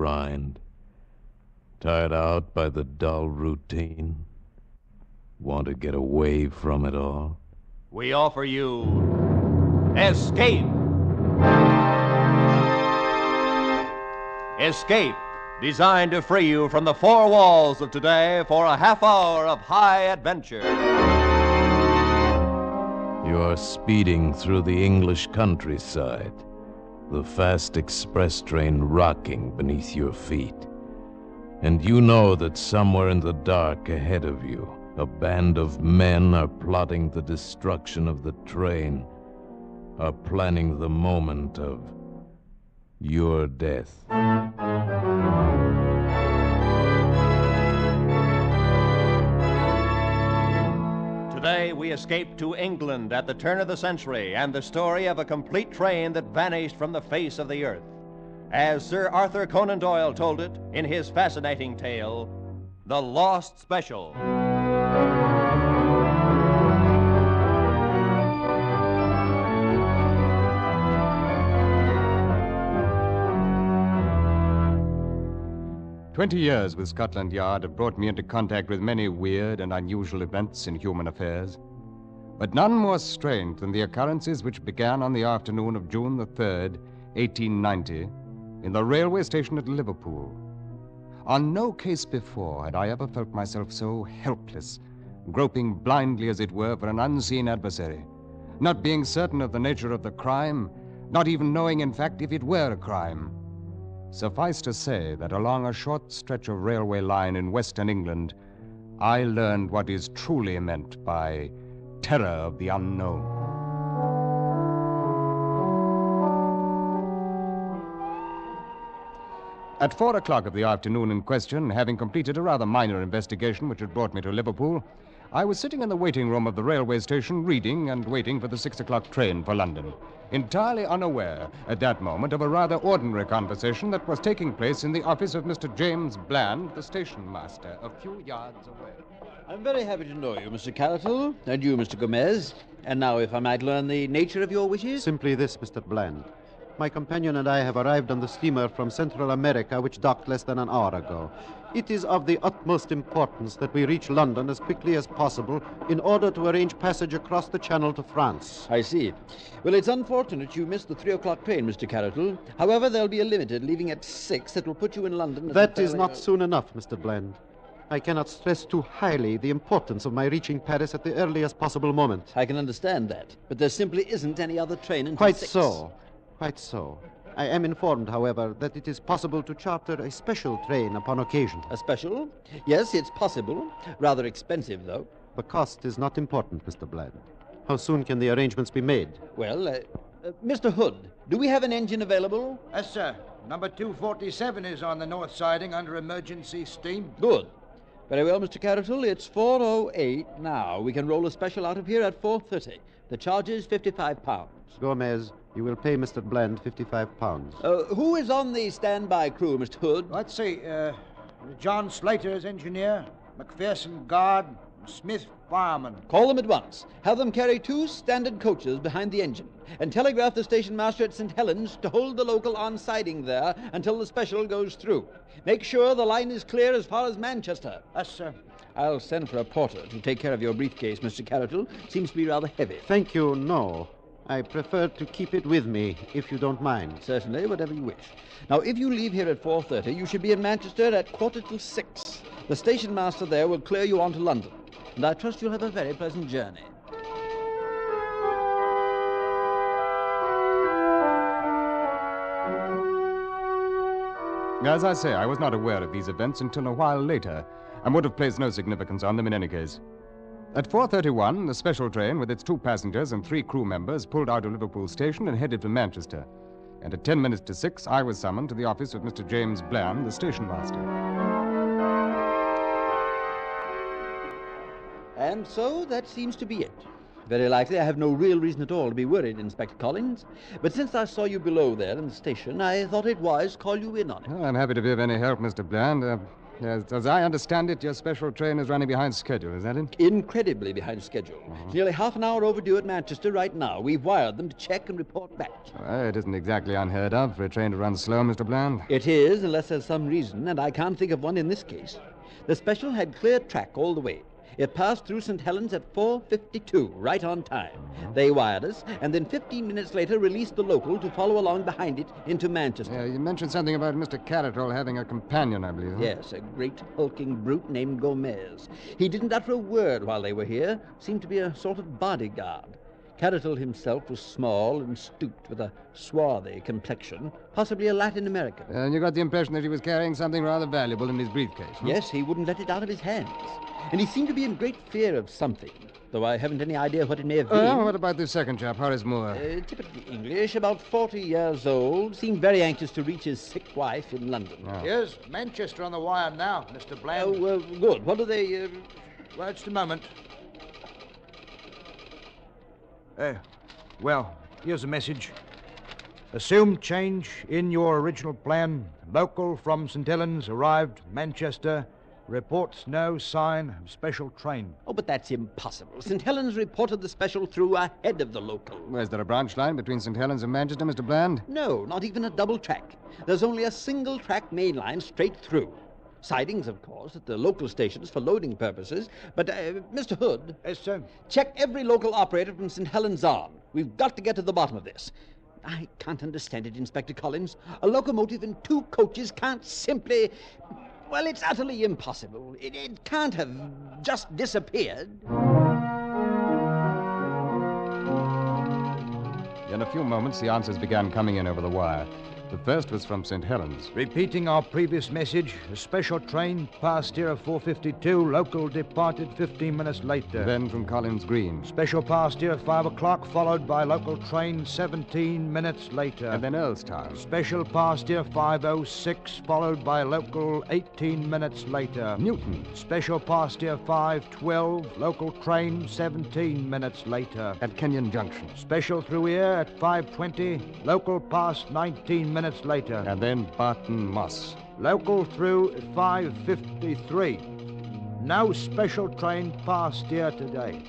grind? Tired out by the dull routine? Want to get away from it all? We offer you Escape. Escape, designed to free you from the four walls of today for a half hour of high adventure. You are speeding through the English countryside, the fast express train rocking beneath your feet. And you know that somewhere in the dark ahead of you, a band of men are plotting the destruction of the train, are planning the moment of your death. Today, we escape to England at the turn of the century and the story of a complete train that vanished from the face of the earth. As Sir Arthur Conan Doyle told it in his fascinating tale, The Lost Special. "20 years with Scotland Yard have brought me into contact with many weird and unusual events in human affairs, but none more strange than the occurrences which began on the afternoon of June the 3rd, 1890, in the railway station at Liverpool. On no case before had I ever felt myself so helpless, groping blindly, as it were, for an unseen adversary, not being certain of the nature of the crime, not even knowing, in fact, if it were a crime. Suffice to say that along a short stretch of railway line in western England, I learned what is truly meant by terror of the unknown. At 4 o'clock of the afternoon in question, having completed a rather minor investigation which had brought me to Liverpool, I was sitting in the waiting room of the railway station reading and waiting for the 6 o'clock train for London, entirely unaware at that moment of a rather ordinary conversation that was taking place in the office of Mr. James Bland, the station master, a few yards away. I'm very happy to know you, Mr. Carroll, and you, Mr. Gomez. And now, if I might learn the nature of your wishes? Simply this, Mr. Bland. My companion and I have arrived on the steamer from Central America, which docked less than an hour ago. It is of the utmost importance that we reach London as quickly as possible in order to arrange passage across the Channel to France. I see. Well, it's unfortunate you missed the 3 o'clock train, Mr. Carroll. However, there'll be a limited leaving at 6 that will put you in London. That is not soon enough, Mr. Bland. I cannot stress too highly the importance of my reaching Paris at the earliest possible moment. I can understand that, but there simply isn't any other train until Quite 6. so. Quite so. I am informed, however, that it is possible to charter a special train upon occasion. A special? Yes, it's possible. Rather expensive, though. The cost is not important, Mr. Bland. How soon can the arrangements be made? Well, Mr. Hood, do we have an engine available? Yes, sir. Number 247 is on the north siding under emergency steam. Good. Very well, Mr. Carroll. It's 4:08 now. We can roll a special out of here at 4:30. The charge is £55. Gomez, you will pay Mr. Bland £55. Who is on the standby crew, Mr. Hood? Let's see. John Slater is engineer, McPherson guard, Smith fireman. Call them at once. Have them carry 2 standard coaches behind the engine, and telegraph the station master at St. Helens to hold the local on siding there until the special goes through. Make sure the line is clear as far as Manchester. Yes, sir. I'll send for a porter to take care of your briefcase, Mr. Carroll. Seems to be rather heavy. Thank you, no. I prefer to keep it with me, if you don't mind. Certainly, whatever you wish. Now, if you leave here at 4:30, you should be in Manchester at 6:15. The station master there will clear you on to London, and I trust you'll have a very pleasant journey. As I say, I was not aware of these events until a while later, and would have placed no significance on them in any case. At 4:31, the special train with its 2 passengers and 3 crew members pulled out of Liverpool station and headed for Manchester. And at 10 minutes to 6, I was summoned to the office of Mr. James Bland, the station master. And so that seems to be it. Very likely I have no real reason at all to be worried, Inspector Collins. But since I saw you below there in the station, I thought it wise to call you in on it. Well, I'm happy to be of any help, Mr. Bland. Yes, as I understand it, your special train is running behind schedule, is that it? Incredibly behind schedule. It's nearly half an hour overdue at Manchester right now. We've wired them to check and report back. Well, it isn't exactly unheard of for a train to run slow, Mr. Bland. It is, unless there's some reason, and I can't think of one in this case. The special had clear track all the way. It passed through St. Helens at 4:52, right on time. They wired us, and then 15 minutes later released the local to follow along behind it into Manchester. Yeah, you mentioned something about Mr. Carroll having a companion, I believe. Huh? Yes, a great hulking brute named Gomez. He didn't utter a word while they were here. Seemed to be a sort of bodyguard. Carroll himself was small and stooped with a swarthy complexion, possibly a Latin American. And you got the impression that he was carrying something rather valuable in his briefcase. Huh? Yes, he wouldn't let it out of his hands. And he seemed to be in great fear of something, though I haven't any idea what it may have been. What about this second chap, Horace Moore? Typically English, about 40 years old, seemed very anxious to reach his sick wife in London. Oh. Here's Manchester on the wire now, Mr. Bland. Good. What do they... Well, just a moment. Well, here's a message. Assumed change in your original plan. Local from St. Helens arrived Manchester. Reports no sign of special train. Oh, but that's impossible. St. Helens reported the special through ahead of the local. Is there a branch line between St. Helens and Manchester, Mr. Bland? No, not even a double track. There's only a single track main line straight through. Sidings, of course, at the local stations for loading purposes. But, Mr. Hood... Yes, sir? Check every local operator from St. Helens on. We've got to get to the bottom of this. I can't understand it, Inspector Collins. A locomotive and 2 coaches can't simply... Well, it's utterly impossible. It can't have just disappeared. In a few moments, the answers began coming in over the wire. The first was from St. Helens. Repeating our previous message, a special train passed here at 4:52. Local departed 15 minutes later. Then from Collins Green. Special passed here at 5 o'clock, followed by local train 17 minutes later. And then Earlstown. Special passed here 5:06, followed by local 18 minutes later. Newton. Special passed here 5:12, local train 17 minutes later. At Kenyon Junction. Special through here at 5:20, local passed 19 minutes later. And then Barton Moss. Local through at 5:53. No special train passed here today.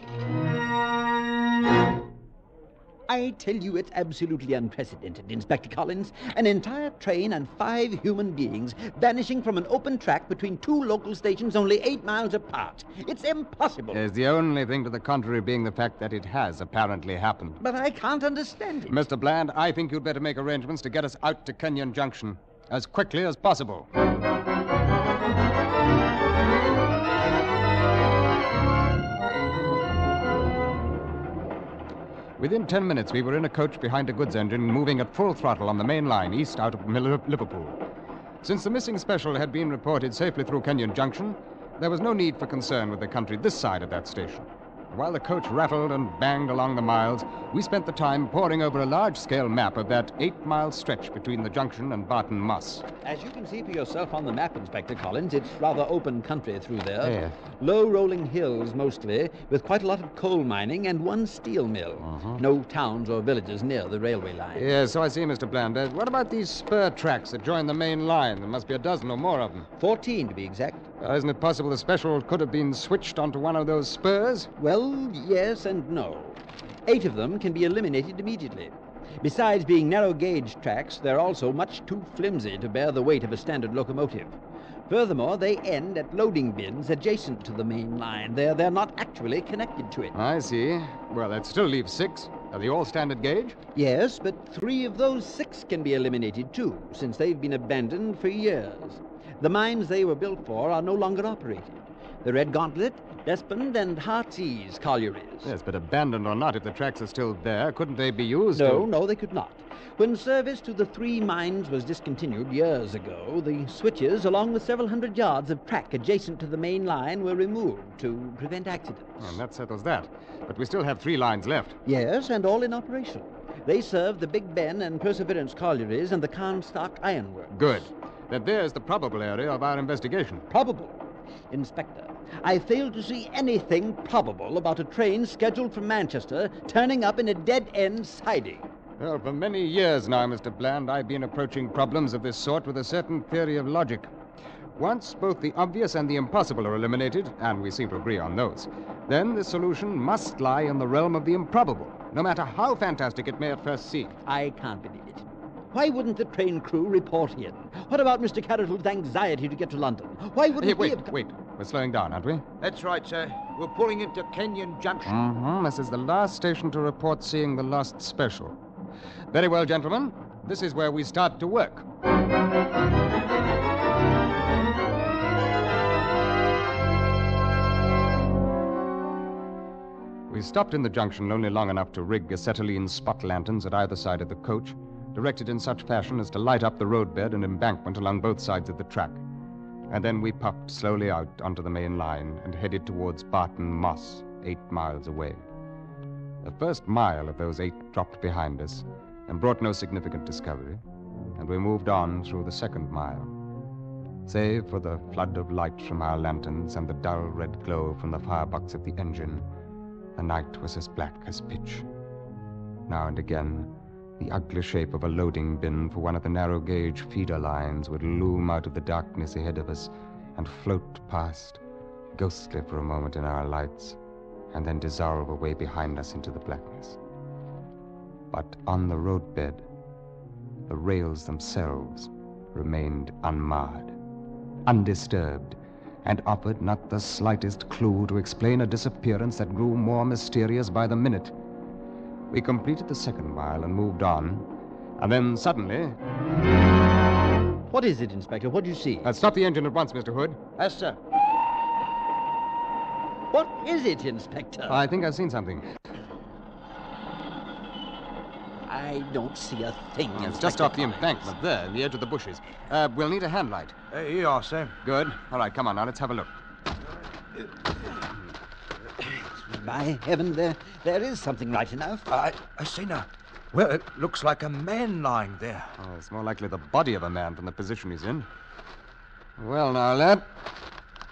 I tell you, it's absolutely unprecedented, Inspector Collins. An entire train and 5 human beings vanishing from an open track between 2 local stations only 8 miles apart. It's impossible. There's the only thing to the contrary being the fact that it has apparently happened. But I can't understand it. Mr. Bland, I think you'd better make arrangements to get us out to Kenyon Junction as quickly as possible. Within 10 minutes, we were in a coach behind a goods engine moving at full throttle on the main line east out of Liverpool. Since the missing special had been reported safely through Kenyon Junction, there was no need for concern with the country this side of that station. While the coach rattled and banged along the miles, we spent the time poring over a large-scale map of that 8-mile stretch between the junction and Barton Moss. As you can see for yourself on the map, Inspector Collins, it's rather open country through there. Yeah. Low rolling hills mostly, with quite a lot of coal mining and 1 steel mill. No towns or villages near the railway line. Yeah, so I see, Mr. Bland. What about these spur tracks that join the main line? There must be a dozen or more of them. 14 to be exact. Isn't it possible the special could have been switched onto one of those spurs? Well, yes and no. 8 of them can be eliminated immediately. Besides being narrow gauge tracks, they're also much too flimsy to bear the weight of a standard locomotive. Furthermore, they end at loading bins adjacent to the main line. They're not actually connected to it. I see. Well, that still leaves 6. Are they all standard gauge? Yes, but 3 of those 6 can be eliminated too, since they've been abandoned for years. The mines they were built for are no longer operated. The Red Gauntlet, Despond, and Heartsease collieries. Yes, but abandoned or not, if the tracks are still there, couldn't they be used? No, they could not. When service to the 3 mines was discontinued years ago, the switches, along with several hundred yards of track adjacent to the main line, were removed to prevent accidents. And that settles that. But we still have 3 lines left. Yes, and all in operation. They serve the Big Ben and Perseverance collieries and the Carnstock Ironworks. Good. Then there's the probable area of our investigation. Probable. Inspector, I fail to see anything probable about a train scheduled for Manchester turning up in a dead-end siding. Well, for many years now, Mr. Bland, I've been approaching problems of this sort with a certain theory of logic. Once both the obvious and the impossible are eliminated, and we seem to agree on those, then the solution must lie in the realm of the improbable, no matter how fantastic it may at first seem. I can't believe it. Why wouldn't the train crew report in? What about Mr. Carroll's anxiety to get to London? Why wouldn't Hey, we wait. We're slowing down, aren't we? That's right, sir. We're pulling into Kenyon Junction. Mm-hmm. This is the last station to report seeing the Lost Special. Very well, gentlemen. This is where we start to work. We stopped in the junction only long enough to rig acetylene spot lanterns at either side of the coach, directed in such fashion as to light up the roadbed and embankment along both sides of the track. And then we puffed slowly out onto the main line and headed towards Barton Moss, 8 miles away. The first mile of those 8 dropped behind us and brought no significant discovery, and we moved on through the second mile. Save for the flood of light from our lanterns and the dull red glow from the firebox of the engine, the night was as black as pitch. Now and again, the ugly shape of a loading bin for one of the narrow-gauge feeder lines would loom out of the darkness ahead of us and float past, ghostly for a moment in our lights, and then dissolve away behind us into the blackness. But on the roadbed, the rails themselves remained unmarred, undisturbed, and offered not the slightest clue to explain a disappearance that grew more mysterious by the minute. We completed the second mile and moved on, and then suddenly... What is it, Inspector? What do you see? Stop the engine at once, Mr. Hood. Yes, sir. What is it, Inspector? I think I've seen something. I don't see a thing, It's Inspector. just off the embankment there, in the edge of the bushes. We'll need a hand light. Here you are, sir. Good. All right, come on now, let's have a look. By heaven, there is something right enough. I see now. Well, it looks like a man lying there. Oh, it's more likely the body of a man from the position he's in. Well, now, lad.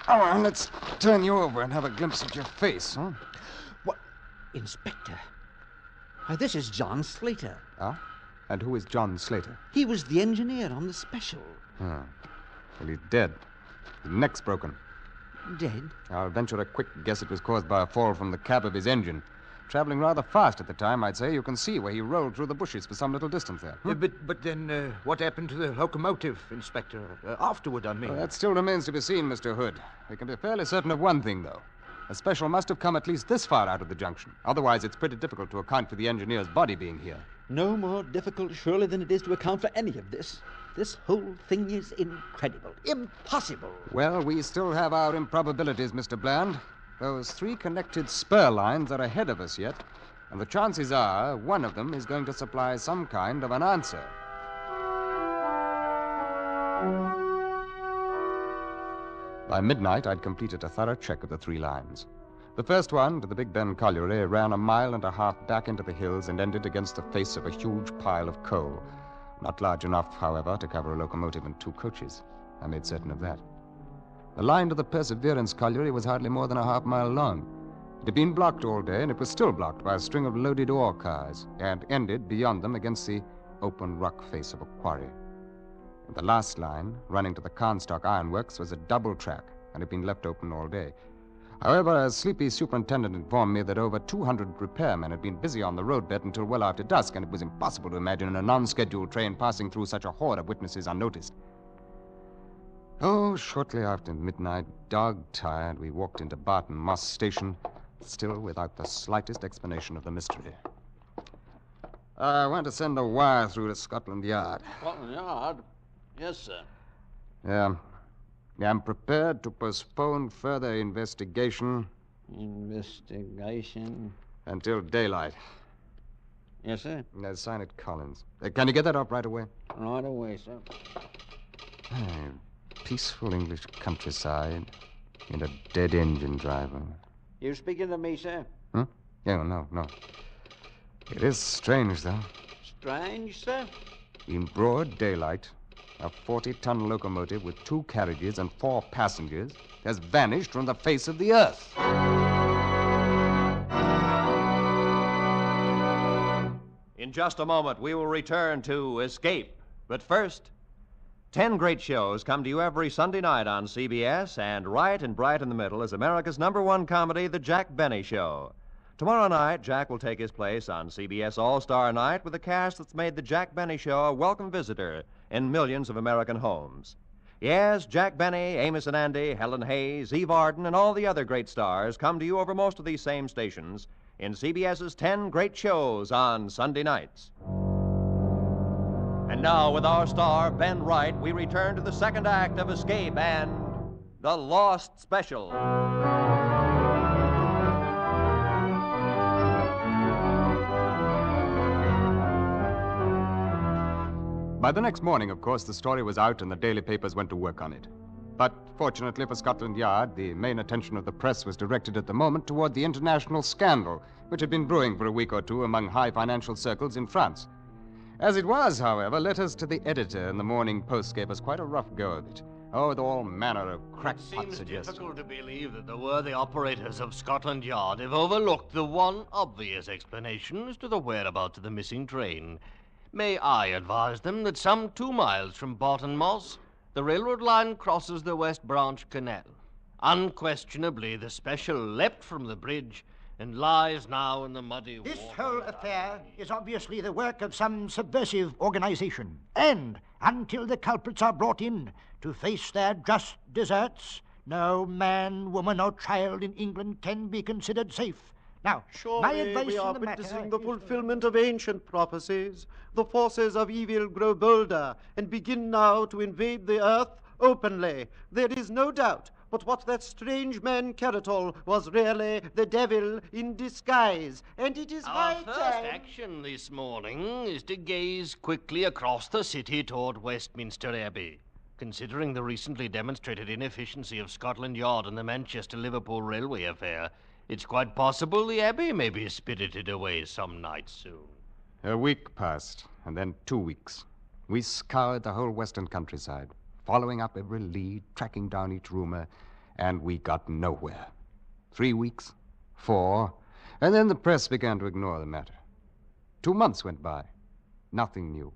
Come on, let's turn you over and have a glimpse at your face, huh? What? Inspector? Why, this is John Slater. Ah? And who is John Slater? He was the engineer on the special. Well, he's dead. His neck's broken. Dead? I'll venture a quick guess it was caused by a fall from the cab of his engine. Traveling rather fast at the time, I'd say. You can see where he rolled through the bushes for some little distance there. But then what happened to the locomotive, Inspector? Afterward, I mean. Well, that still remains to be seen, Mr. Hood. We can be fairly certain of one thing, though. The special must have come at least this far out of the junction. Otherwise, it's pretty difficult to account for the engineer's body being here. No more difficult, surely, than it is to account for any of this. This whole thing is incredible. Impossible. Well, we still have our improbabilities, Mr. Bland. Those 3 connected spur lines are ahead of us yet, and the chances are one of them is going to supply some kind of an answer. By midnight, I'd completed a thorough check of the 3 lines. The first one, to the Big Ben Colliery, ran 1.5 miles back into the hills and ended against the face of a huge pile of coal. Not large enough, however, to cover a locomotive and 2 coaches. I made certain of that. The line to the Perseverance Colliery was hardly more than 1/2 mile long. It had been blocked all day, and it was still blocked by a string of loaded ore cars, and ended beyond them against the open rock face of a quarry. And the last line, running to the Carnstock Ironworks, was a double track, and had been left open all day. However, a sleepy superintendent informed me that over 200 repairmen had been busy on the roadbed until well after dusk, and it was impossible to imagine a non-scheduled train passing through such a horde of witnesses unnoticed. Oh, shortly after midnight, dog-tired, we walked into Barton Moss Station, still without the slightest explanation of the mystery. I want to send a wire through to Scotland Yard. Scotland Yard? Yes, sir. Yeah. I'm prepared to postpone further investigation Investigation? until daylight. Yes, sir. Sign it, Collins. Can you get that up right away? Right away, sir. Peaceful English countryside and a dead engine driver. You speaking to me, sir? Yeah, no. It is strange, though. Strange, sir? In broad daylight, a 40-ton locomotive with 2 carriages and 4 passengers has vanished from the face of the earth. In just a moment, we will return to Escape. But first, 10 great shows come to you every Sunday night on CBS, and right and bright in the middle is America's #1 comedy, The Jack Benny Show. Tomorrow night, Jack will take his place on CBS All-Star Night with a cast that's made The Jack Benny Show a welcome visitor in millions of American homes. Yes, Jack Benny, Amos and Andy, Helen Hayes, Eve Arden, and all the other great stars come to you over most of these same stations in CBS's 10 great shows on Sunday nights. And now, with our star, Ben Wright, we return to the second act of Escape and The Lost Special. By the next morning, of course, the story was out and the daily papers went to work on it. But fortunately for Scotland Yard, the main attention of the press was directed at the moment toward the international scandal, which had been brewing for a week or two among high financial circles in France. As it was, however, letters to the editor in the Morning Post gave us quite a rough go of it. Oh, with all manner of crackpot suggestions. It seems difficult to believe that the worthy operators of Scotland Yard have overlooked the one obvious explanation as to the whereabouts of the missing train. May I advise them that some 2 miles from Barton Moss, the railroad line crosses the West Branch Canal. Unquestionably, the special leapt from the bridge and lies now in the muddy water. This whole affair is obviously the work of some subversive organization. And until the culprits are brought in to face their just deserts, no man, woman, or child in England can be considered safe. Now, my Surely advice we are in the matter witnessing the is- fulfillment of ancient prophecies. The forces of evil grow bolder and begin now to invade the earth openly. There is no doubt but what that strange man Carrotol was really the devil in disguise, and it is Our high first time... action this morning is to gaze quickly across the city toward Westminster Abbey. Considering the recently demonstrated inefficiency of Scotland Yard and the Manchester-Liverpool railway affair, it's quite possible the Abbey may be spirited away some night soon. A week passed, and then 2 weeks. We scoured the whole western countryside, following up every lead, tracking down each rumor, and we got nowhere. 3 weeks, 4, and then the press began to ignore the matter. 2 months went by. Nothing new.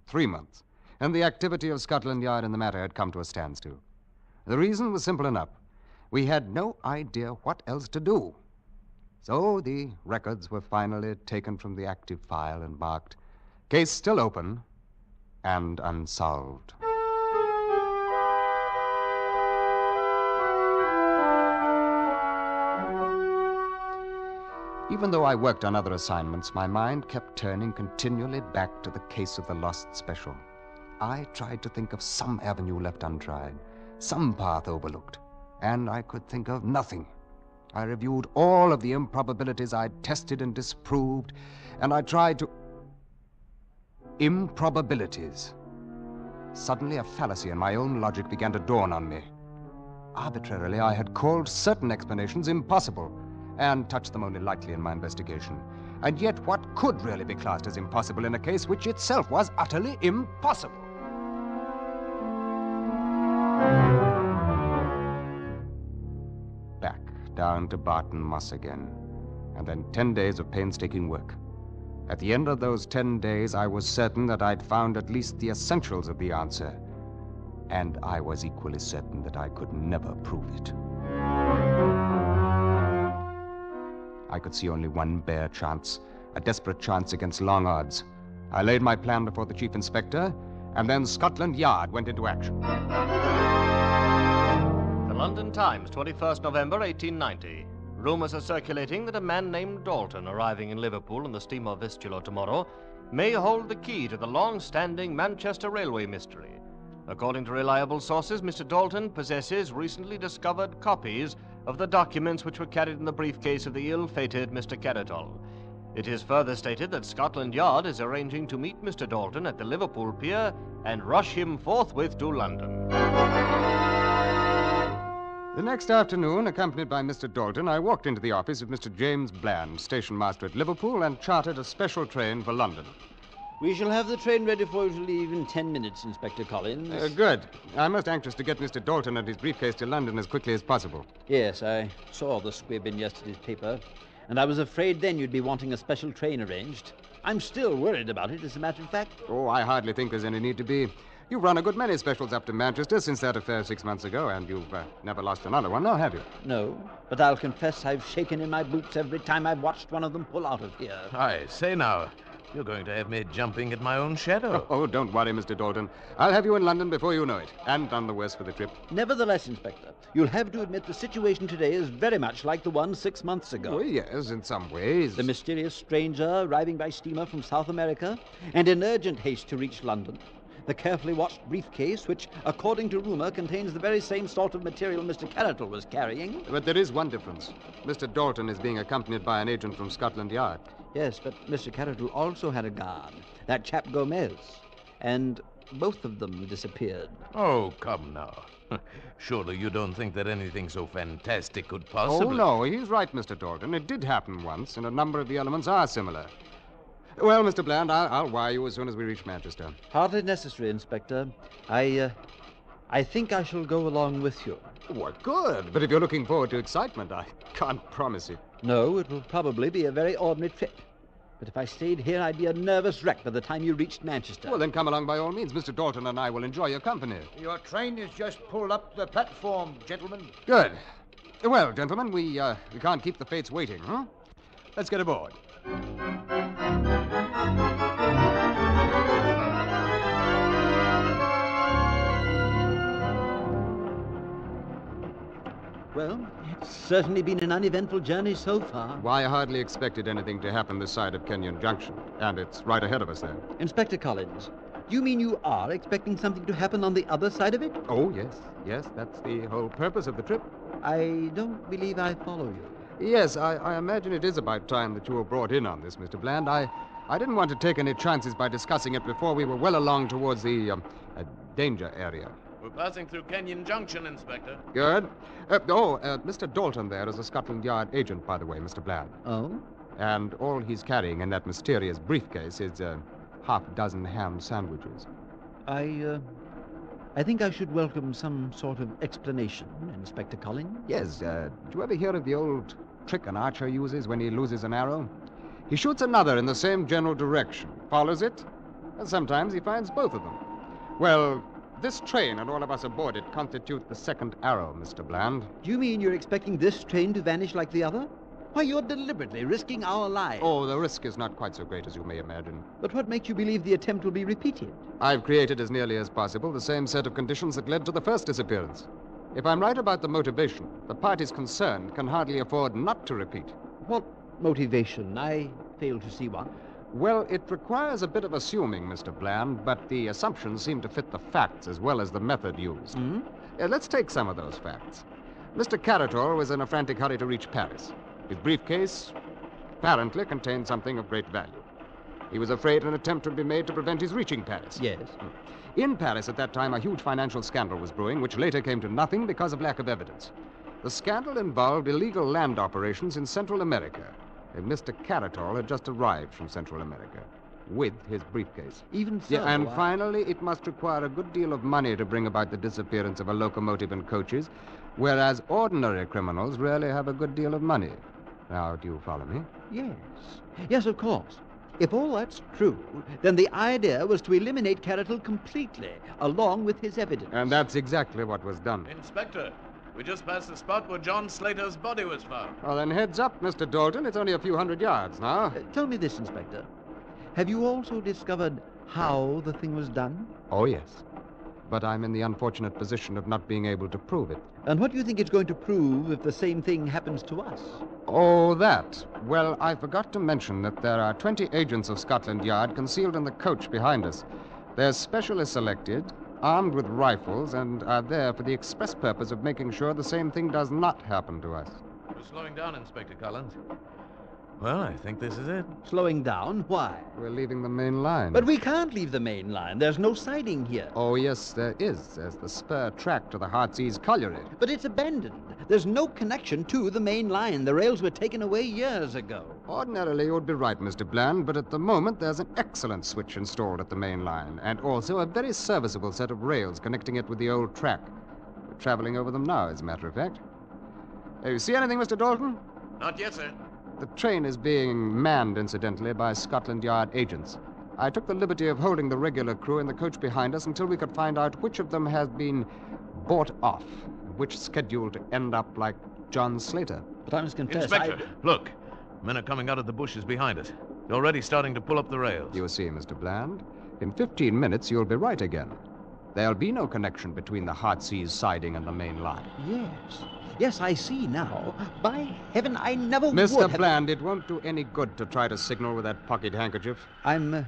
3 months, and the activity of Scotland Yard in the matter had come to a standstill. The reason was simple enough. We had no idea what else to do. So the records were finally taken from the active file and marked, "Case still open and unsolved." Even though I worked on other assignments, my mind kept turning continually back to the case of the Lost Special. I tried to think of some avenue left untried, some path overlooked, and I could think of nothing. I reviewed all of the improbabilities I'd tested and disproved, and I tried to... Improbabilities. Suddenly, a fallacy in my own logic began to dawn on me. Arbitrarily, I had called certain explanations impossible, and touched them only lightly in my investigation. And yet, what could really be classed as impossible in a case which itself was utterly impossible? Back down to Barton Moss again, and then 10 days of painstaking work. At the end of those 10 days, I was certain that I'd found at least the essentials of the answer, and I was equally certain that I could never prove it. I could see only one bare chance, a desperate chance against long odds. I laid my plan before the chief inspector, and then Scotland Yard went into action. The London Times, 21st November 1890. Rumors are circulating that a man named Dalton, arriving in Liverpool on the steamer Vistula tomorrow, may hold the key to the long-standing Manchester Railway mystery. According to reliable sources, Mr. Dalton possesses recently discovered copies of the documents which were carried in the briefcase of the ill-fated Mr. Carrotol. It is further stated that Scotland Yard is arranging to meet Mr. Dalton at the Liverpool pier and rush him forthwith to London. The next afternoon, accompanied by Mr. Dalton, I walked into the office of Mr. James Bland, station master at Liverpool, and chartered a special train for London. We shall have the train ready for you to leave in 10 minutes, Inspector Collins. Good. I'm most anxious to get Mr. Dalton and his briefcase to London as quickly as possible. Yes, I saw the squib in yesterday's paper, and I was afraid then you'd be wanting a special train arranged. I'm still worried about it, as a matter of fact. Oh, I hardly think there's any need to be. You've run a good many specials up to Manchester since that affair 6 months ago, and you've never lost another one, now have you? No, but I'll confess I've shaken in my boots every time I've watched one of them pull out of here. I say now, you're going to have me jumping at my own shadow. Oh, don't worry, Mr. Dalton. I'll have you in London before you know it, and none the worse for the trip. Nevertheless, Inspector, you'll have to admit the situation today is very much like the one 6 months ago. Oh, yes, in some ways. The mysterious stranger arriving by steamer from South America and in urgent haste to reach London. The carefully watched briefcase, which, according to rumor, contains the very same sort of material Mr. Carroll was carrying. But there is one difference. Mr. Dalton is being accompanied by an agent from Scotland Yard. Yes, but Mr. Carroll also had a guard, that chap Gomez. And both of them disappeared. Oh, come now. Surely you don't think that anything so fantastic could possibly... Oh, no, he's right, Mr. Dalton. It did happen once, and a number of the elements are similar. Well, Mr. Bland, I'll wire you as soon as we reach Manchester. Hardly necessary, Inspector. I think I shall go along with you. Well, good. But if you're looking forward to excitement, I can't promise it. No, it will probably be a very ordinary trip. But if I stayed here, I'd be a nervous wreck by the time you reached Manchester. Well, then come along by all means. Mr. Dalton and I will enjoy your company. Your train is just pulled up the platform, gentlemen. Good. Well, gentlemen, we can't keep the fates waiting, huh? Let's get aboard. Well, it's certainly been an uneventful journey so far. Why, I hardly expected anything to happen this side of Kenyon Junction. And it's right ahead of us there. Inspector Collins, do you mean you are expecting something to happen on the other side of it? Oh, yes. Yes, that's the whole purpose of the trip. I don't believe I follow you. Yes, I imagine it is about time that you were brought in on this, Mr. Bland. I didn't want to take any chances by discussing it before we were well along towards the danger area. We're passing through Kenyon Junction, Inspector. Good. Mr. Dalton there is a Scotland Yard agent, by the way, Mr. Bland. Oh? And all he's carrying in that mysterious briefcase is half a dozen ham sandwiches. I think I should welcome some sort of explanation, Inspector Collins. Yes, did you ever hear of the old trick an archer uses when he loses an arrow? He shoots another in the same general direction, follows it, and sometimes he finds both of them. Well, this train and all of us aboard it constitute the second arrow, Mr. Bland. Do you mean you're expecting this train to vanish like the other? Why, you're deliberately risking our lives. Oh, the risk is not quite so great as you may imagine. But what makes you believe the attempt will be repeated? I've created as nearly as possible the same set of conditions that led to the first disappearance. If I'm right about the motivation, the parties concerned can hardly afford not to repeat. What motivation? I fail to see one. Well, it requires a bit of assuming, Mr. Bland, but the assumptions seem to fit the facts as well as the method used. Let's take some of those facts. Mr. Carrotol was in a frantic hurry to reach Paris. His briefcase apparently contained something of great value. He was afraid an attempt would be made to prevent his reaching Paris. Yes. In Paris at that time, a huge financial scandal was brewing, which later came to nothing because of lack of evidence. The scandal involved illegal land operations in Central America. And Mr. Carrotol had just arrived from Central America with his briefcase. Even so. Yeah, and finally, it must require a good deal of money to bring about the disappearance of a locomotive and coaches, whereas ordinary criminals rarely have a good deal of money. Now, do you follow me? Yes. Yes, of course. If all that's true, then the idea was to eliminate Carrotol completely, along with his evidence. And that's exactly what was done. Inspector, we just passed the spot where John Slater's body was found. Well, then heads up, Mr. Dalton. It's only a few hundred yards now. Tell me this, Inspector. Have you also discovered how the thing was done? Oh, yes. But I'm in the unfortunate position of not being able to prove it. And what do you think it's going to prove if the same thing happens to us? Oh, that. Well, I forgot to mention that there are 20 agents of Scotland Yard concealed in the coach behind us. They're specially selected, armed with rifles, and are there for the express purpose of making sure the same thing does not happen to us. We're slowing down, Inspector Collins. Well, I think this is it. Slowing down? Why? We're leaving the main line. But we can't leave the main line. There's no siding here. Oh, yes, there is. There's the spur track to the Heartsease Colliery. But it's abandoned. There's no connection to the main line. The rails were taken away years ago. Ordinarily, you would be right, Mr. Bland, but at the moment there's an excellent switch installed at the main line, and also a very serviceable set of rails connecting it with the old track. We're traveling over them now, as a matter of fact. You see anything, Mr. Dalton? Not yet, sir. The train is being manned, incidentally, by Scotland Yard agents. I took the liberty of holding the regular crew in the coach behind us until we could find out which of them has been bought off, and which scheduled to end up like John Slater. But I must confess, Inspector, look. Men are coming out of the bushes behind us. They're already starting to pull up the rails. You see, Mr. Bland, in 15 minutes you'll be right again. There'll be no connection between the Heartsease siding and the main line. Yes. Yes, I see now. By heaven, I never would Mr. have... Bland, it won't do any good to try to signal with that pocket handkerchief. I'm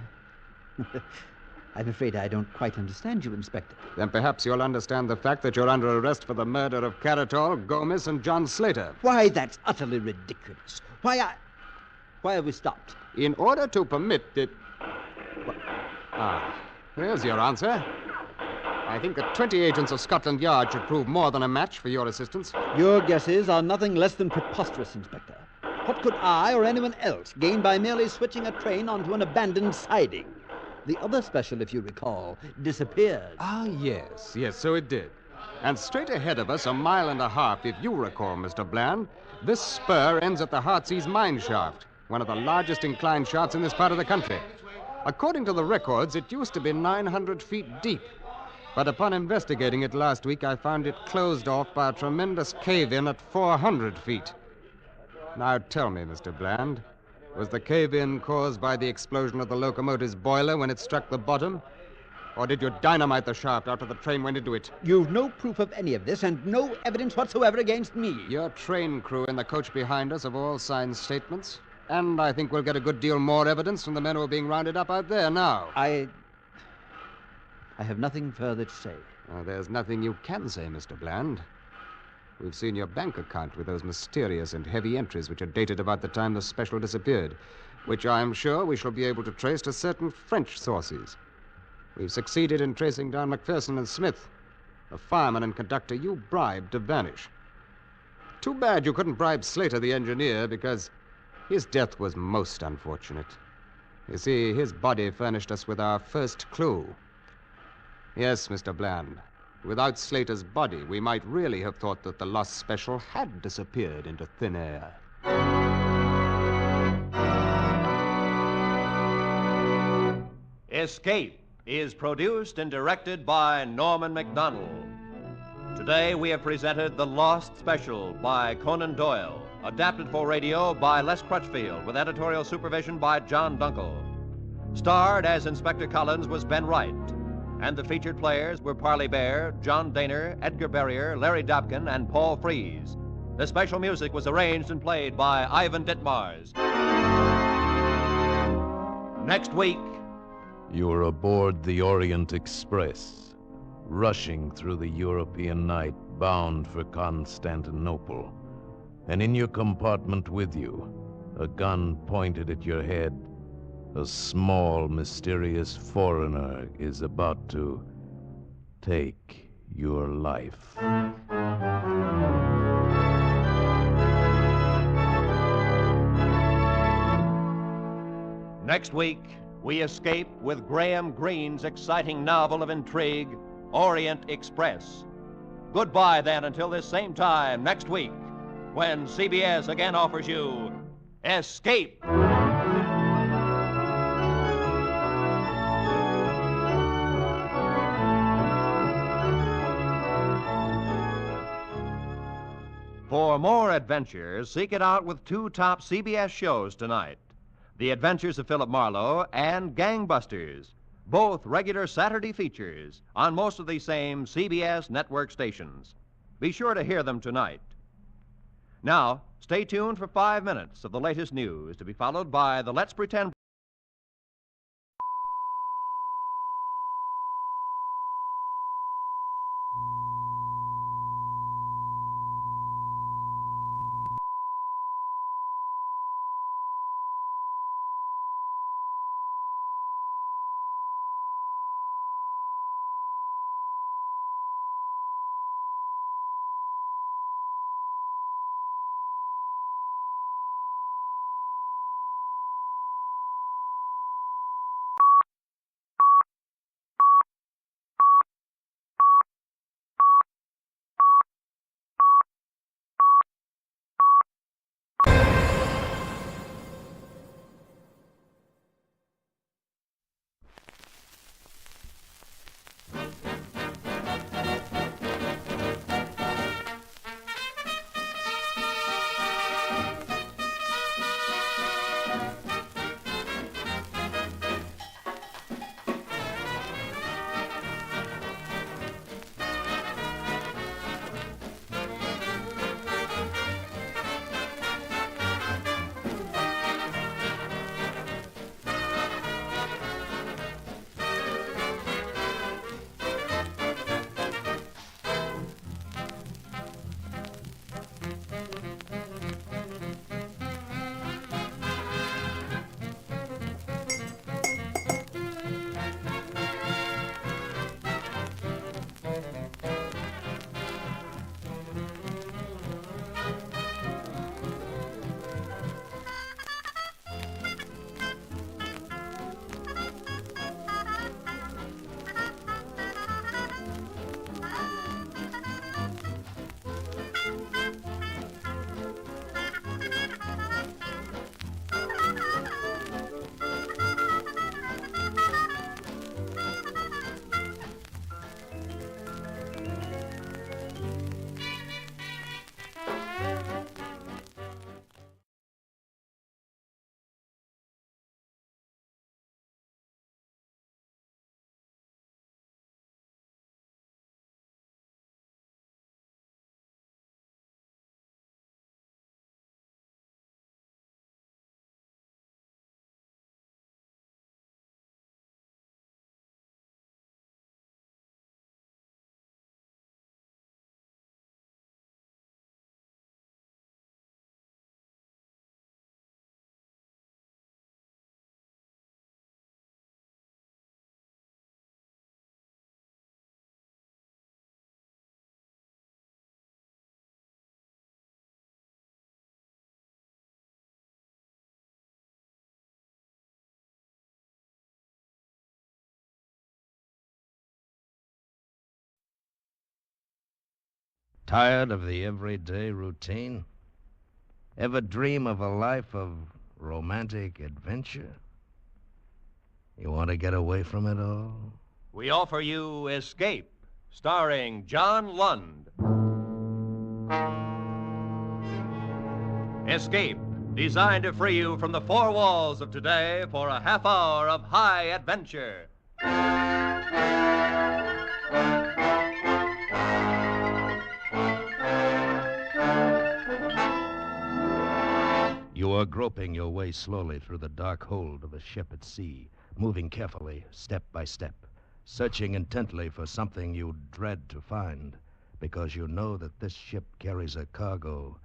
afraid I don't quite understand you, Inspector. Then perhaps you'll understand the fact that you're under arrest for the murder of Caratol, Gomez, and John Slater. Why, that's utterly ridiculous. Why have we stopped? In order to permit it... there's your answer. I think that 20 agents of Scotland Yard should prove more than a match for your assistance. Your guesses are nothing less than preposterous, Inspector. What could I or anyone else gain by merely switching a train onto an abandoned siding? The other special, if you recall, disappeared. Yes, so it did. And straight ahead of us, 1.5 miles, if you recall, Mr. Bland, this spur ends at the Heartsease mine shaft, one of the largest inclined shafts in this part of the country. According to the records, it used to be 900 feet deep. But upon investigating it last week, I found it closed off by a tremendous cave-in at 400 feet. Now tell me, Mr. Bland, was the cave-in caused by the explosion of the locomotive's boiler when it struck the bottom? Or did you dynamite the shaft after the train went into it? You've no proof of any of this and no evidence whatsoever against me. Your train crew in the coach behind us have all signed statements. And I think we'll get a good deal more evidence from the men who are being rounded up out there now. I have nothing further to say. There's nothing you can say, Mr. Bland. We've seen your bank account with those mysterious and heavy entries which are dated about the time the special disappeared, which I'm sure we shall be able to trace to certain French sources. We've succeeded in tracing down McPherson and Smith, the fireman and conductor you bribed to vanish. Too bad you couldn't bribe Slater, the engineer, because his death was most unfortunate. You see, his body furnished us with our first clue. Yes, Mr. Bland. Without Slater's body, we might really have thought that the lost special had disappeared into thin air. Escape is produced and directed by Norman MacDonald. Today we have presented The Lost Special by Conan Doyle, adapted for radio by Les Crutchfield, with editorial supervision by John Dunkel. Starred as Inspector Collins was Ben Wright, and the featured players were Parley Bear, John Daner, Edgar Barrier, Larry Dobkin, and Paul Frees. The special music was arranged and played by Ivan Ditmars. Next week... You're aboard the Orient Express, rushing through the European night, bound for Constantinople. And in your compartment with you, a gun pointed at your head, a small, mysterious foreigner is about to take your life. Next week, we escape with Graham Greene's exciting novel of intrigue, Orient Express. Goodbye, then, until this same time next week, when CBS again offers you Escape. For more adventures, seek it out with two top CBS shows tonight. The Adventures of Philip Marlowe and Gangbusters, both regular Saturday features on most of the same CBS network stations. Be sure to hear them tonight. Now, stay tuned for 5 minutes of the latest news, to be followed by the Let's Pretend Tired of the everyday routine? Ever dream of a life of romantic adventure? You want to get away from it all? We offer you Escape, starring John Lund. Escape, designed to free you from the four walls of today for a half hour of high adventure. You are groping your way slowly through the dark hold of a ship at sea, moving carefully, step by step, searching intently for something you dread to find, because you know that this ship carries a cargo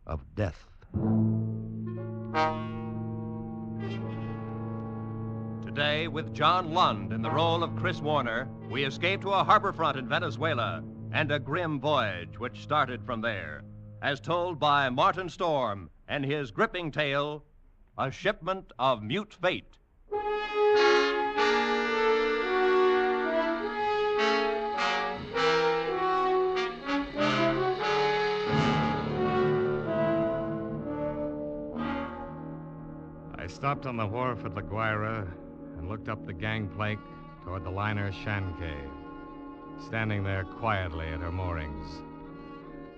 of death. Today, with John Lund in the role of Chris Warner, we escape to a harbor front in Venezuela and a grim voyage which started from there, as told by Martin Storm and his gripping tale, A Shipment of Mute Fate. I stopped on the wharf at La Guaira and looked up the gangplank toward the liner Shanghai, standing there quietly at her moorings.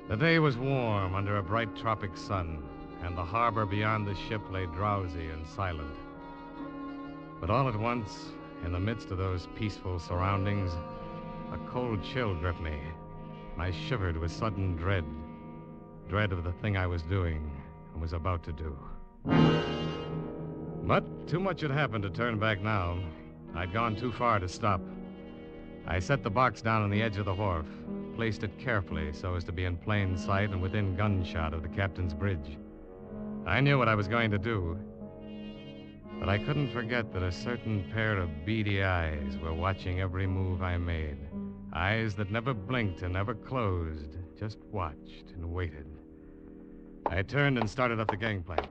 The day was warm under a bright tropic sun, and the harbor beyond the ship lay drowsy and silent. But all at once, in the midst of those peaceful surroundings, a cold chill gripped me. I shivered with sudden dread of the thing I was doing and was about to do. But too much had happened to turn back now. I'd gone too far to stop. I set the box down on the edge of the wharf, placed it carefully so as to be in plain sight and within gunshot of the captain's bridge. I knew what I was going to do, but I couldn't forget that a certain pair of beady eyes were watching every move I made. Eyes that never blinked and never closed, just watched and waited. I turned and started up the gangplank.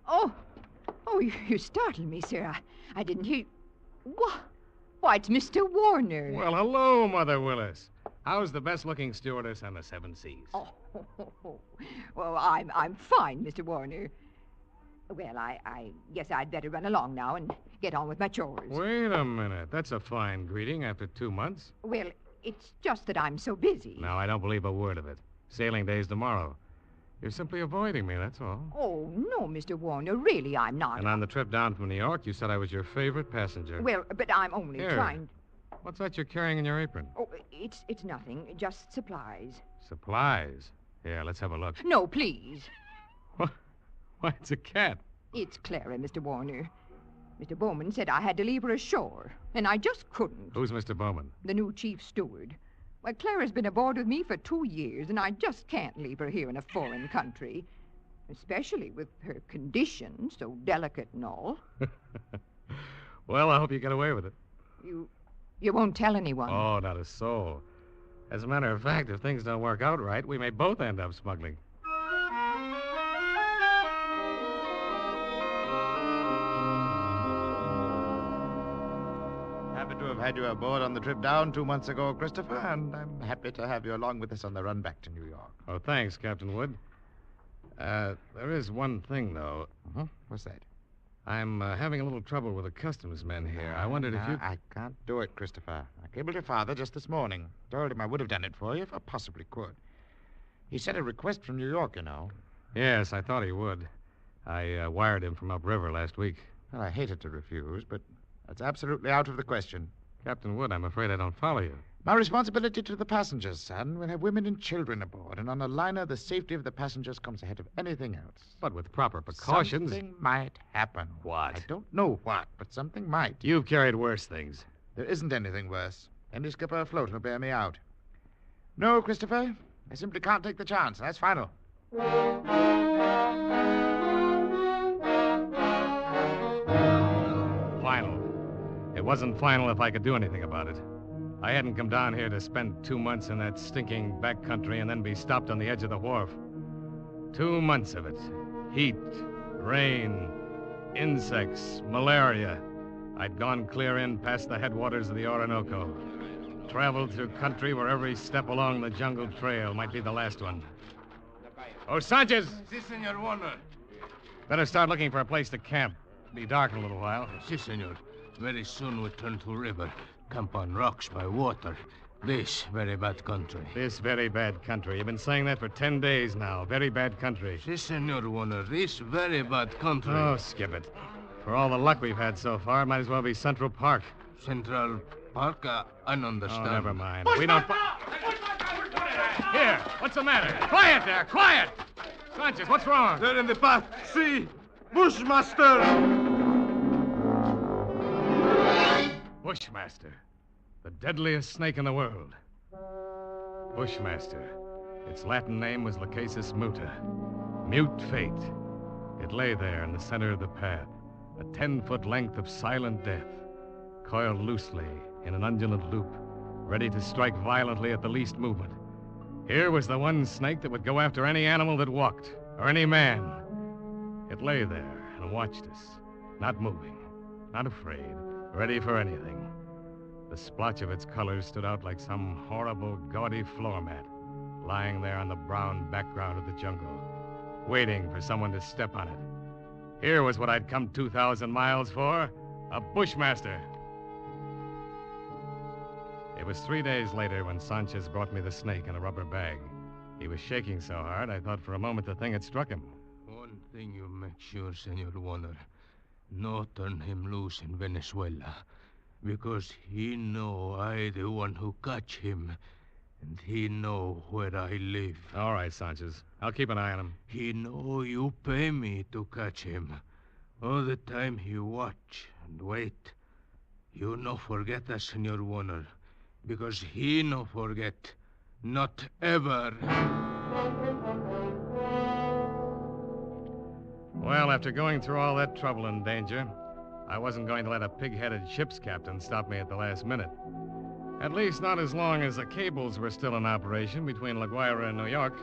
Oh, you startled me, sir. I didn't hear... Why, it's Mr. Warner. Well, hello, Mother Willis. How's the best-looking stewardess on the Seven Seas? Oh, well, I'm fine, Mr. Warner. Well, I guess I'd better run along now and get on with my chores. Wait a minute. That's a fine greeting after 2 months. Well, it's just that I'm so busy. No, I don't believe a word of it. Sailing day's tomorrow. You're simply avoiding me, that's all. Oh, no, Mr. Warner. Really, I'm not. And on the trip down from New York, you said I was your favorite passenger. Well, but I'm only trying... What's that you're carrying in your apron? Oh, it's nothing. Just supplies. Supplies? Here, let's have a look. No, please. What? Why, it's a cat. It's Clara, Mr. Warner. Mr. Bowman said I had to leave her ashore, and I just couldn't. Who's Mr. Bowman? The new chief steward. Well, Clara's been aboard with me for 2 years, and I just can't leave her here in a foreign country, especially with her condition, so delicate and all. Well, I hope you get away with it. You won't tell anyone? Oh, not a soul. As a matter of fact, if things don't work out right, we may both end up smuggling. Happy to have had you aboard on the trip down 2 months ago, Christopher, and I'm happy to have you along with us on the run back to New York. Oh, thanks, Captain Wood. There is one thing, though. What's that? I'm having a little trouble with the customs men here. I wondered if you... I can't do it, Christopher. I cabled your father just this morning. Told him I would have done it for you if I possibly could. He sent a request from New York, you know. Yes, I thought he would. I wired him from upriver last week. Well, I hated to refuse, but that's absolutely out of the question. Captain Wood, I'm afraid I don't follow you. My responsibility to the passengers, son. We'll have women and children aboard, and on a liner, the safety of the passengers comes ahead of anything else. But with proper precautions... Something might happen. What? I don't know what, but something might. You've carried worse things. There isn't anything worse. Any skipper afloat will bear me out. No, Christopher, I simply can't take the chance. That's final. Final. It wasn't final if I could do anything about it. I hadn't come down here to spend 2 months in that stinking backcountry and then be stopped on the edge of the wharf. 2 months of it. Heat, rain, insects, malaria. I'd gone clear in past the headwaters of the Orinoco. Traveled through country where every step along the jungle trail might be the last one. Oh, Sanchez! Si, Senor Warner. Better start looking for a place to camp. Be dark in a little while. Si, Senor. Very soon we turn to river. Camp on rocks by water. This very bad country. This very bad country. You've been saying that for 10 days now. Very bad country. Si, Senor Warner. This very bad country. Oh, skip it. For all the luck we've had so far, it might as well be Central Park. Central Park? I don't understand. Oh, never mind. We don't... Here, what's the matter? Quiet there, quiet! Sanchez, what's wrong? They're in the path. See! Bushmaster! Bushmaster. The deadliest snake in the world. Bushmaster. Its Latin name was Lachesis muta. Mute fate. It lay there in the center of the path, a 10-foot length of silent death, coiled loosely in an undulant loop, ready to strike violently at the least movement. Here was the one snake that would go after any animal that walked, or any man. It lay there and watched us, not moving, not afraid, ready for anything. The splotch of its colors stood out like some horrible, gaudy floor mat, lying there on the brown background of the jungle, waiting for someone to step on it. Here was what I'd come 2,000 miles for, a bushmaster. It was 3 days later when Sanchez brought me the snake in a rubber bag. He was shaking so hard, I thought for a moment the thing had struck him. One thing you make sure, Senor Warner. No turn him loose in Venezuela. Because he know I the one who catch him. And he know where I live. All right, Sanchez. I'll keep an eye on him. He know you pay me to catch him. All the time he watch and wait. You no forget that, Senor Warner. Because he no forget. Not ever. Well, after going through all that trouble and danger, I wasn't going to let a pig-headed ship's captain stop me at the last minute. At least not as long as the cables were still in operation between La Guaira and New York.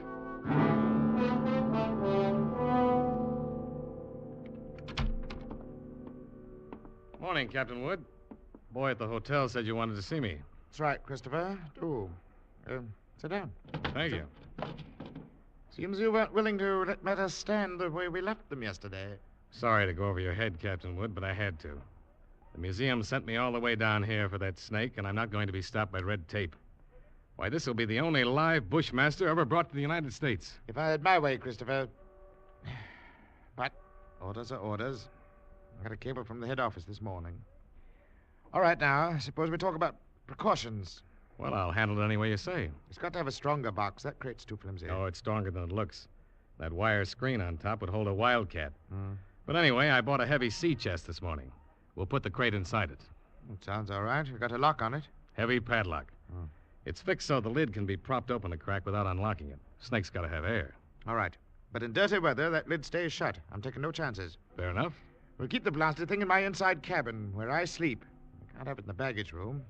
Morning, Captain Wood. Boy at the hotel said you wanted to see me. That's right, Christopher. Do. Sit down. Thank you. Seems you weren't willing to let matters stand the way we left them yesterday. Sorry to go over your head, Captain Wood, but I had to. The museum sent me all the way down here for that snake, and I'm not going to be stopped by red tape. Why, this will be the only live bushmaster ever brought to the United States. If I had my way, Christopher. But orders are orders. I got a cable from the head office this morning. All right, now, suppose we talk about precautions. Well, I'll handle it any way you say. It's got to have a stronger box. That crate's too flimsy. Oh, it's stronger than it looks. That wire screen on top would hold a wildcat. Hmm. But anyway, I bought a heavy sea chest this morning. We'll put the crate inside it. It sounds all right. You got a lock on it? Heavy padlock. Hmm. It's fixed so the lid can be propped open a crack without unlocking it. Snake's got to have air. All right. But in dirty weather, that lid stays shut. I'm taking no chances. Fair enough. We'll keep the blasted thing in my inside cabin, where I sleep. I can't have it in the baggage room.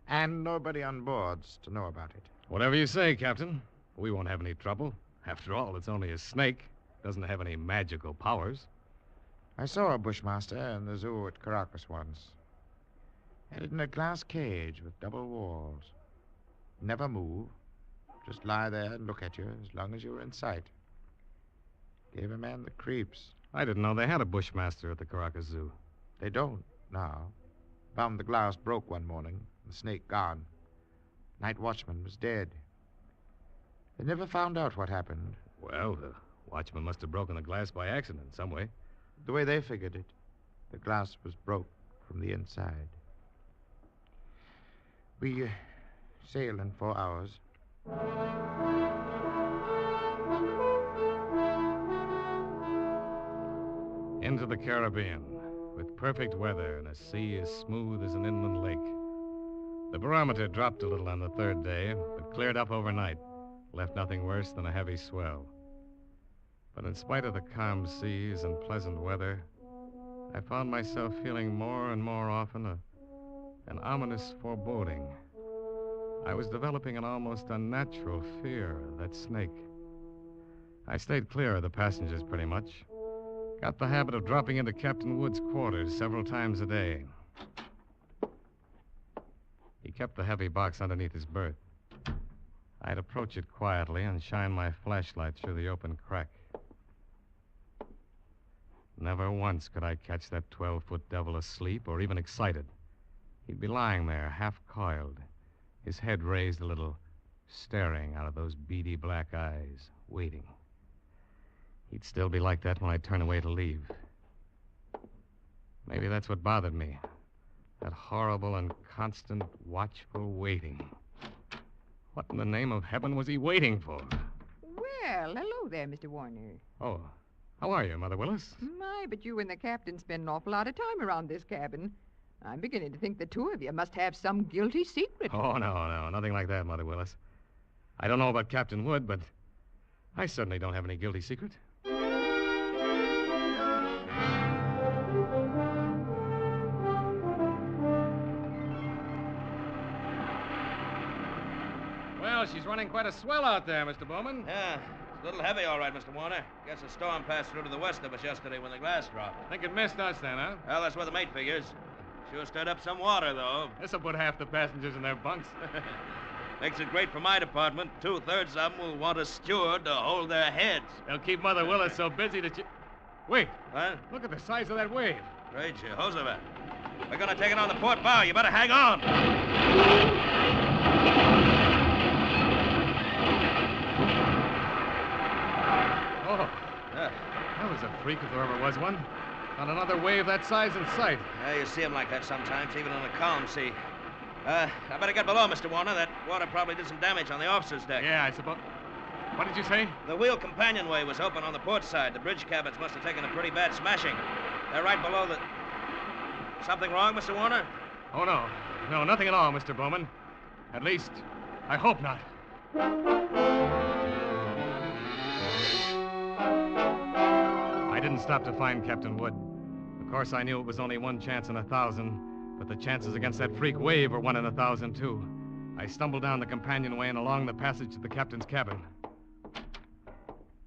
And nobody on board's to know about it. Whatever you say, Captain. We won't have any trouble. After all, it's only a snake. Doesn't have any magical powers. I saw a bushmaster in the zoo at Caracas once. Had it in a glass cage with double walls. Never move. Just lie there and look at you as long as you were in sight. Gave a man the creeps. I didn't know they had a bushmaster at the Caracas Zoo. They don't now. Found the glass broke one morning, the snake gone. Night watchman was dead. They never found out what happened. Well, the watchman must have broken the glass by accident some way. The way they figured it, the glass was broke from the inside. We sail in 4 hours. Into the Caribbean, with perfect weather and a sea as smooth as an inland lake. The barometer dropped a little on the third day, but cleared up overnight, left nothing worse than a heavy swell. But in spite of the calm seas and pleasant weather, I found myself feeling more and more often an ominous foreboding. I was developing an almost unnatural fear of that snake. I stayed clear of the passengers pretty much. Got the habit of dropping into Captain Wood's quarters several times a day. He kept the heavy box underneath his berth. I'd approach it quietly and shine my flashlight through the open crack. Never once could I catch that 12-foot devil asleep or even excited. He'd be lying there, half coiled, his head raised a little, staring out of those beady black eyes, waiting. He'd still be like that when I turn away to leave. Maybe that's what bothered me. That horrible and constant, watchful waiting. What in the name of heaven was he waiting for? Well, hello there, Mr. Warner. Oh, how are you, Mother Willis? My, but you and the captain spend an awful lot of time around this cabin. I'm beginning to think the two of you must have some guilty secret. Oh, no, nothing like that, Mother Willis. I don't know about Captain Wood, but I certainly don't have any guilty secret. Well, she's running quite a swell out there, Mr. Bowman. Yeah, it's a little heavy, all right, Mr. Warner. Guess a storm passed through to the west of us yesterday when the glass dropped. Think it missed us then, huh? Well, that's what the mate figures. Sure stirred up some water, though. This'll put half the passengers in their bunks. Makes it great for my department. 2/3 of them will want a steward to hold their heads. They'll keep Mother Willis so busy that Wait. What? Look at the size of that wave. Great, Jehoshaphat. We're going to take it on the port bow. You better hang on. Oh, that was a freak if there ever was one. Not another wave that size in sight. Yeah, you see them like that sometimes, even on a calm sea. I better get below, Mr. Warner. That water probably did some damage on the officer's deck. Yeah, I suppose. What did you say? The wheel companionway was open on the port side. The bridge cabins must have taken a pretty bad smashing. They're right below the... Something wrong, Mr. Warner? Oh, no. No, nothing at all, Mr. Bowman. At least, I hope not. I didn't stop to find Captain Wood. Of course, I knew it was only 1 chance in 1,000, but the chances against that freak wave were 1 in 1,000, too. I stumbled down the companionway and along the passage to the captain's cabin.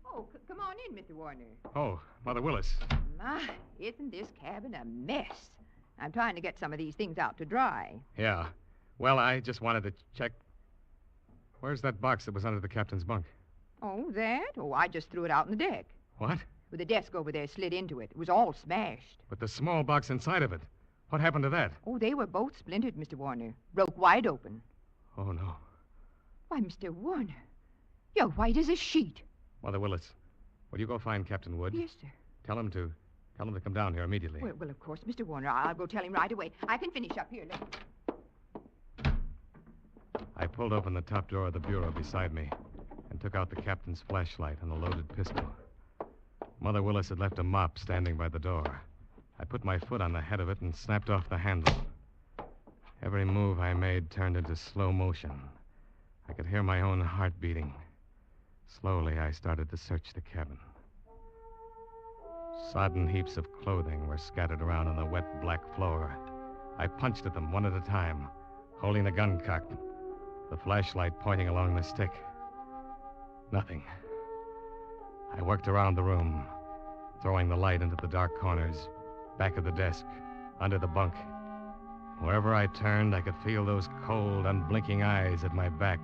Oh, come on in, Mr. Warner. Oh, Mother Willis. My, isn't this cabin a mess? I'm trying to get some of these things out to dry. Yeah. Well, I just wanted to check. Where's that box that was under the captain's bunk? Oh, that? Oh, I just threw it out on the deck. What? With the desk over there slid into it. It was all smashed. But the small box inside of it. What happened to that? Oh, they were both splintered, Mr. Warner. Broke wide open. Oh, no. Why, Mr. Warner, you're white as a sheet. Mother Willis, will you go find Captain Wood? Yes, sir. Tell him to come down here immediately. Well, of course, Mr. Warner. I'll go tell him right away. I can finish up here. I pulled open the top drawer of the bureau beside me and took out the captain's flashlight and a loaded pistol. Mother Willis had left a mop standing by the door. I put my foot on the head of it and snapped off the handle. Every move I made turned into slow motion. I could hear my own heart beating. Slowly, I started to search the cabin. Sodden heaps of clothing were scattered around on the wet black floor. I punched at them one at a time, holding the gun cocked, the flashlight pointing along the stick. Nothing. I worked around the room, throwing the light into the dark corners, back of the desk, under the bunk. Wherever I turned, I could feel those cold, unblinking eyes at my back,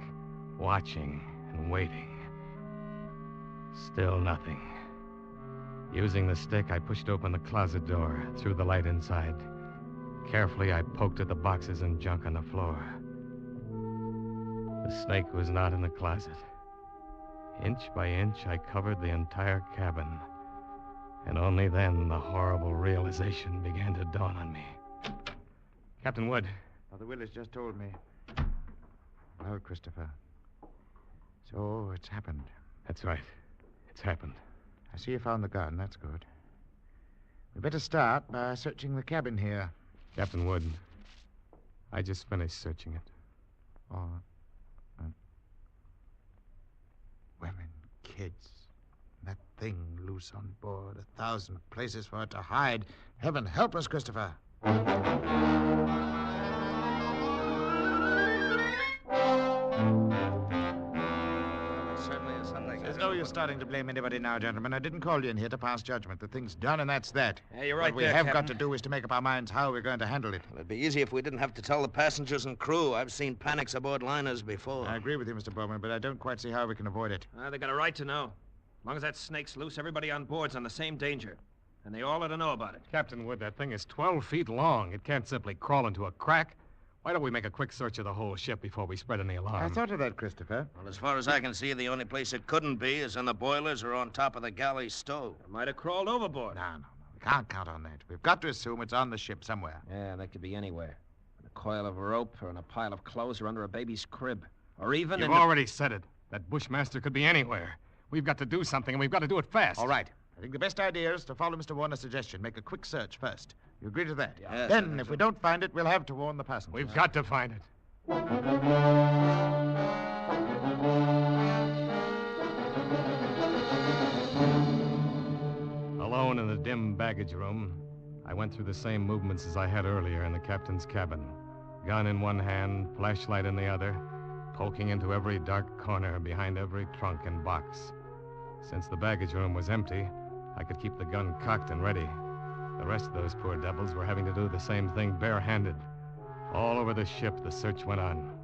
watching and waiting. Still nothing. Using the stick, I pushed open the closet door, threw the light inside. Carefully, I poked at the boxes and junk on the floor. The snake was not in the closet. Inch by inch, I covered the entire cabin. And only then the horrible realization began to dawn on me. Captain Wood. Mother Willis just told me. Well, Christopher. So it's happened. That's right. It's happened. I see you found the gun. That's good. We better start by searching the cabin here. Captain Wood, I just finished searching it. Oh. Women, kids. That thing loose on board. 1,000 places for it to hide. Heaven help us, Christopher. Certainly is something. As though you use starting to blame anybody now, gentlemen. I didn't call you in here to pass judgment. The thing's done, and that's that. Yeah, you're right What we there, have Captain. got to do is to make up our minds how we're going to handle it. It'd be easy if we didn't have to tell the passengers and crew. I've seen panics aboard liners before. I agree with you, Mr. Bowman, but I don't quite see how we can avoid it. They got a right to know. As long as that snake's loose, everybody on board's on the same danger. And they all ought to know about it. Captain Wood, that thing is 12 feet long. It can't simply crawl into a crack. Why don't we make a quick search of the whole ship before we spread any alarm? I thought of that, Christopher. Well, as far as I can see, the only place it couldn't be is in the boilers or on top of the galley stove. It might have crawled overboard. No. We can't count on that. We've got to assume it's on the ship somewhere. Yeah, that could be anywhere. In a coil of rope or in a pile of clothes or under a baby's crib. Or even You've in already said it. That Bushmaster could be anywhere. We've got to do something, and we've got to do it fast. All right. I think the best idea is to follow Mr. Warner's suggestion. Make a quick search first. You agree to that? Yes, Then, if we don't find it, we'll have to warn the passengers. We've got to find it. Alone in the dim baggage room, I went through the same movements as I had earlier in the captain's cabin. Gun in one hand, flashlight in the other, poking into every dark corner behind every trunk and box. Since the baggage room was empty, I could keep the gun cocked and ready. The rest of those poor devils were having to do the same thing barehanded. All over the ship, the search went on.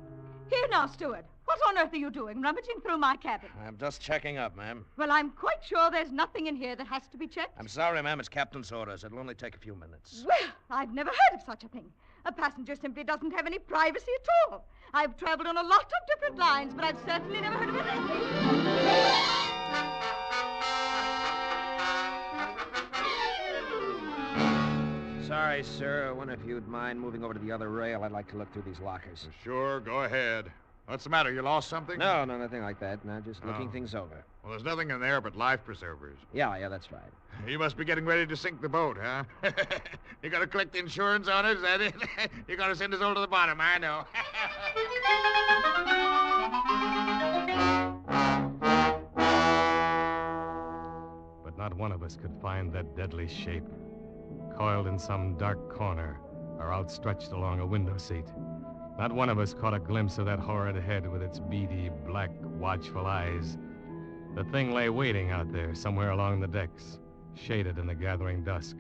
Here now, Stewart. What on earth are you doing, rummaging through my cabin? I'm just checking up, ma'am. Well, I'm quite sure there's nothing in here that has to be checked. I'm sorry, ma'am. It's captain's orders. It'll only take a few minutes. Well, I've never heard of such a thing. A passenger simply doesn't have any privacy at all. I've traveled on a lot of different lines, but I've certainly never heard of anything. Sorry, sir. I wonder if you'd mind moving over to the other rail. I'd like to look through these lockers. Sure, go ahead. What's the matter? You lost something? No, nothing like that. No, just looking things over. Well, there's nothing in there but life preservers. Yeah, that's right. You must be getting ready to sink the boat, huh? You got to collect the insurance on it, is that it? You're going to send us all to the bottom, I know. But not one of us could find that deadly shape, coiled in some dark corner or outstretched along a window seat. Not one of us caught a glimpse of that horrid head with its beady, black, watchful eyes. The thing lay waiting out there, somewhere along the decks, shaded in the gathering dusk.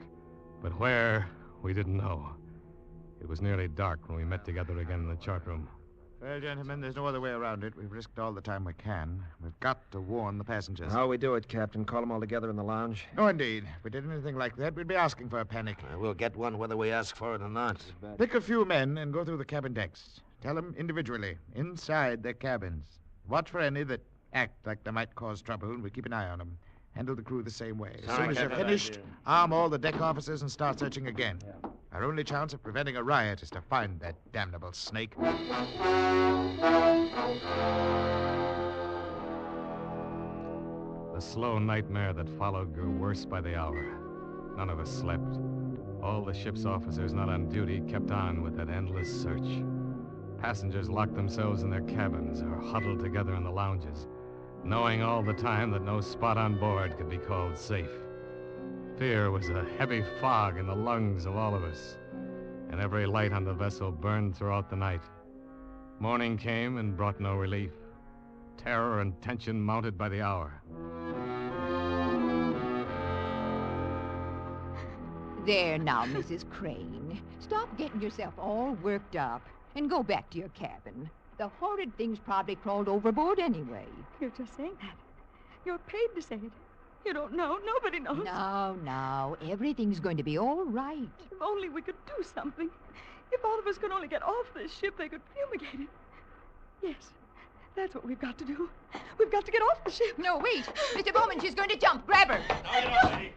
But where, we didn't know. It was nearly dark when we met together again in the chart room. Well, gentlemen, there's no other way around it. We've risked all the time we can. We've got to warn the passengers. How we do it, Captain? Call them all together in the lounge? Oh, indeed. If we did anything like that, we'd be asking for a panic. We'll get one whether we ask for it or not. Pick a few men and go through the cabin decks. Tell them individually, inside their cabins. Watch for any that act like they might cause trouble, and we keep an eye on them. Handle the crew the same way. As soon as you're finished, arm all the deck officers and start searching again. Our only chance of preventing a riot is to find that damnable snake. The slow nightmare that followed grew worse by the hour. None of us slept. All the ship's officers not on duty kept on with that endless search. Passengers locked themselves in their cabins or huddled together in the lounges, knowing all the time that no spot on board could be called safe. Fear was a heavy fog in the lungs of all of us, and every light on the vessel burned throughout the night. Morning came and brought no relief. Terror and tension mounted by the hour. There now, Mrs. Crane. Stop getting yourself all worked up and go back to your cabin. The horrid thing's probably crawled overboard anyway. You're just saying that. You're paid to say it. You don't know. Nobody knows. No. Everything's going to be all right. If only we could do something. If all of us could only get off this ship, they could fumigate it. Yes, that's what we've got to do. We've got to get off the ship. No, wait. Mr. Bowman, she's going to jump. Grab her. No, you don't, lady.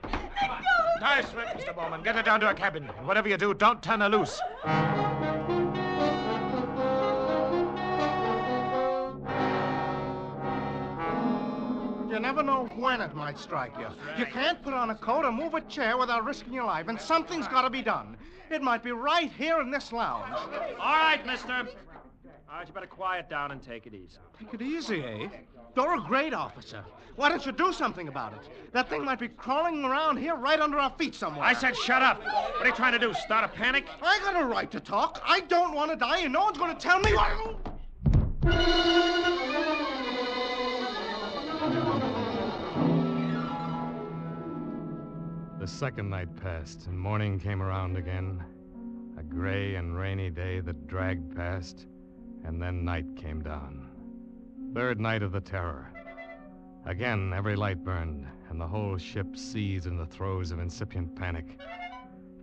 Nice work, Mr. Bowman. Get her down to her cabin. And whatever you do, don't turn her loose. You never know when it might strike you. You can't put on a coat or move a chair without risking your life, and something's got to be done. It might be right here in this lounge. All right, mister. All right, you better quiet down and take it easy. Take it easy, eh? You're a great officer. Why don't you do something about it? That thing might be crawling around here right under our feet somewhere. I said shut up. What are you trying to do, start a panic? I got a right to talk. I don't want to die, and no one's going to tell me what... The second night passed, and morning came around again. A gray and rainy day that dragged past, and then night came down. Third night of the terror. Again, every light burned, and the whole ship seized in the throes of incipient panic.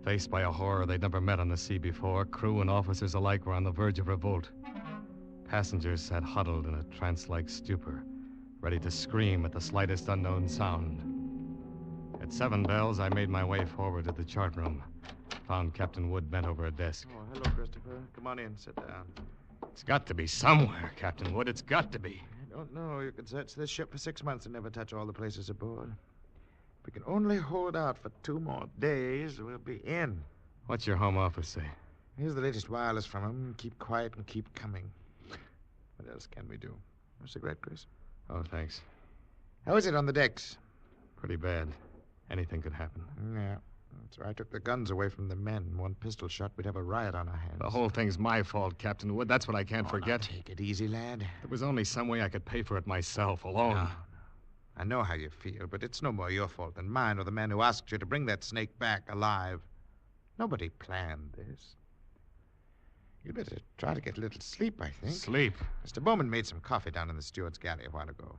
Faced by a horror they'd never met on the sea before, crew and officers alike were on the verge of revolt. Passengers sat huddled in a trance-like stupor, ready to scream at the slightest unknown sound. At 7 bells, I made my way forward to the chart room. Found Captain Wood bent over a desk. Oh, hello, Christopher. Come on in, sit down. It's got to be somewhere, Captain Wood. It's got to be. I don't know. You could search this ship for 6 months and never touch all the places aboard. If we can only hold out for 2 more days, we'll be in. What's your home office say? Here's the latest wireless from him. Keep quiet and keep coming. What else can we do? A cigarette, Chris? Oh, thanks. How is it on the decks? Pretty bad. Anything could happen. Yeah. That's why I took the guns away from the men. One pistol shot, we'd have a riot on our hands. The whole thing's my fault, Captain Wood. That's what I can't forget. Now, take it easy, lad. There was only some way I could pay for it myself, alone. No. I know how you feel, but it's no more your fault than mine or the man who asked you to bring that snake back alive. Nobody planned this. You'd better try to get a little sleep, I think. Sleep? Mr. Bowman made some coffee down in the steward's galley a while ago.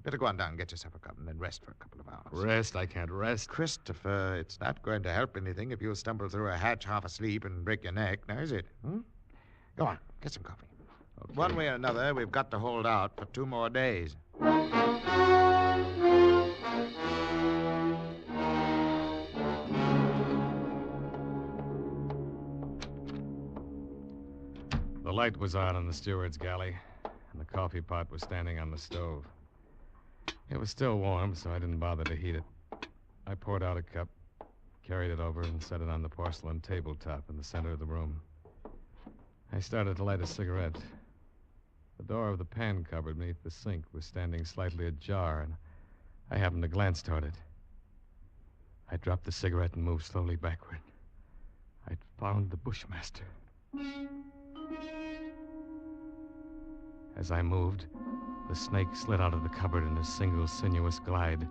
Better go on down and get yourself a cup and then rest for a couple of hours. Rest? I can't rest. Christopher, it's not going to help anything if you stumble through a hatch half asleep and break your neck, now is it? Go on, get some coffee. Okay. One way or another, we've got to hold out for 2 more days. The light was on in the steward's galley, and the coffee pot was standing on the stove. It was still warm, so I didn't bother to heat it. I poured out a cup, carried it over, and set it on the porcelain tabletop in the center of the room. I started to light a cigarette. The door of the pan cupboard beneath the sink was standing slightly ajar, and I happened to glance toward it. I dropped the cigarette and moved slowly backward. I'd found the Bushmaster. As I moved, the snake slid out of the cupboard in a single sinuous glide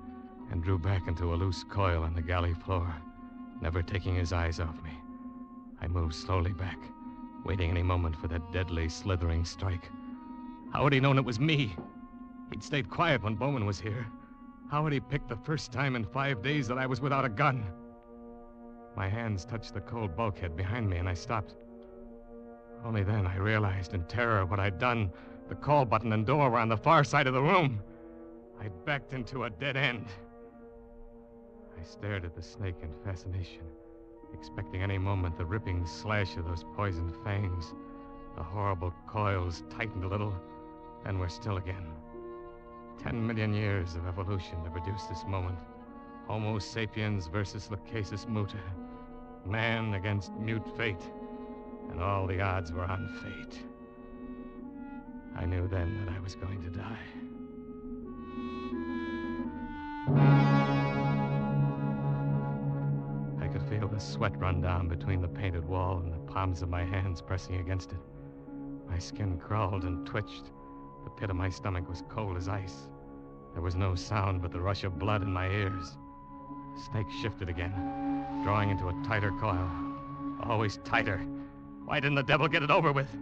and drew back into a loose coil on the galley floor, never taking his eyes off me. I moved slowly back, waiting any moment for that deadly, slithering strike. How had he known it was me? He'd stayed quiet when Bowman was here. How had he picked the first time in 5 days that I was without a gun? My hands touched the cold bulkhead behind me, and I stopped. Only then I realized in terror what I'd done. The call button and door were on the far side of the room. I'd backed into a dead end. I stared at the snake in fascination, expecting any moment the ripping slash of those poisoned fangs. The horrible coils tightened a little, then were still again. 10 million years of evolution to produce this moment. Homo sapiens versus Lachesis muta. Man against mute fate. And all the odds were on fate. I knew then that I was going to die. I could feel the sweat run down between the painted wall and the palms of my hands pressing against it. My skin crawled and twitched. The pit of my stomach was cold as ice. There was no sound but the rush of blood in my ears. The snake shifted again, drawing into a tighter coil. Always tighter. Why didn't the devil get it over with?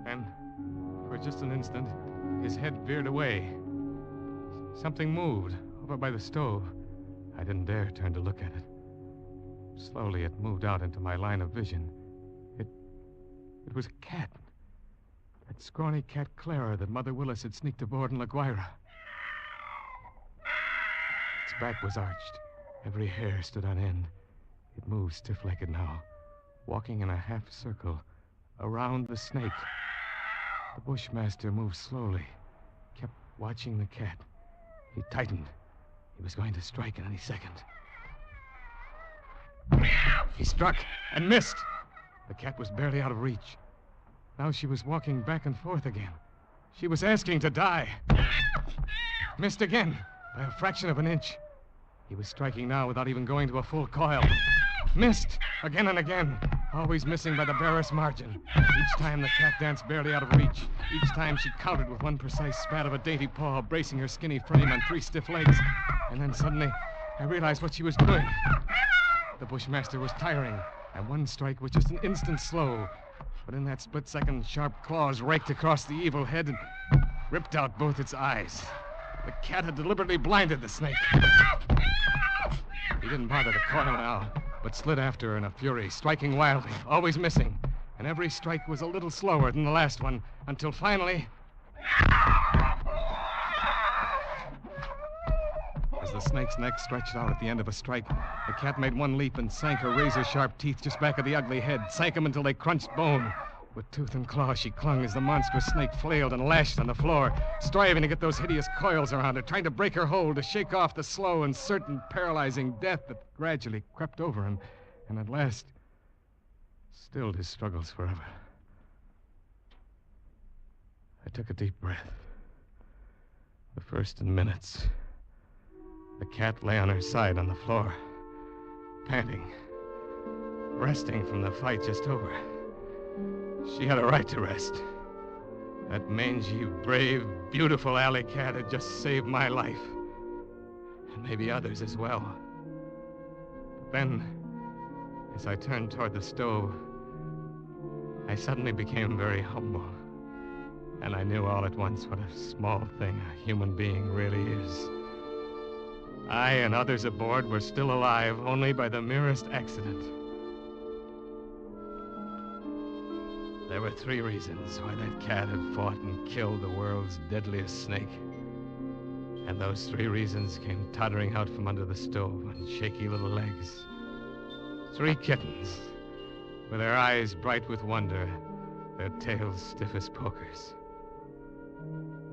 And for just an instant, his head veered away. Something moved over by the stove. I didn't dare turn to look at it. Slowly, it moved out into my line of vision. It was a cat. That scrawny cat Clara that Mother Willis had sneaked aboard in La Guaira. Its back was arched. Every hair stood on end. It moved stiff-legged now, walking in a half circle around the snake. The Bushmaster moved slowly, kept watching the cat. He tightened. He was going to strike at any second. He struck and missed. The cat was barely out of reach. Now she was walking back and forth again. She was asking to die. Missed again, by a fraction of an inch. He was striking now without even going to a full coil. Missed again and again, always missing by the barest margin. Each time the cat danced barely out of reach. Each time she countered with one precise spat of a dainty paw, bracing her skinny frame on 3 stiff legs. And then suddenly, I realized what she was doing. The Bushmaster was tiring, and one strike was just an instant slow. But in that split second, sharp claws raked across the evil head and ripped out both its eyes. The cat had deliberately blinded the snake. He didn't bother to coil now, but slid after her in a fury, striking wildly, always missing. And every strike was a little slower than the last one, until finally... As the snake's neck stretched out at the end of a strike, the cat made one leap and sank her razor-sharp teeth just back of the ugly head, sank them until they crunched bone. With tooth and claw, she clung as the monstrous snake flailed and lashed on the floor, striving to get those hideous coils around her, trying to break her hold, to shake off the slow and certain paralyzing death that gradually crept over him, and at last stilled his struggles forever. I took a deep breath. The first in minutes. The cat lay on her side on the floor, panting, resting from the fight just over. She had a right to rest. That mangy, brave, beautiful alley cat had just saved my life. And maybe others as well. But then, as I turned toward the stove, I suddenly became very humble. And I knew all at once what a small thing a human being really is. I and others aboard were still alive only by the merest accident. There were 3 reasons why that cat had fought and killed the world's deadliest snake. And those 3 reasons came tottering out from under the stove on shaky little legs. 3 kittens, with their eyes bright with wonder, their tails stiff as pokers.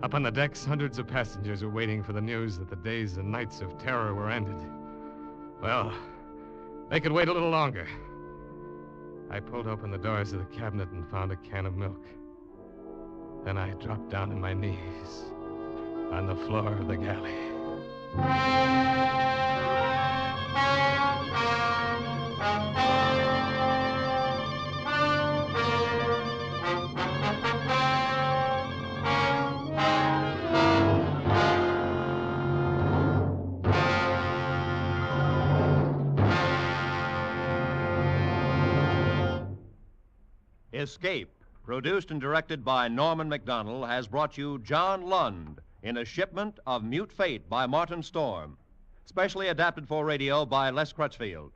Up on the decks, hundreds of passengers were waiting for the news that the days and nights of terror were ended. Well, they could wait a little longer. I pulled open the doors of the cabinet and found a can of milk. Then I dropped down on my knees on the floor of the galley. Escape, produced and directed by Norman MacDonald, has brought you John Lund in A Shipment of Mute Fate by Martin Storm, specially adapted for radio by Les Crutchfield.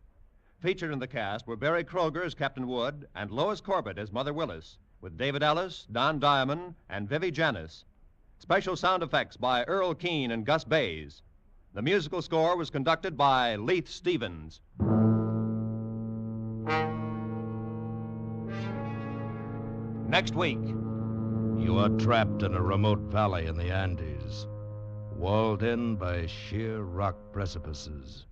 Featured in the cast were Barry Kroger as Captain Wood and Lois Corbett as Mother Willis, with David Ellis, Don Diamond, and Vivi Janis. Special sound effects by Earl Keane and Gus Bays. The musical score was conducted by Leith Stevens. Next week. You are trapped in a remote valley in the Andes, walled in by sheer rock precipices,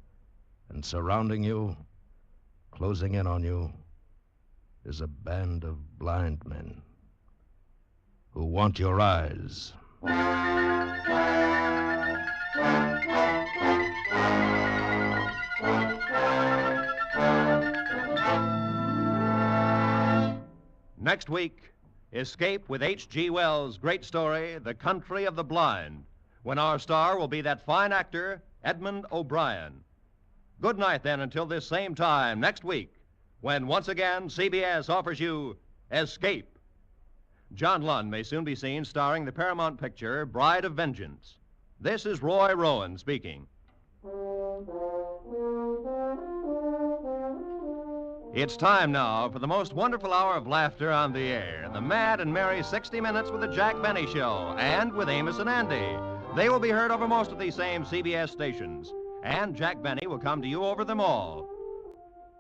and surrounding you, closing in on you, is a band of blind men who want your eyes. Next week, Escape with H.G. Wells' great story, The Country of the Blind, when our star will be that fine actor, Edmund O'Brien. Good night, then, until this same time next week, when once again CBS offers you Escape. John Lund may soon be seen starring the Paramount picture Bride of Vengeance. This is Roy Rowan speaking. It's time now for the most wonderful hour of laughter on the air, the mad and merry 60 Minutes with the Jack Benny Show, and with Amos and Andy. They will be heard over most of these same CBS stations, and Jack Benny will come to you over them all.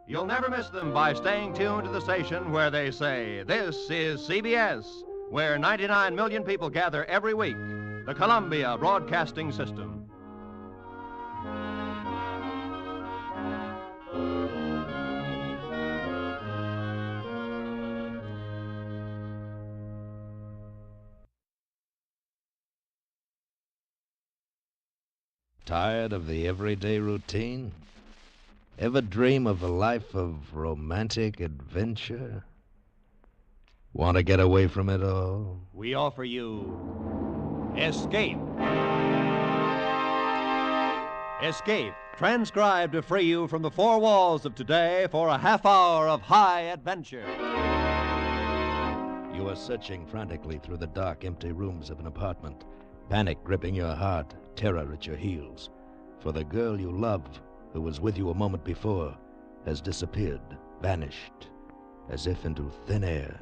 You'll never miss them by staying tuned to the station where they say, "This is CBS," where 99 million people gather every week, the Columbia Broadcasting System. Tired of the everyday routine? Ever dream of a life of romantic adventure? Want to get away from it all? We offer you Escape. Escape, transcribed to free you from the four walls of today for a half hour of high adventure. You are searching frantically through the dark, empty rooms of an apartment, panic gripping your heart, terror at your heels. For the girl you love, who was with you a moment before, has disappeared, vanished, as if into thin air.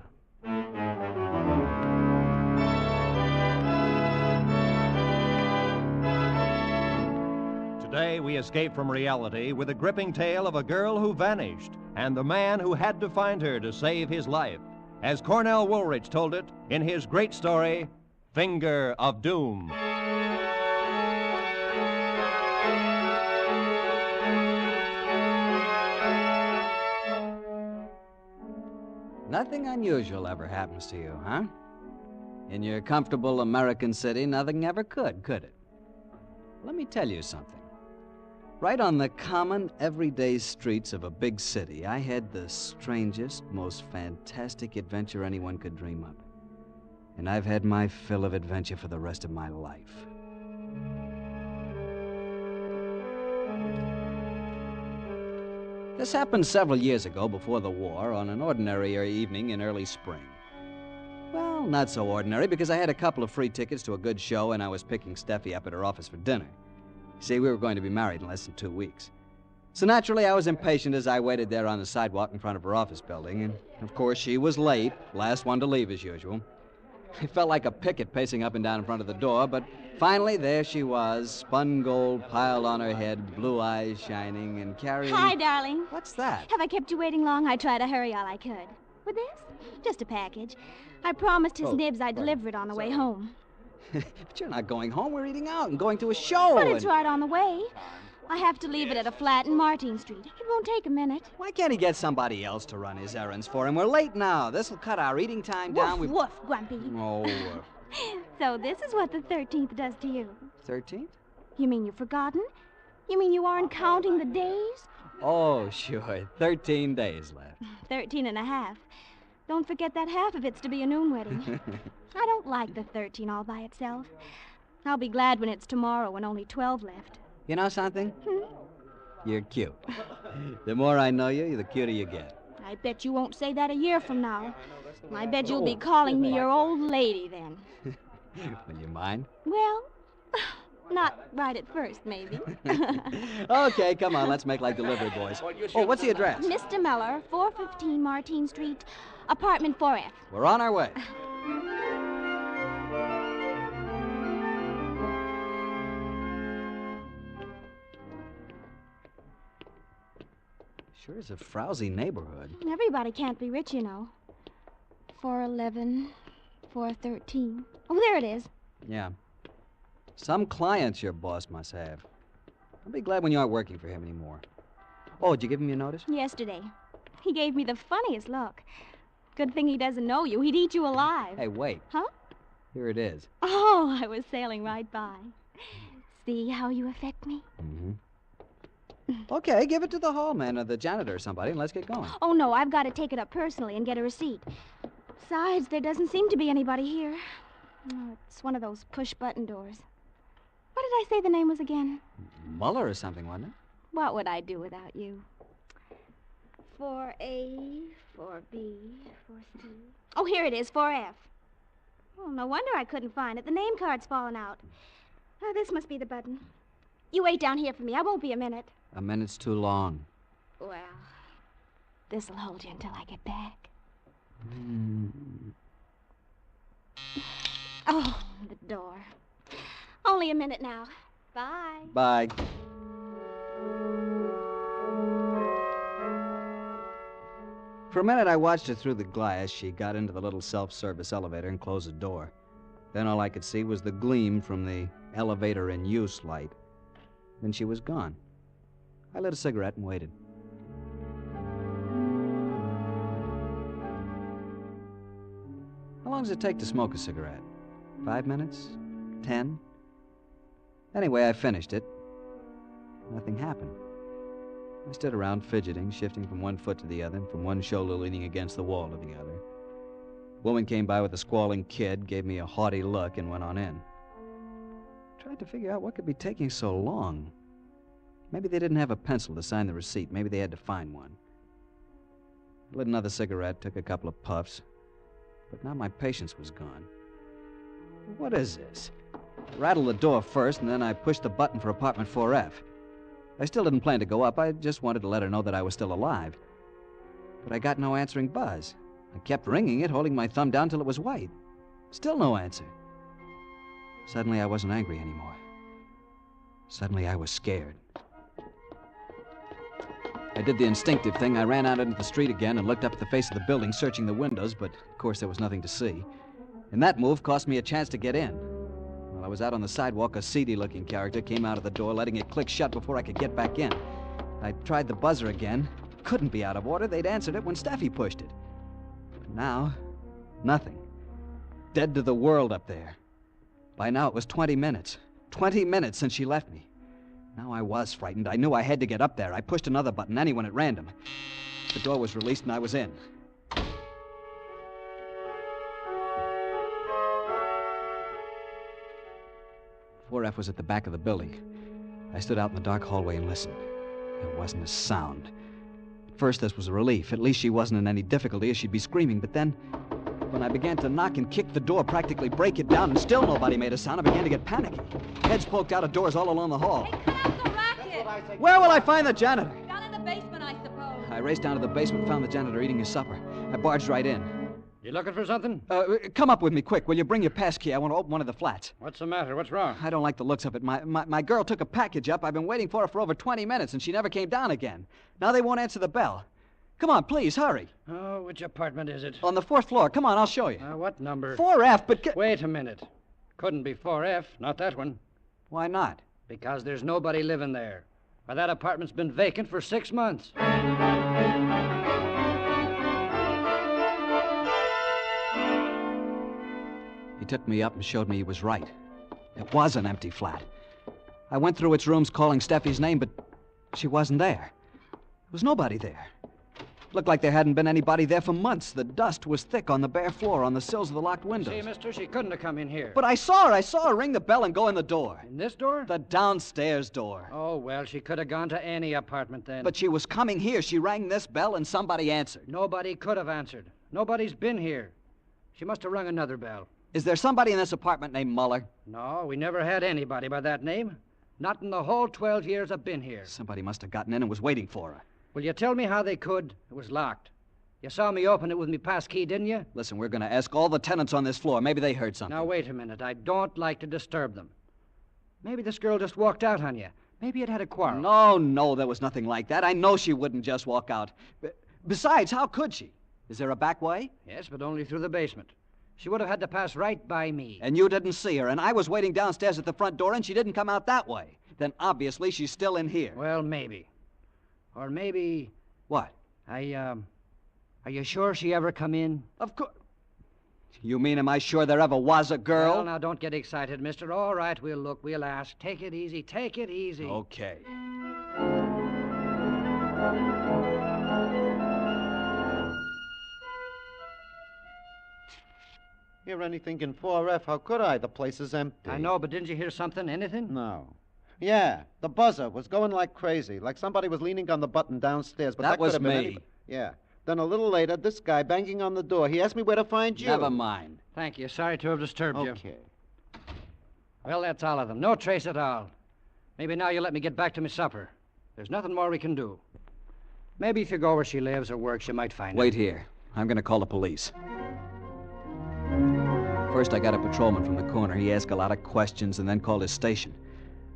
Today we escape from reality with a gripping tale of a girl who vanished and the man who had to find her to save his life, as Cornell Woolrich told it in his great story, Finger of Doom. Nothing unusual ever happens to you, huh? In your comfortable American city, nothing ever could it? Let me tell you something. Right on the common, everyday streets of a big city, I had the strangest, most fantastic adventure anyone could dream up. And I've had my fill of adventure for the rest of my life. This happened several years ago before the war on an ordinary evening in early spring. Well, not so ordinary, because I had a couple of free tickets to a good show and I was picking Steffi up at her office for dinner. See, we were going to be married in less than 2 weeks. So naturally, I was impatient as I waited there on the sidewalk in front of her office building, and of course, she was late, last one to leave as usual. I felt like a picket pacing up and down in front of the door, but finally, there she was, spun gold piled on her head, blue eyes shining, and carrying... Hi, darling. What's that? Have I kept you waiting long? I tried to hurry all I could. With this? Just a package. I promised his nibs I'd deliver it on the way home. But you're not going home. We're eating out and going to a show. But it's right on the way. I have to leave it at a flat in Martin Street. It won't take a minute. Why can't he get somebody else to run his errands for him? We're late now. This'll cut our eating time down. Woof, woof, Grumpy. Oh, So this is what the 13th does to you. 13th? You mean you've forgotten? You mean you aren't counting the days? Oh, sure. 13 days left. 13 and a half. Don't forget that half of it's to be a noon wedding. I don't like the 13 all by itself. I'll be glad when it's tomorrow and only 12 left. You know something? You're cute. The more I know you, the cuter you get. I bet you won't say that a year from now. I bet you'll be calling me your old lady then. Will you mind? Well, not right at first, maybe. Okay, come on, let's make like delivery boys. Oh, what's the address? Mr. Miller, 415 Martin Street, apartment 4F. We're on our way. Sure is a frowsy neighborhood. Everybody can't be rich, you know. 411, 413. Oh, there it is. Yeah. Some clients your boss must have. I'll be glad when you aren't working for him anymore. Oh, did you give him your notice? Yesterday. He gave me the funniest look. Good thing he doesn't know you. He'd eat you alive. Hey, wait. Huh? Here it is. Oh, I was sailing right by. See how you affect me? Mm-hmm. Okay, give it to the hall man or the janitor or somebody, and let's get going. Oh, no, I've got to take it up personally and get a receipt. Besides, there doesn't seem to be anybody here. Oh, it's one of those push-button doors. What did I say the name was again? Muller or something, wasn't it? What would I do without you? 4A, 4B, 4C. Oh, here it is, 4F. Oh, no wonder I couldn't find it. The name card's fallen out. Oh, this must be the button. You wait down here for me. I won't be a minute. A minute's too long. Well, this'll hold you until I get back. Oh, the door. Only a minute now. Bye. Bye. For a minute, I watched her through the glass. She got into the little self-service elevator and closed the door. Then all I could see was the gleam from the elevator in use light. Then she was gone. I lit a cigarette and waited. How long does it take to smoke a cigarette? 5 minutes? 10? Anyway, I finished it. Nothing happened. I stood around fidgeting, shifting from one foot to the other, and from one shoulder leaning against the wall to the other. A woman came by with a squalling kid, gave me a haughty look, and went on in. I tried to figure out what could be taking so long. Maybe they didn't have a pencil to sign the receipt. Maybe they had to find one. I lit another cigarette, took a couple of puffs, but now my patience was gone. What is this? I rattled the door first, and then I pushed the button for apartment 4F. I still didn't plan to go up. I just wanted to let her know that I was still alive. But I got no answering buzz. I kept ringing it, holding my thumb down till it was white. Still no answer. Suddenly, I wasn't angry anymore. Suddenly, I was scared. I did the instinctive thing. I ran out into the street again and looked up at the face of the building, searching the windows, but of course there was nothing to see. And that move cost me a chance to get in. While I was out on the sidewalk, a seedy-looking character came out of the door, letting it click shut before I could get back in. I tried the buzzer again. Couldn't be out of order. They'd answered it when Steffi pushed it. But now, nothing. Dead to the world up there. By now it was 20 minutes. 20 minutes since she left me. Now I was frightened. I knew I had to get up there. I pushed another button, anyone at random. The door was released and I was in. Four F was at the back of the building. I stood out in the dark hallway and listened. There wasn't a sound. At first, this was a relief. At least she wasn't in any difficulty, or she'd be screaming. But then, when I began to knock and kick the door, practically break it down, and still nobody made a sound, I began to get panicky. Heads poked out of doors all along the hall. Hey, cut out the racket! Where will I find the janitor? Down in the basement, I suppose. I raced down to the basement, found the janitor eating his supper. I barged right in. You looking for something? Come up with me, quick. Will you bring your pass key? I want to open one of the flats. What's the matter? What's wrong? I don't like the looks of it. My girl took a package up. I've been waiting for her for over 20 minutes, and she never came down again. Now they won't answer the bell. Come on, please, hurry. Oh, which apartment is it? On the 4th floor. Come on, I'll show you. What number? 4F, but... Wait a minute. Couldn't be 4F, not that one. Why not? Because there's nobody living there. Why, that apartment's been vacant for 6 months. He took me up and showed me he was right. It was an empty flat. I went through its rooms calling Steffi's name, but she wasn't there. There was nobody there. It looked like there hadn't been anybody there for months. The dust was thick on the bare floor, on the sills of the locked windows. See, mister, she couldn't have come in here. But I saw her. I saw her ring the bell and go in the door. In this door? The downstairs door. Oh, well, she could have gone to any apartment then. But she was coming here. She rang this bell and somebody answered. Nobody could have answered. Nobody's been here. She must have rung another bell. Is there somebody in this apartment named Muller? No, we never had anybody by that name. Not in the whole 12 years I've been here. Somebody must have gotten in and was waiting for her. Will you tell me how they could? It was locked. You saw me open it with me pass key, didn't you? Listen, we're going to ask all the tenants on this floor. Maybe they heard something. Now, wait a minute. I don't like to disturb them. Maybe this girl just walked out on you. Maybe it had a quarrel. No, there was nothing like that. I know she wouldn't just walk out. Besides, how could she? Is there a back way? Yes, but only through the basement. She would have had to pass right by me. And you didn't see her, and I was waiting downstairs at the front door, and she didn't come out that way. Then obviously she's still in here. Well, maybe. Or maybe... What? Are you sure she ever come in? Of course. You mean, am I sure there ever was a girl? Well, now, don't get excited, mister. All right, we'll look, we'll ask. Take it easy, take it easy. Okay. Hear anything in 4F? How could I? The place is empty. I know, but didn't you hear something? Anything? No. Yeah, the buzzer was going like crazy, like somebody was leaning on the button downstairs. But that was could have been me. Yeah. Then a little later, this guy banging on the door. He asked me where to find you. Never mind. Thank you. Sorry to have disturbed you. Okay. Well, that's all of them. No trace at all. Maybe now you'll let me get back to my supper. There's nothing more we can do. Maybe if you go where she lives or works, you might find her. Wait here. I'm going to call the police. First, I got a patrolman from the corner. He asked a lot of questions and then called his station.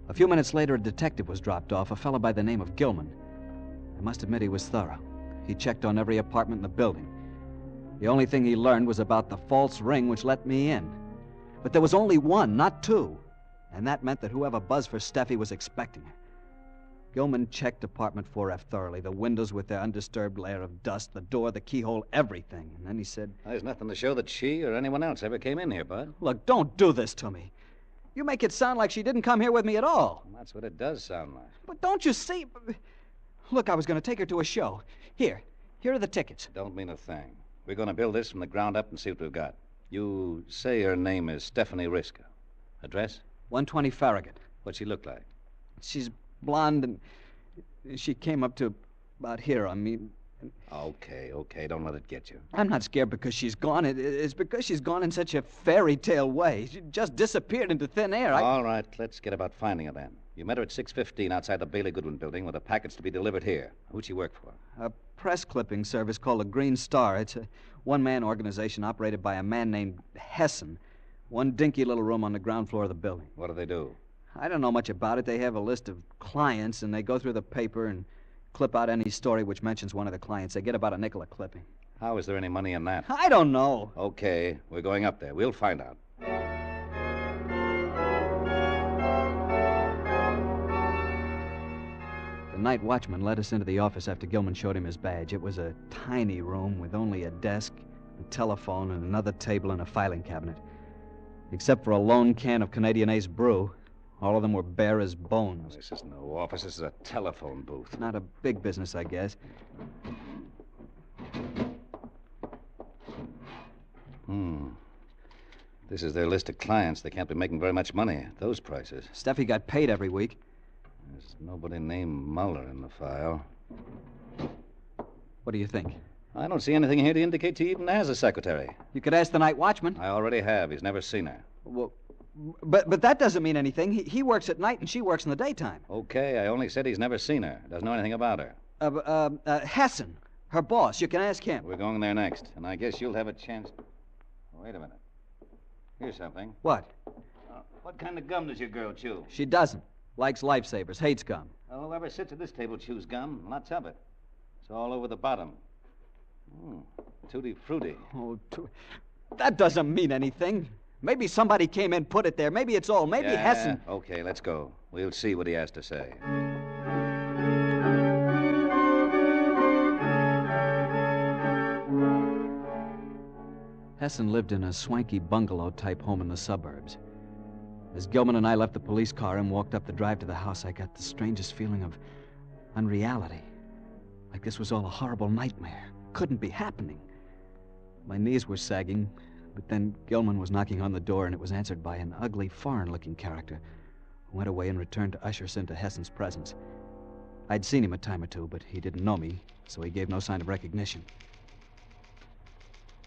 A few minutes later, a detective was dropped off, a fellow by the name of Gilman. I must admit he was thorough. He checked on every apartment in the building. The only thing he learned was about the false ring which let me in. But there was only one, not two. And that meant that whoever buzzed for Steffi was expecting her. Gilman checked apartment 4F thoroughly, the windows with their undisturbed layer of dust, the door, the keyhole, everything. And then he said... There's nothing to show that she or anyone else ever came in here, Bud. Look, don't do this to me. You make it sound like she didn't come here with me at all. That's what it does sound like. But don't you see... Look, I was going to take her to a show. Here are the tickets. Don't mean a thing. We're going to build this from the ground up and see what we've got. You say her name is Stephanie Riska. Address? 120 Farragut. What's she look like? She's blonde and She came up to about here, I mean. Okay, don't let it get you. I'm not scared because she's gone. It's because she's gone in such a fairy tale way. She just disappeared into thin air. All right, let's get about finding her then. You met her at 6:15 outside the Bailey Goodwin building with a package to be delivered here. Who'd she work for? A press clipping service called the Green Star. It's a one-man organization operated by a man named Hessen. One dinky little room on the ground floor of the building. What do they do? I don't know much about it. They have a list of clients, and they go through the paper and clip out any story which mentions one of the clients. They get about a nickel a clipping. How is there any money in that? I don't know. Okay, we're going up there. We'll find out. The night watchman led us into the office after Gilman showed him his badge. It was a tiny room with only a desk, a telephone, and another table and a filing cabinet. Except for a lone can of Canadian Ace brew, all of them were bare as bones. This is no office. This is a telephone booth. Not a big business, I guess. This is their list of clients. They can't be making very much money at those prices. Steffi got paid every week. There's nobody named Muller in the file. What do you think? I don't see anything here to indicate he even has a secretary. You could ask the night watchman. I already have. He's never seen her. Well, but that doesn't mean anything. He works at night and she works in the daytime. Okay, I only said he's never seen her. Doesn't know anything about her. Hessen, her boss. You can ask him. We're going there next, and I guess you'll have a chance. Wait a minute. Here's something. What? What kind of gum does your girl chew? She doesn't. Likes Lifesavers, hates gum. Well, whoever sits at this table chews gum. Lots of it. It's all over the bottom. Tutti frutti. Oh, that doesn't mean anything. Maybe somebody came in, put it there. Maybe it's old. Maybe Hessen. Okay, let's go. We'll see what he has to say. Hessen lived in a swanky bungalow-type home in the suburbs. As Gilman and I left the police car and walked up the drive to the house, I got the strangest feeling of unreality. Like this was all a horrible nightmare. Couldn't be happening. My knees were sagging, but then Gilman was knocking on the door, and it was answered by an ugly, foreign-looking character who went away and returned to usher us into Hessen's presence. I'd seen him a time or two, but he didn't know me, so he gave no sign of recognition.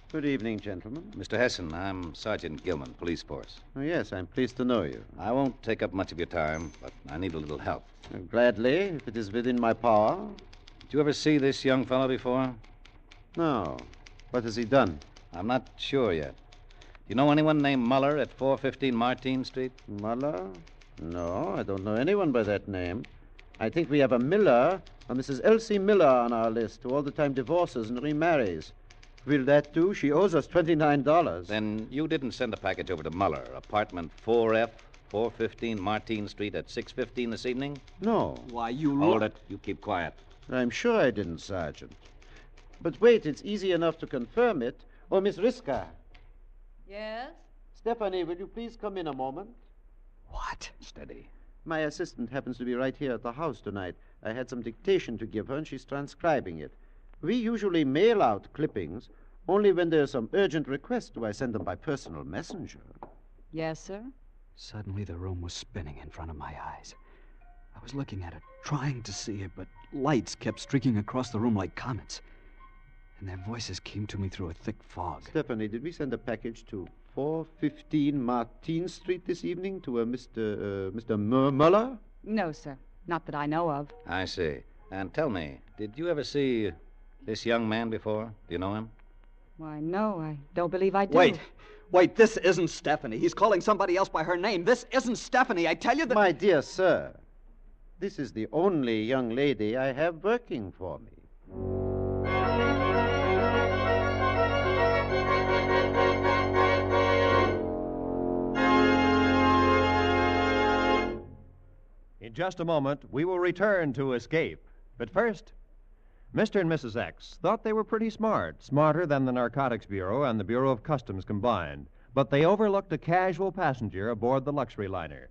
Good evening, gentlemen. Mr. Hessen, I'm Sergeant Gilman, police force. Oh, yes, I'm pleased to know you. I won't take up much of your time, but I need a little help. Gladly, if it is within my power. Did you ever see this young fellow before? No. What has he done? I'm not sure yet. Do you know anyone named Muller at 415 Martine Street? Muller? No, I don't know anyone by that name. I think we have a Miller, a Mrs. Elsie Miller, on our list, who all the time divorces and remarries. Will that do? She owes us $29. Then you didn't send a package over to Muller, apartment 4F, 415 Martine Street at 6:15 this evening? No. Why, you... Hold it. You keep quiet. I'm sure I didn't, Sergeant. But wait, it's easy enough to confirm it. Oh, Miss Riska. Yes? Stephanie, will you please come in a moment? What? Steady. My assistant happens to be right here at the house tonight. I had some dictation to give her, and she's transcribing it. We usually mail out clippings. Only when there's some urgent request do I send them by personal messenger. Yes, sir? Suddenly the room was spinning in front of my eyes. I was looking at it, trying to see it, but lights kept streaking across the room like comets. And their voices came to me through a thick fog. Stephanie, did we send a package to 415 Martine Street this evening to a Mr. Muller? No, sir. Not that I know of. I see. And tell me, did you ever see this young man before? Do you know him? Why, no, I don't believe I do. Wait, this isn't Stephanie. He's calling somebody else by her name. This isn't Stephanie. I tell you that... My dear sir, this is the only young lady I have working for me. In just a moment, we will return to Escape. But first, Mr. and Mrs. X thought they were pretty smart, smarter than the Narcotics Bureau and the Bureau of Customs combined, but they overlooked a casual passenger aboard the luxury liner.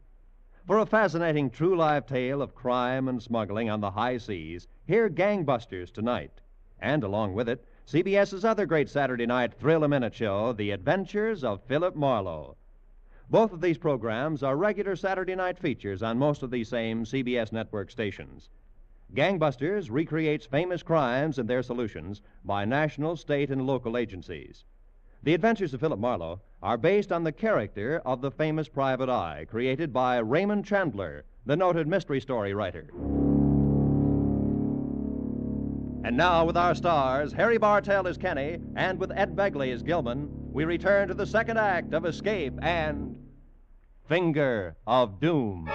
For a fascinating true-life tale of crime and smuggling on the high seas, hear Gangbusters tonight. And along with it, CBS's other great Saturday night thrill-a-minute show, The Adventures of Philip Marlowe. Both of these programs are regular Saturday night features on most of these same CBS network stations. Gangbusters recreates famous crimes and their solutions by national, state, and local agencies. The Adventures of Philip Marlowe are based on the character of the famous Private Eye, created by Raymond Chandler, the noted mystery story writer. And now, with our stars, Harry Bartell as Kenny, and with Ed Begley as Gilman, we return to the second act of Escape and Finger of Doom.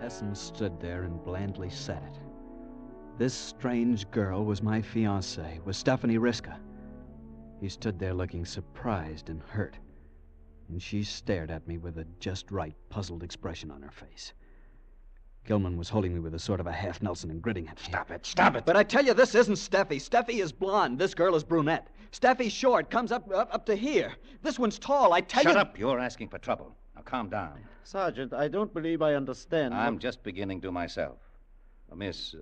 Hessen stood there and blandly said it. This strange girl was my fiancée, was Stephanie Riska. He stood there looking surprised and hurt, and she stared at me with a just right, puzzled expression on her face. Gilman was holding me with a sort of a half Nelson and gritting at me. Stop it, stop it. But I tell you, this isn't Steffi. Steffi is blonde. This girl is brunette. Steffi's short, comes up to here. This one's tall, I tell you. Shut up, you're asking for trouble. Now calm down. Sergeant, I don't believe I understand. I'm just beginning to myself. Miss,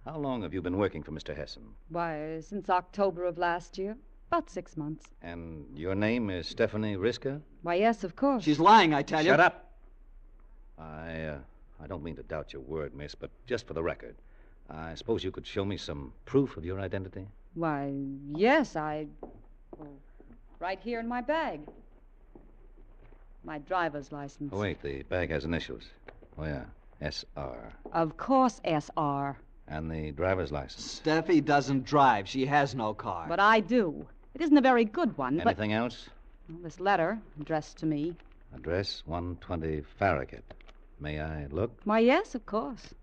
how long have you been working for Mr. Hessen? Why, since October of last year. About 6 months. And your name is Stephanie Riska? Why, yes, of course. She's lying, I tell you. Shut up. I don't mean to doubt your word, miss, but just for the record, I suppose you could show me some proof of your identity? Why, yes, right here in my bag. My driver's license. Oh, wait, the bag has initials. Oh, yeah, S.R. Of course, S.R. And the driver's license. Steffi doesn't drive. She has no car. But I do. It isn't a very good one, Anything else? Well, this letter, addressed to me. Address 120 Farragut. May I look? Why, yes, of course.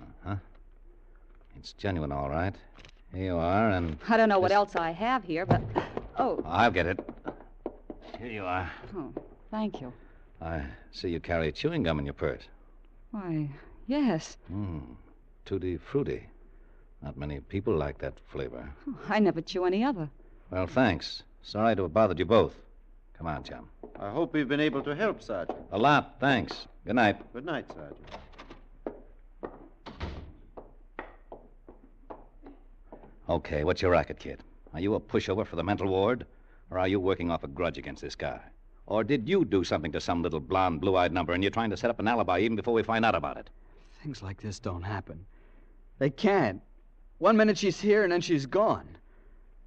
Uh-huh. It's genuine, all right. Here you are, and... I don't know what else I have here, but... Oh. I'll get it. Here you are. Oh, thank you. I see you carry chewing gum in your purse. Why, yes. Tutti frutti. Not many people like that flavor. Oh, I never chew any other. Well, thanks. Sorry to have bothered you both. Come on, chum. I hope we've been able to help, Sergeant. A lot, thanks. Good night. Good night, Sergeant. Okay, what's your racket, kid? Are you a pushover for the mental ward? Or are you working off a grudge against this guy? Or did you do something to some little blonde, blue-eyed number and you're trying to set up an alibi even before we find out about it? Things like this don't happen. They can't. 1 minute she's here and then she's gone.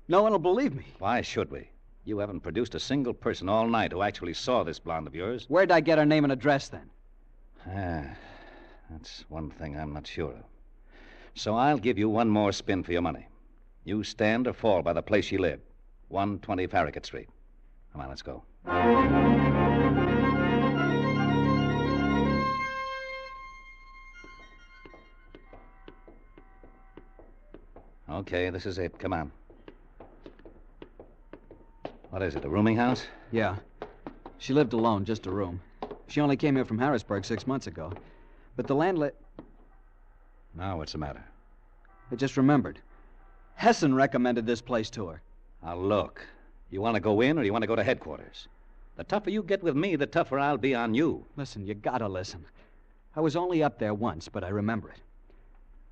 No one will believe me. Why should we? You haven't produced a single person all night who actually saw this blonde of yours. Where'd I get her name and address, then? That's one thing I'm not sure of. So I'll give you one more spin for your money. You stand or fall by the place she lived. 120 Farragut Street. Come on, let's go. Okay, this is it. Come on. What is it, a rooming house? Yeah. She lived alone, just a room. She only came here from Harrisburg 6 months ago. But the landlady... Now, what's the matter? I just remembered. Hessen recommended this place to her. Now, look. You want to go in or you want to go to headquarters? The tougher you get with me, the tougher I'll be on you. Listen, you gotta listen. I was only up there once, but I remember it.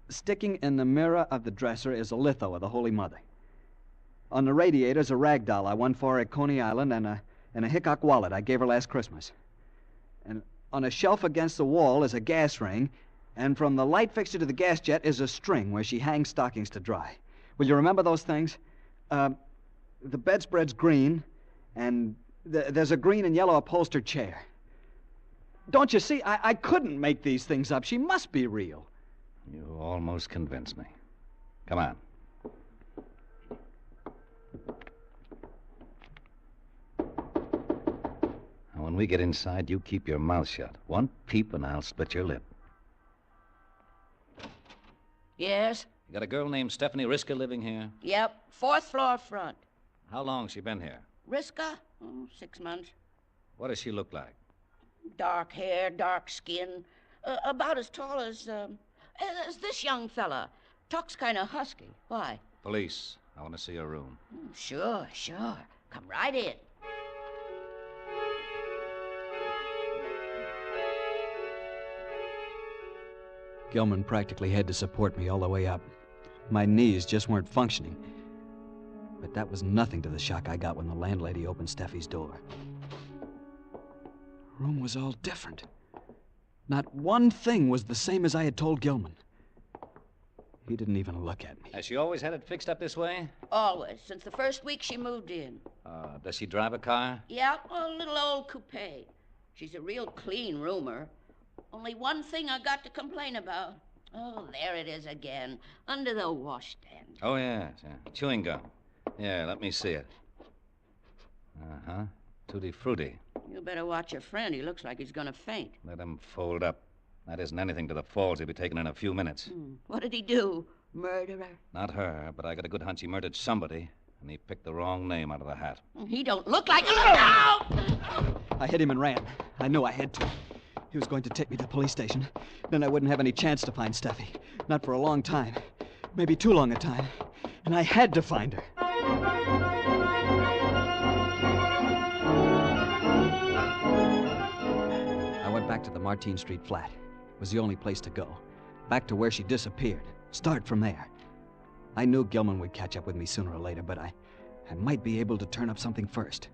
Sticking in the mirror of the dresser is a litho of the Holy Mother. On the radiator's a rag doll I won for her at Coney Island and a Hickok wallet I gave her last Christmas. And on a shelf against the wall is a gas ring, and from the light fixture to the gas jet is a string where she hangs stockings to dry. Will you remember those things? The bedspread's green, and there's a green and yellow upholstered chair. Don't you see? I couldn't make these things up. She must be real. You almost convinced me. Come on. Now, when we get inside, you keep your mouth shut. One peep and I'll split your lip. Yes? You got a girl named Stephanie Riska living here? Yep. 4th floor front. How long has she been here? Riska? 6 months. What does she look like? Dark hair, dark skin. About as tall as this young fella. Talks kind of husky. Why? Police. I want to see her room. Sure. Come right in. Gilman practically had to support me all the way up. My knees just weren't functioning. But that was nothing to the shock I got when the landlady opened Steffi's door. The room was all different. Not one thing was the same as I had told Gilman. He didn't even look at me. Has she always had it fixed up this way? Always, since the first week she moved in. Does she drive a car? Yeah, a little old coupe. She's a real clean roomer. Only one thing I got to complain about. Oh, there it is again, under the washstand. Oh, yes. Yeah. Chewing gum. Yeah, let me see it. Uh-huh. Tutti frutti. You better watch your friend. He looks like he's going to faint. Let him fold up. That isn't anything to the falls he'll be taking in a few minutes. What did he do? Murderer? Not her, but I got a good hunch he murdered somebody, and he picked the wrong name out of the hat. He don't look like... Ow! I hit him and ran. I knew I had to. He was going to take me to the police station. Then I wouldn't have any chance to find Steffi. Not for a long time. Maybe too long a time. And I had to find her. I went back to the Martine Street flat. It was the only place to go. Back to where she disappeared. Start from there. I knew Gilman would catch up with me sooner or later, but I might be able to turn up something first.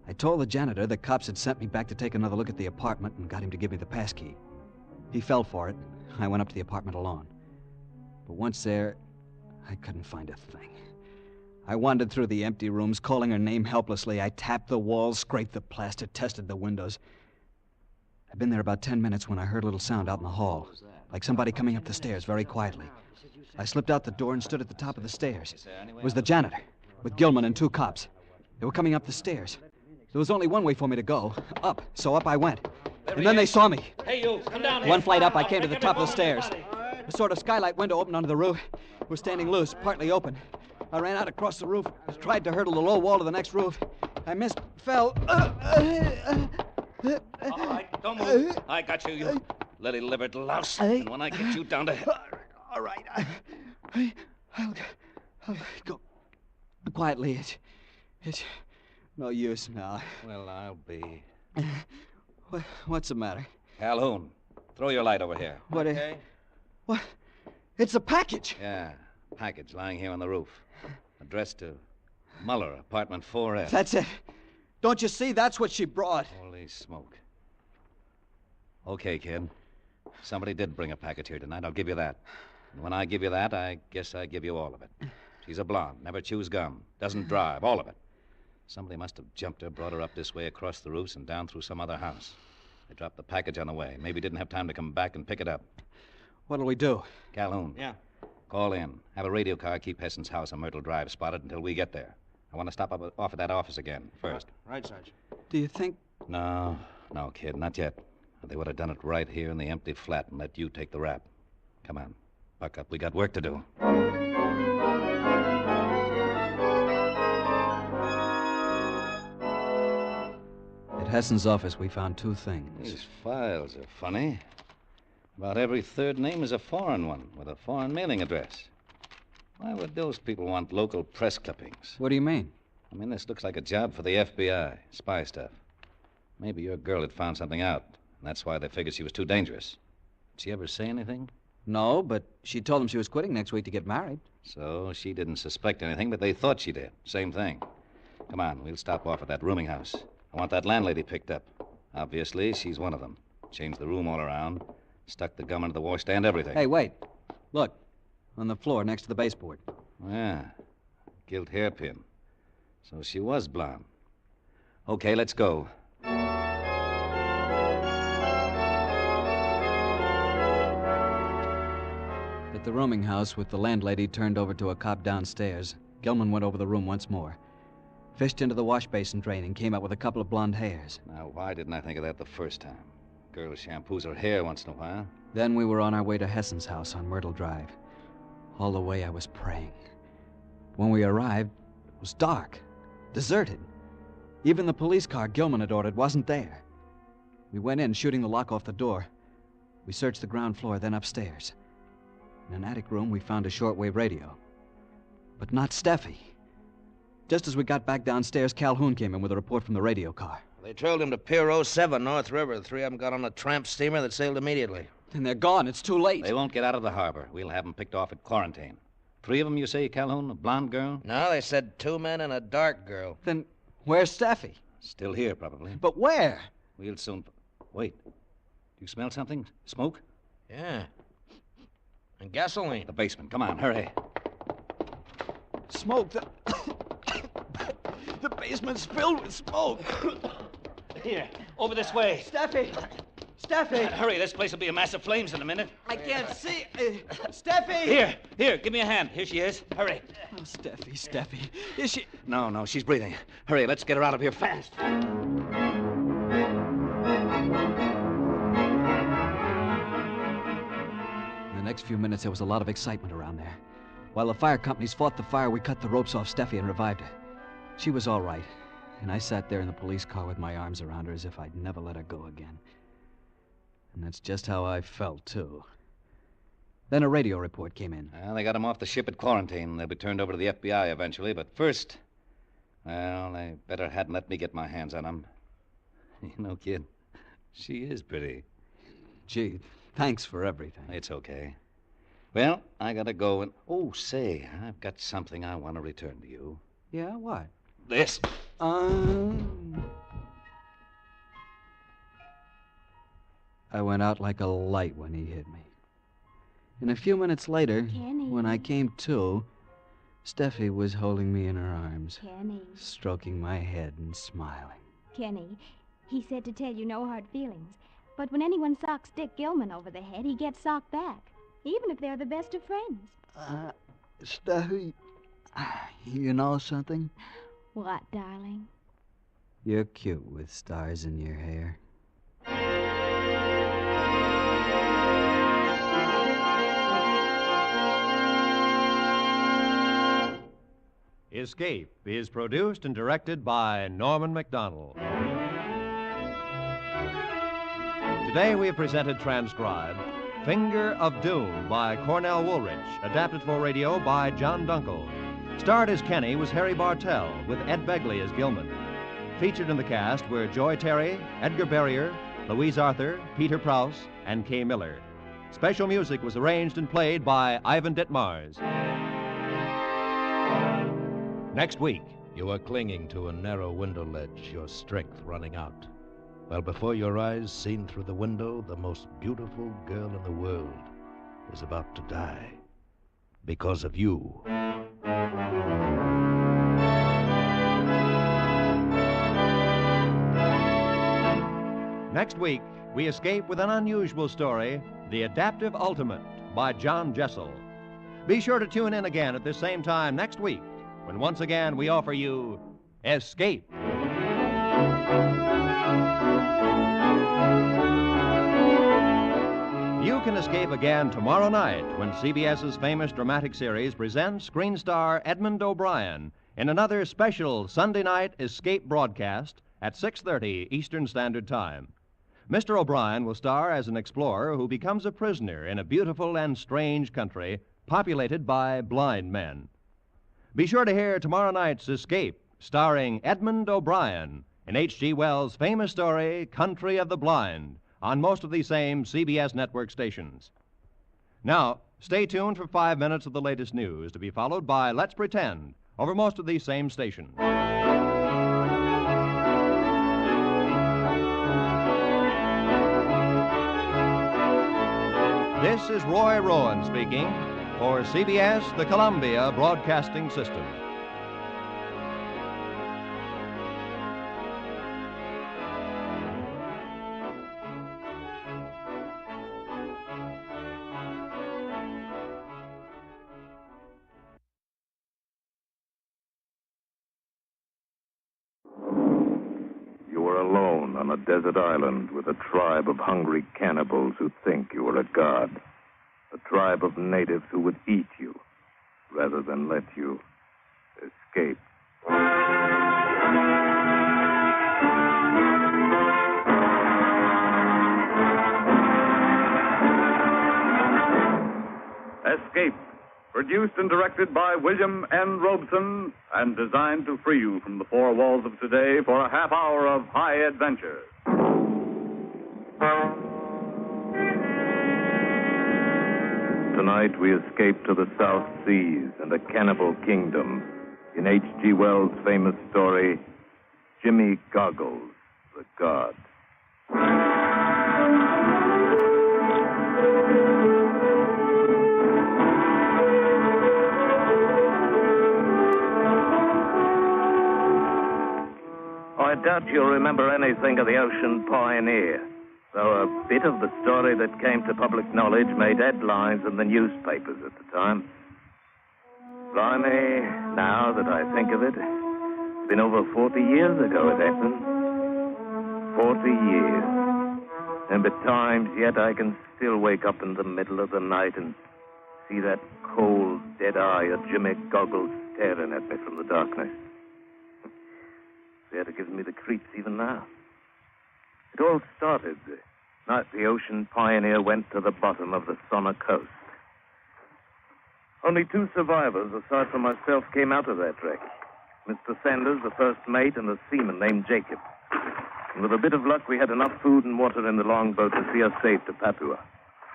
I told the janitor the cops had sent me back to take another look at the apartment and got him to give me the passkey. He fell for it. I went up to the apartment alone. But once there, I couldn't find a thing. I wandered through the empty rooms, calling her name helplessly. I tapped the walls, scraped the plaster, tested the windows. I'd been there about 10 minutes when I heard a little sound out in the hall, like somebody coming up the stairs very quietly. I slipped out the door and stood at the top of the stairs. It was the janitor, with Gilman and 2 cops. They were coming up the stairs. There was only one way for me to go, up, so up I went. And then they saw me. Hey, you, come down here. One flight up, I came to the top of the stairs. A sort of skylight window opened onto the roof. It was standing loose, partly open. I ran out across the roof, tried to hurdle the low wall to the next roof. I missed, fell. All right, don't move. I got you, you lily-livered louse. And when I get you down to hell... All right, I'll go quietly. It's no use now. Well, I'll be... What's the matter? Calhoun, throw your light over here. What? Okay. What? It's a package. Yeah, package lying here on the roof. Addressed to Muller, apartment 4F. That's it. Don't you see? That's what she brought. Holy smoke. Okay, kid. Somebody did bring a package here tonight. I'll give you that. And when I give you that, I guess I give you all of it. She's a blonde, never chews gum, doesn't drive, all of it. Somebody must have jumped her, brought her up this way across the roofs and down through some other house. They dropped the package on the way. Maybe didn't have time to come back and pick it up. What'll we do? Calhoun. Yeah. Call in. Have a radio car keep Hessen's house on Myrtle Drive spotted until we get there. I want to stop off at that office again first. Right, Sarge. Do you think... No, kid, not yet. They would have done it right here in the empty flat and let you take the rap. Come on, buck up. We got work to do. At Hessen's office, we found 2 things. These files are funny. About every third name is a foreign one with a foreign mailing address. Why would those people want local press clippings? What do you mean? I mean, this looks like a job for the FBI, spy stuff. Maybe your girl had found something out, and that's why they figured she was too dangerous. Did she ever say anything? No, but she told them she was quitting next week to get married. So she didn't suspect anything, but they thought she did. Same thing. Come on, we'll stop off at that rooming house. I want that landlady picked up. Obviously, she's one of them. Changed the room all around, stuck the gum into the washstand, everything. Hey, wait. Look, on the floor next to the baseboard. Yeah, gilt hairpin. So she was blonde. Okay, let's go. At the rooming house, with the landlady turned over to a cop downstairs, Gilman went over the room once more. Fished into the wash basin drain and came out with a couple of blonde hairs. Now, why didn't I think of that the first time? Girl shampoos her hair once in a while. Then we were on our way to Hessen's house on Myrtle Drive. All the way I was praying. When we arrived, it was dark, deserted. Even the police car Gilman had ordered wasn't there. We went in, shooting the lock off the door. We searched the ground floor, then upstairs. In an attic room, we found a shortwave radio. But not Steffi. Just as we got back downstairs, Calhoun came in with a report from the radio car. They trailed him to Pier 07, North River. The 3 of them got on a tramp steamer that sailed immediately. And they're gone. It's too late. They won't get out of the harbor. We'll have them picked off at quarantine. 3 of them, you say, Calhoun? A blonde girl? No, they said 2 men and a dark girl. Then where's Steffi? Still here, probably. But where? We'll soon... Wait. Do you smell something? Smoke? Yeah. And gasoline. The basement. Come on, hurry. Smoke. The basement's filled with smoke. Here, over this way. Steffi! Steffi! Hurry, this place will be a mass of flames in a minute. I can't see. Steffi! Here, give me a hand. Here she is. Hurry. Oh, Steffi. Is she... No, she's breathing. Hurry, let's get her out of here fast. In the next few minutes, there was a lot of excitement around there. While the fire companies fought the fire, we cut the ropes off Steffi and revived her. She was all right, and I sat there in the police car with my arms around her as if I'd never let her go again. And that's just how I felt, too. Then a radio report came in. Well, they got them off the ship at quarantine. They'll be turned over to the FBI eventually, but first... Well, they better hadn't let me get my hands on them. You know, kid, she is pretty. Gee, thanks for everything. It's okay. Well, I gotta go and... Oh, say, I've got something I want to return to you. Yeah, what? This. I went out like a light when he hit me. And a few minutes later, Kenny. when I came to, Steffi was holding me in her arms, Kenny. stroking my head and smiling. Kenny, he said to tell you no hard feelings. But when anyone socks Dick Gilman over the head, he gets socked back, even if they're the best of friends. Steffi, you know something? What, darling? You're cute with stars in your hair. Escape is produced and directed by Norman MacDonald. Today we have presented transcribed Finger of Doom by Cornell Woolrich, adapted for radio by John Dunkel. Starred as Kenny was Harry Bartell, with Ed Begley as Gilman. Featured in the cast were Joy Terry, Edgar Barrier, Louise Arthur, Peter Prouse, and Kay Miller. Special music was arranged and played by Ivan Ditmars. Next week. You are clinging to a narrow window ledge, your strength running out. While before your eyes, seen through the window, the most beautiful girl in the world is about to die. Because of you. Next week, we escape with an unusual story, The Adaptive Ultimate by John Jessel. Be sure to tune in again at this same time next week, when once again we offer you Escape. You can escape again tomorrow night when CBS's famous dramatic series presents screen star Edmund O'Brien in another special Sunday night escape broadcast at 6:30 Eastern Standard Time. Mr. O'Brien will star as an explorer who becomes a prisoner in a beautiful and strange country populated by blind men. Be sure to hear tomorrow night's Escape, starring Edmund O'Brien in H.G. Wells' famous story, Country of the Blind, on most of these same CBS network stations. Now, stay tuned for 5 minutes of the latest news, to be followed by Let's Pretend, over most of these same stations. This is Roy Rowan speaking for CBS, the Columbia Broadcasting System. You are alone on a desert island with a tribe of hungry cannibals who think you are a god. A tribe of natives who would eat you rather than let you escape. Escape, produced and directed by William N. Robeson and designed to free you from the four walls of today for a half hour of high adventure. tonight we escape to the South Seas and a cannibal kingdom in H.G. Wells' famous story, Jimmy Goggles, the God. I doubt you'll remember anything of the Ocean Pioneer, though a bit of the story that came to public knowledge made headlines in the newspapers at the time. Blimey, now that I think of it, it's been over 40 years ago it happened. 40 years. And at times yet I can still wake up in the middle of the night and see that cold, dead eye of Jimmy Goggles staring at me from the darkness. That gives me the creeps even now. It all started the night the Ocean Pioneer went to the bottom of the Sonner coast. Only 2 survivors, aside from myself, came out of that wreck. Mr. Sanders, the first mate, and a seaman named Jacob. And with a bit of luck, we had enough food and water in the longboat to see us safe to Papua.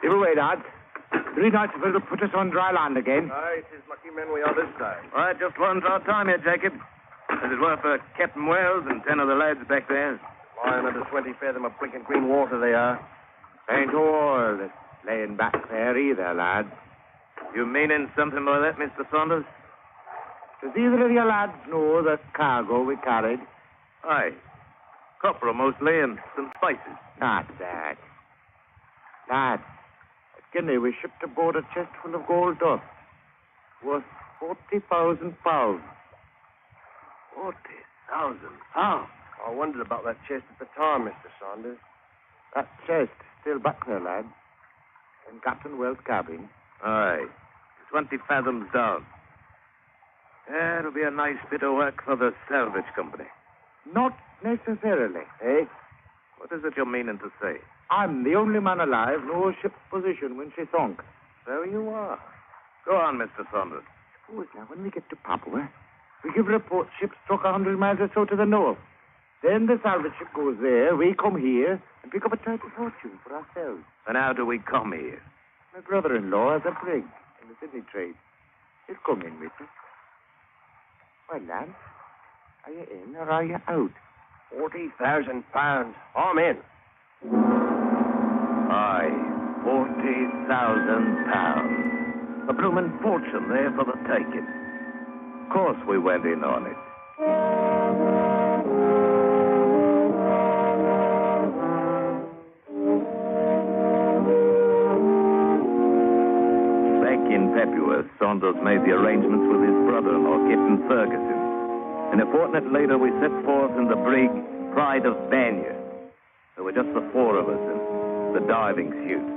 Give away, lads. 3 nights will put us on dry land again. Aye, it is lucky men we are this time. All right, just one's our time here, Jacob. As it were for Captain Wells and 10 of the lads back there. Lying under 20 fathom of blinking green water they are. Ain't all that's laying back there either, lads. You meaning something by that, Mr. Saunders? Does either of you lads know the cargo we carried? Aye. Copra mostly and some spices. Not that. Lads, at Guinea we shipped aboard a chest full of gold dust. Worth 40,000 pounds. 40,000 pounds? I wondered about that chest at the time, Mr. Saunders. That chest is still back there, lads. In Captain Wells' cabin. Aye. 20 fathoms down. Yeah, it'll be a nice bit of work for the salvage company. Not necessarily, eh? What is it you're meaning to say? I'm the only man alive knows ship's position when she sunk. So you are. Go on, Mr. Saunders. Suppose now, when we get to Papua, we give report ship struck 100 miles or so to the north. Then the salvage ship goes there, we come here, and pick up a tidy fortune for ourselves. And how do we come here? My brother-in-law has a brig in the Sydney trade. He'll come in with us. Well, lads, are you in or are you out? 40,000 pounds. I'm in. Aye, 40,000 pounds. A bloomin' fortune there for the taking. Of course we went in on it. Back in Papua, Saunders made the arrangements with his brother-in-law, Captain Ferguson. And a fortnight later, we set forth in the brig Pride of Banya. There were just the 4 of us in the diving suit.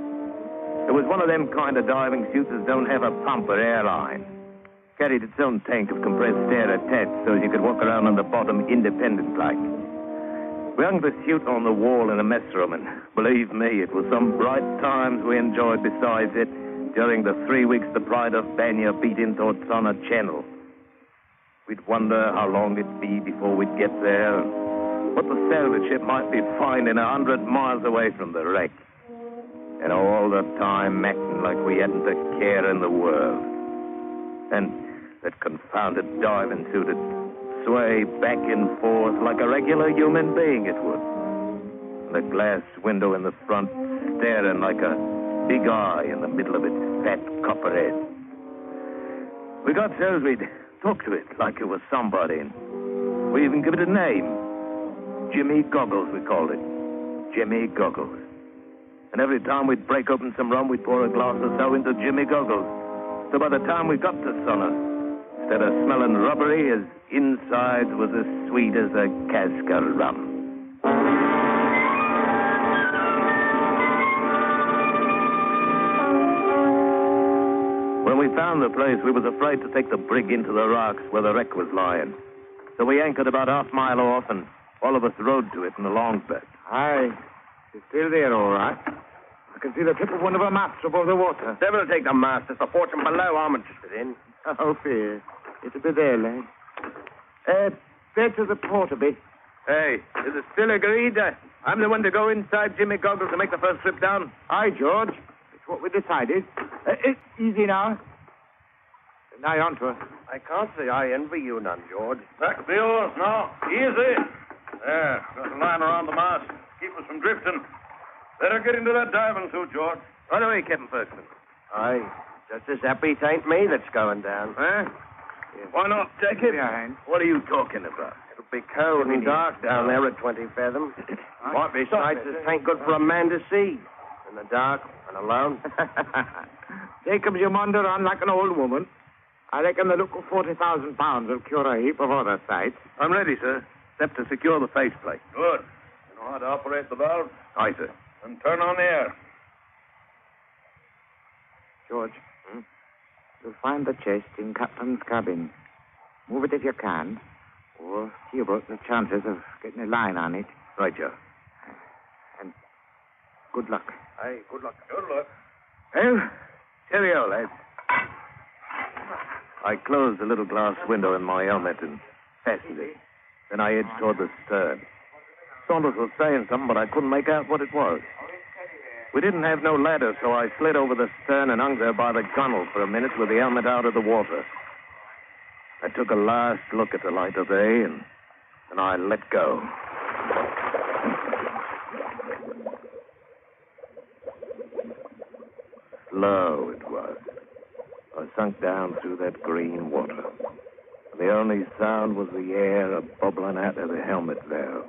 It was one of them kind of diving suits that don't have a pump or airline. Carried its own tank of compressed air attached so you could walk around on the bottom independent-like. We hung the suit on the wall in a mess room, and believe me, it was some bright times we enjoyed besides it during the 3 weeks the Pride of Banya beat in towards Sonner Channel. We'd wonder how long it'd be before we'd get there, and what the salvage ship might be finding 100 miles away from the wreck. And all the time acting like we hadn't a care in the world. And that confounded diving suit would sway back and forth like a regular human being it would. And the glass window in the front staring like a big eye in the middle of its fat copper head. We got so we'd talk to it like it was somebody. And we even give it a name. Jimmy Goggles, we called it. Jimmy Goggles. And every time we'd break open some rum, we'd pour a glass or so into Jimmy Goggles. So by the time we got to Sonner, instead of smelling rubbery, his insides was as sweet as a cask of rum. When we found the place, we was afraid to take the brig into the rocks where the wreck was lying. So we anchored about half mile off, and all of us rowed to it in the longboat. Aye, she's still there, all right. I can see the tip of one of her masts above the water. Devil take the mast. It's the fortune below I'm interested in. Oh, fear. It'll be there, lad. There to the port a bit. Hey, is it still agreed? I'm the one to go inside Jimmy Goggles to make the first trip down. Aye, George. It's what we decided. Easy now. Now on to her. I can't say I envy you none, George. Back the oars now. Easy. There. Got a line around the mast. Keep us from drifting. Better get into that diving suit, George. Right away, Captain Ferguson. Aye. Just as happy it ain't me that's going down. Huh? Why not take it? What are you talking about? It'll be cold and dark down there at 20 fathom. Might be sights that ain't good for a man to see. In the dark and alone. Jacobs, you wander on like an old woman. I reckon the look of 40,000 pounds will cure a heap of other sights. I'm ready, sir. Except to secure the faceplate. Good. You know how to operate the valve? Aye, sir. And turn on the air. George, you'll find the chest in Captain's cabin. Move it if you can, or see about the chances of getting a line on it. Right, Joe. And good luck. Aye, good luck. Good luck. Well, cheerio, lads. I closed the little glass window in my helmet and fastened it. Then I edged toward the stern. Saunders was saying something, but I couldn't make out what it was. We didn't have no ladder, so I slid over the stern and hung there by the gunwale for a minute with the helmet out of the water. I took a last look at the light of day, and then I let go. Slow it was. I sunk down through that green water. The only sound was the air bubbling out of the helmet valve.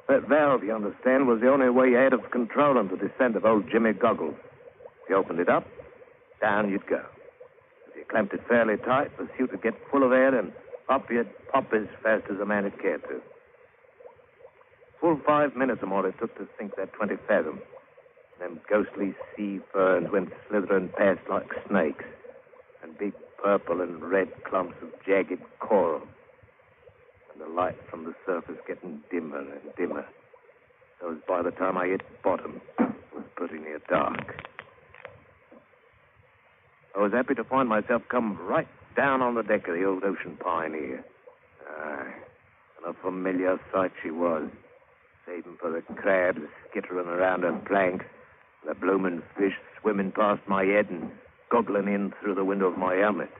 That valve, you understand, was the only way you had of controlling the descent of old Jimmy Goggles. If you opened it up, down you'd go. If you clamped it fairly tight, the suit would get full of air, and up you'd pop as fast as a man had cared to. Full 5 minutes or more it took to sink that 20 fathom. Them ghostly sea ferns went slithering past like snakes, and big purple and red clumps of jagged coral. And the light from the surface getting dimmer and dimmer. So as by the time I hit bottom, it was pretty near dark. I was happy to find myself come right down on the deck of the old Ocean Pioneer. And a familiar sight she was, saving for the crabs skittering around her planks, the bloomin' fish swimming past my head and goggling in through the window of my helmet.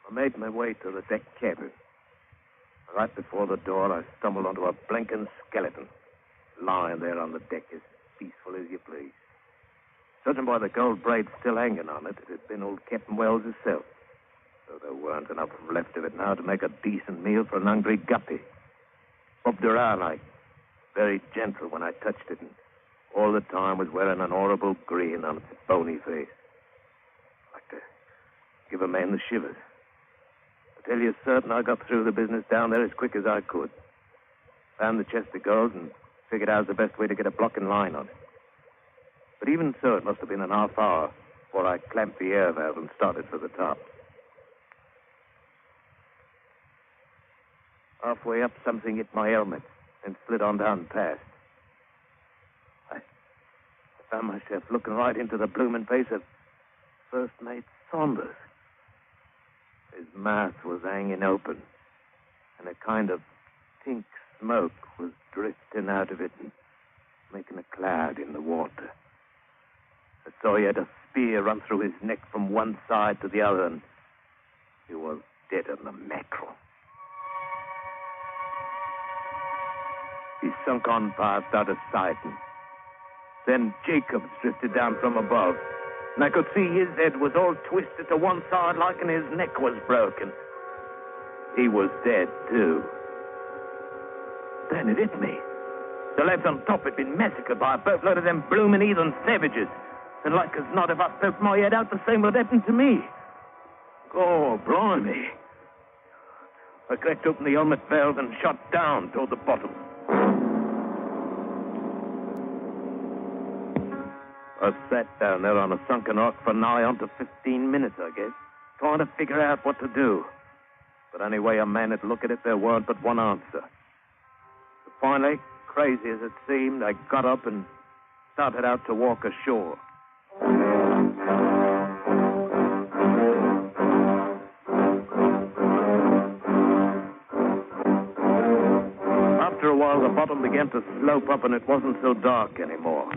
I made my way to the deck cabin. Right before the door, I stumbled onto a blinking skeleton, lying there on the deck as peaceful as you please. Judging by the gold braid still hanging on it, it had been old Captain Wells himself. Though there weren't enough left of it now to make a decent meal for an hungry guppy. Bobbed around like very gentle when I touched it, and all the time was wearing an horrible grin on its bony face. Like to give a man the shivers. I tell you certain I got through the business down there as quick as I could. Found the chest of gold and figured out the best way to get a blocking line on it. But even so, it must have been an half hour before I clamped the air valve and started for the top. Halfway up, something hit my helmet and slid on down past. I found myself looking right into the blooming face of First Mate Saunders. His mouth was hanging open, and a kind of pink smoke was drifting out of it and making a cloud in the water. I saw he had a spear run through his neck from one side to the other, and he was dead on the mackerel. He sunk on past out of sight, and then Jacobs drifted down from above, and I could see his head was all twisted to one side like and his neck was broken. He was dead, too. Then it hit me. The lads on top had been massacred by a boatload of them bloomin' heathen savages, and like as not, if I poked my head out, the same would happen to me. Oh, blimey. I cracked open the helmet valve and shot down toward the bottom. I sat down there on a sunken rock for nigh on to 15 minutes, I guess, trying to figure out what to do. But any way a man would look at it, there weren't but one answer. So finally, crazy as it seemed, I got up and started out to walk ashore. After a while, the bottom began to slope up and it wasn't so dark anymore.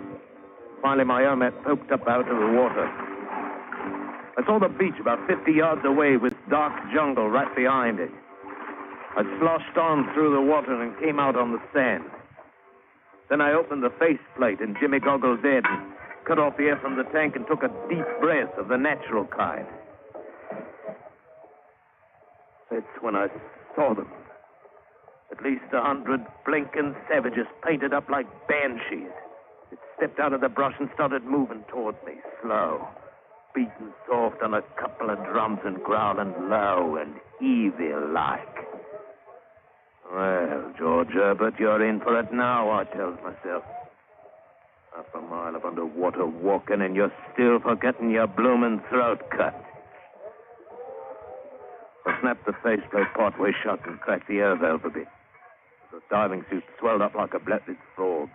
Finally, my helmet poked up out of the water. I saw the beach about 50 yards away with dark jungle right behind it. I sloshed on through the water and came out on the sand. Then I opened the faceplate in Jimmy Goggles' head and cut off the air from the tank and took a deep breath of the natural kind. That's when I saw them. At least 100 blinking savages painted up like banshees. It stepped out of the brush and started moving toward me, slow, beating soft on a couple of drums and growling low and evil-like. Well, George Herbert, you're in for it now, I tells myself. Half a mile of underwater walking and you're still forgetting your bloomin' throat cut. I snapped the faceplate partway shut and cracked the air valve a bit. The diving suit swelled up like a bloated frog.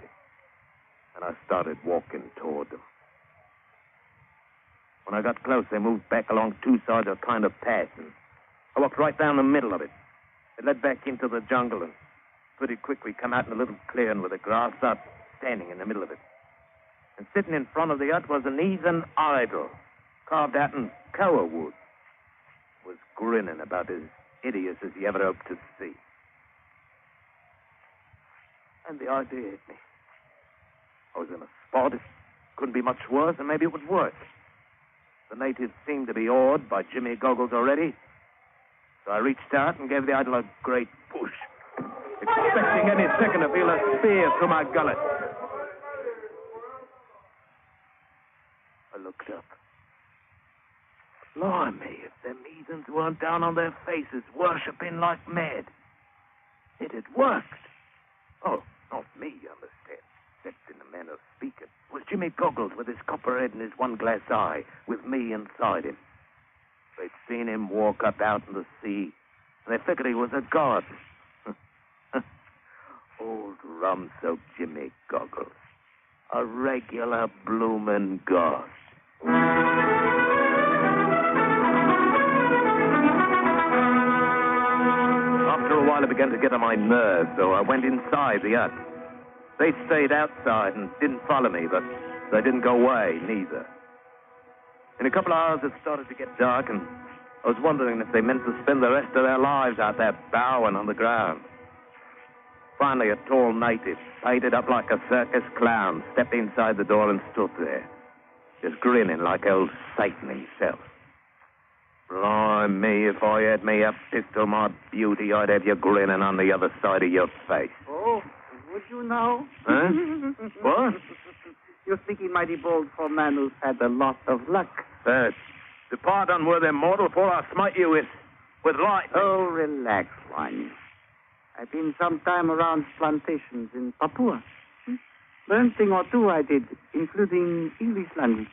And I started walking toward them. When I got close, they moved back along two sides of a kind of path, and I walked right down the middle of it. It led back into the jungle, and pretty quick we come out in a little clearing with a grass hut standing in the middle of it. And sitting in front of the hut was an heathen idol, carved out in koa wood. Was grinning about as hideous as he ever hoped to see. And the idea hit me. I was in a spot. It couldn't be much worse, and maybe it would work. The natives seemed to be awed by Jimmy Goggles already. So I reached out and gave the idol a great push, expecting any second to feel a spear through my gullet. I looked up. Blimey, if them heathens weren't down on their faces, worshipping like mad. It had worked. Oh, not me, you understand, except in the manner of speaking. It was Jimmy Goggles with his copper head and his one glass eye, with me inside him. They'd seen him walk up out in the sea, and they figured he was a god. Old rum-soaked Jimmy Goggles. A regular bloomin' god. After a while, it began to get on my nerves, so I went inside the hut. They stayed outside and didn't follow me, but they didn't go away, neither. In a couple of hours, it started to get dark, and I was wondering if they meant to spend the rest of their lives out there bowing on the ground. Finally, a tall native, painted up like a circus clown, stepped inside the door and stood there, just grinning like old Satan himself. Blimey, if I had me a pistol, my beauty, I'd have you grinning on the other side of your face. Oh, would you now? Huh? What? You're speaking mighty bold for a man who's had a lot of luck. Depart, unworthy mortal, before I smite you with lightning. Oh, relax, one. I've been some time around plantations in Papua. Learned thing or two I did, including English language.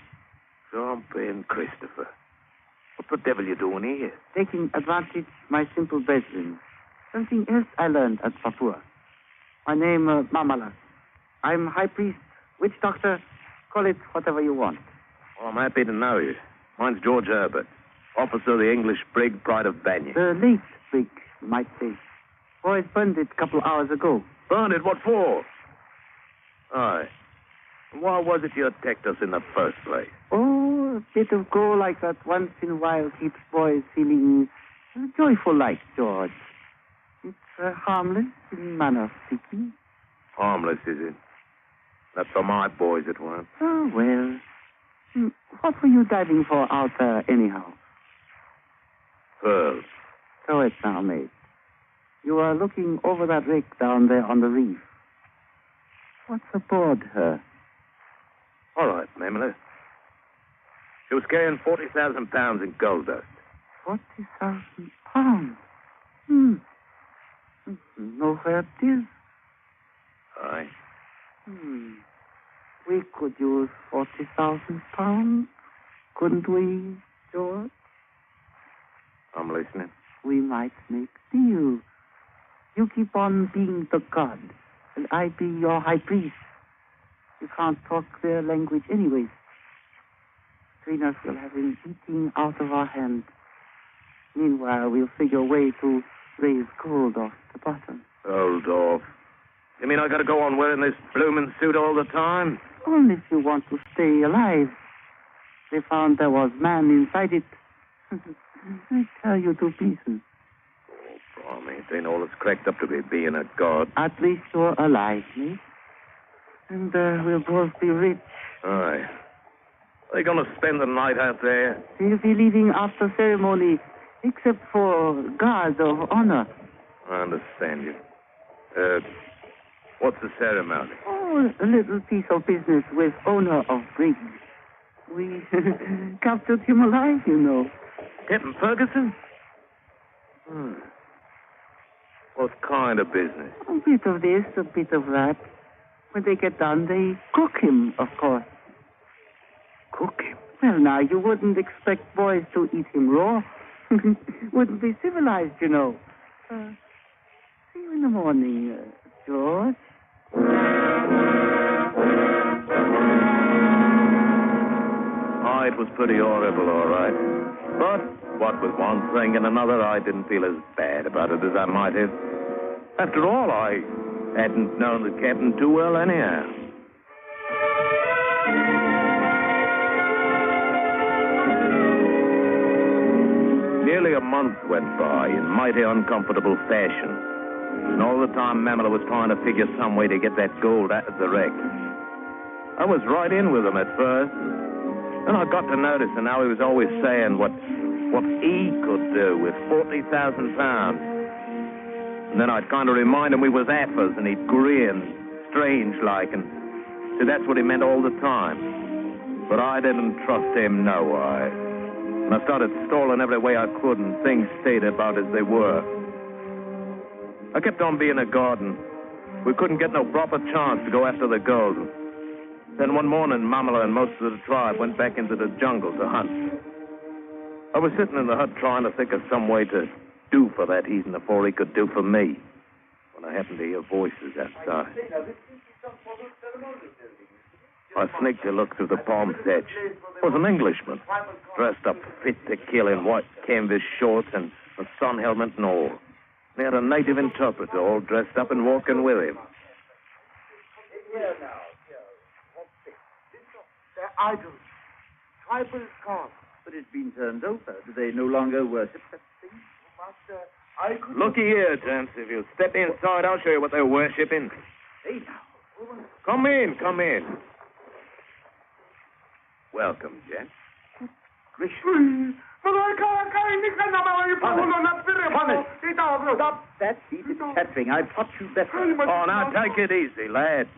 Jumping, Christopher. What the devil you doing here? Taking advantage my simple bedroom. Something else I learned at Papua. My name, Mamala. I'm high priest, witch doctor, call it whatever you want. Well, I'm happy to know you. Mine's George Herbert, officer of the English brig Pride of Banyan. The late brig, you might say. Boys burned it a couple hours ago. Burned it? What for? Aye. Why was it you attacked us in the first place? Oh, a bit of go like that once in a while keeps boys feeling joyful like, George. It's harmless in manner of speaking. Harmless, is it? Not for my boys it weren't. Oh, well. What were you diving for out there, anyhow? Pearls. So it's now, mate. You are looking over that wreck down there on the reef. What's aboard her? All right, Mamela. She was carrying 40,000 pounds in gold dust. 40,000 pounds? Know where it is? Aye. We could use 40,000 pounds, couldn't we, George? I'm listening. We might make deal. You keep on being the god, and I be your high priest. You can't talk their language anyways. Between us, we'll have him eating out of our hand. Meanwhile, we'll figure a way to raise gold off the bottom. Hold off. You mean I gotta go on wearing this bloomin' suit all the time? Only if you want to stay alive. They found there was man inside it. I tear you to pieces. Barmy, it ain't all it's cracked up to be being a god. At least you're alive, mate. And we'll both be rich. Aye. Are they gonna spend the night out there? We'll be leaving after ceremony, except for guards of honor. I understand you. What's the ceremony? Oh, a little piece of business with owner of Briggs. We captured him alive, you know. Captain Ferguson? What kind of business? A bit of this, a bit of that. When they get done, they cook him, of course. Cook him? Well, now, you wouldn't expect boys to eat him raw. Wouldn't be civilized, you know. See you in the morning, George. Oh, it was pretty horrible, all right. But what with one thing and another, I didn't feel as bad about it as I might have. After all, I hadn't known the captain too well anyhow. Nearly a month went by in mighty uncomfortable fashion. And all the time, Mamela was trying to figure some way to get that gold out of the wreck. I was right in with him at first. Then I got to noticing how he was always saying what he could do with 40,000 pounds. And then I'd kind of remind him we was AFAs, and he'd grin, strange-like, and see, that's what he meant all the time. But I didn't trust him no way. And I started stalling every way I could, and things stayed about as they were. I kept on being a guard, and we couldn't get no proper chance to go after the gold. Then one morning, Mamela and most of the tribe went back into the jungle to hunt. I was sitting in the hut trying to think of some way to do for that heathen before he could do for me, when I happened to hear voices outside. I sneaked a look through the palm thatch. It was an Englishman, dressed up fit to kill in white canvas shorts and a sun helmet and all. He had a native interpreter all dressed up and walking with him. They're idols. Tribal gods. But it's been turned over. Do they no longer worship that thing? Master, I could... Looky here, gents. If you'll step inside, I'll show you what they're worshipping. Hey, now. Come in, come in. Welcome, gents. Stop that heated chattering. I've taught you better. Oh, now take it easy, lad.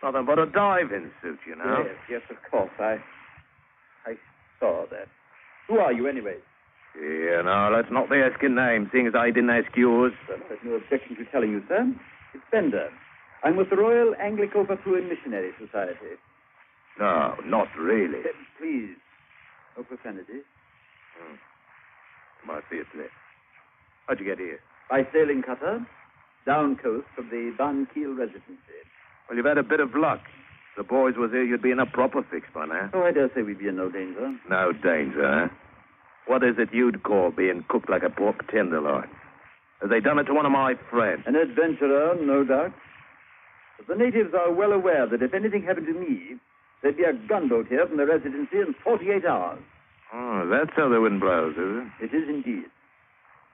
Nothing but a diving suit, you know. Yes, of course. I saw that. Who are you, anyway? Yeah, no, let's not be asking names, seeing as I didn't ask yours. Well, there's no objection to telling you, sir. It's Bender. I'm with the Royal Anglico-Papuan Missionary Society. No, not really. Please, no profanity. Might be a slip. How'd you get here? By sailing cutter, down coast from the Banquil Residency. Well, you've had a bit of luck. If the boys was here, you'd be in a proper fix by now. Oh, I dare say we'd be in no danger. No danger, huh? What is it you'd call being cooked like a pork tenderloin? Have they done it to one of my friends? An adventurer, no doubt. But the natives are well aware that if anything happened to me, there'd be a gunboat here from the residency in 48 hours. Oh, that's how the wind blows, is it? It is indeed.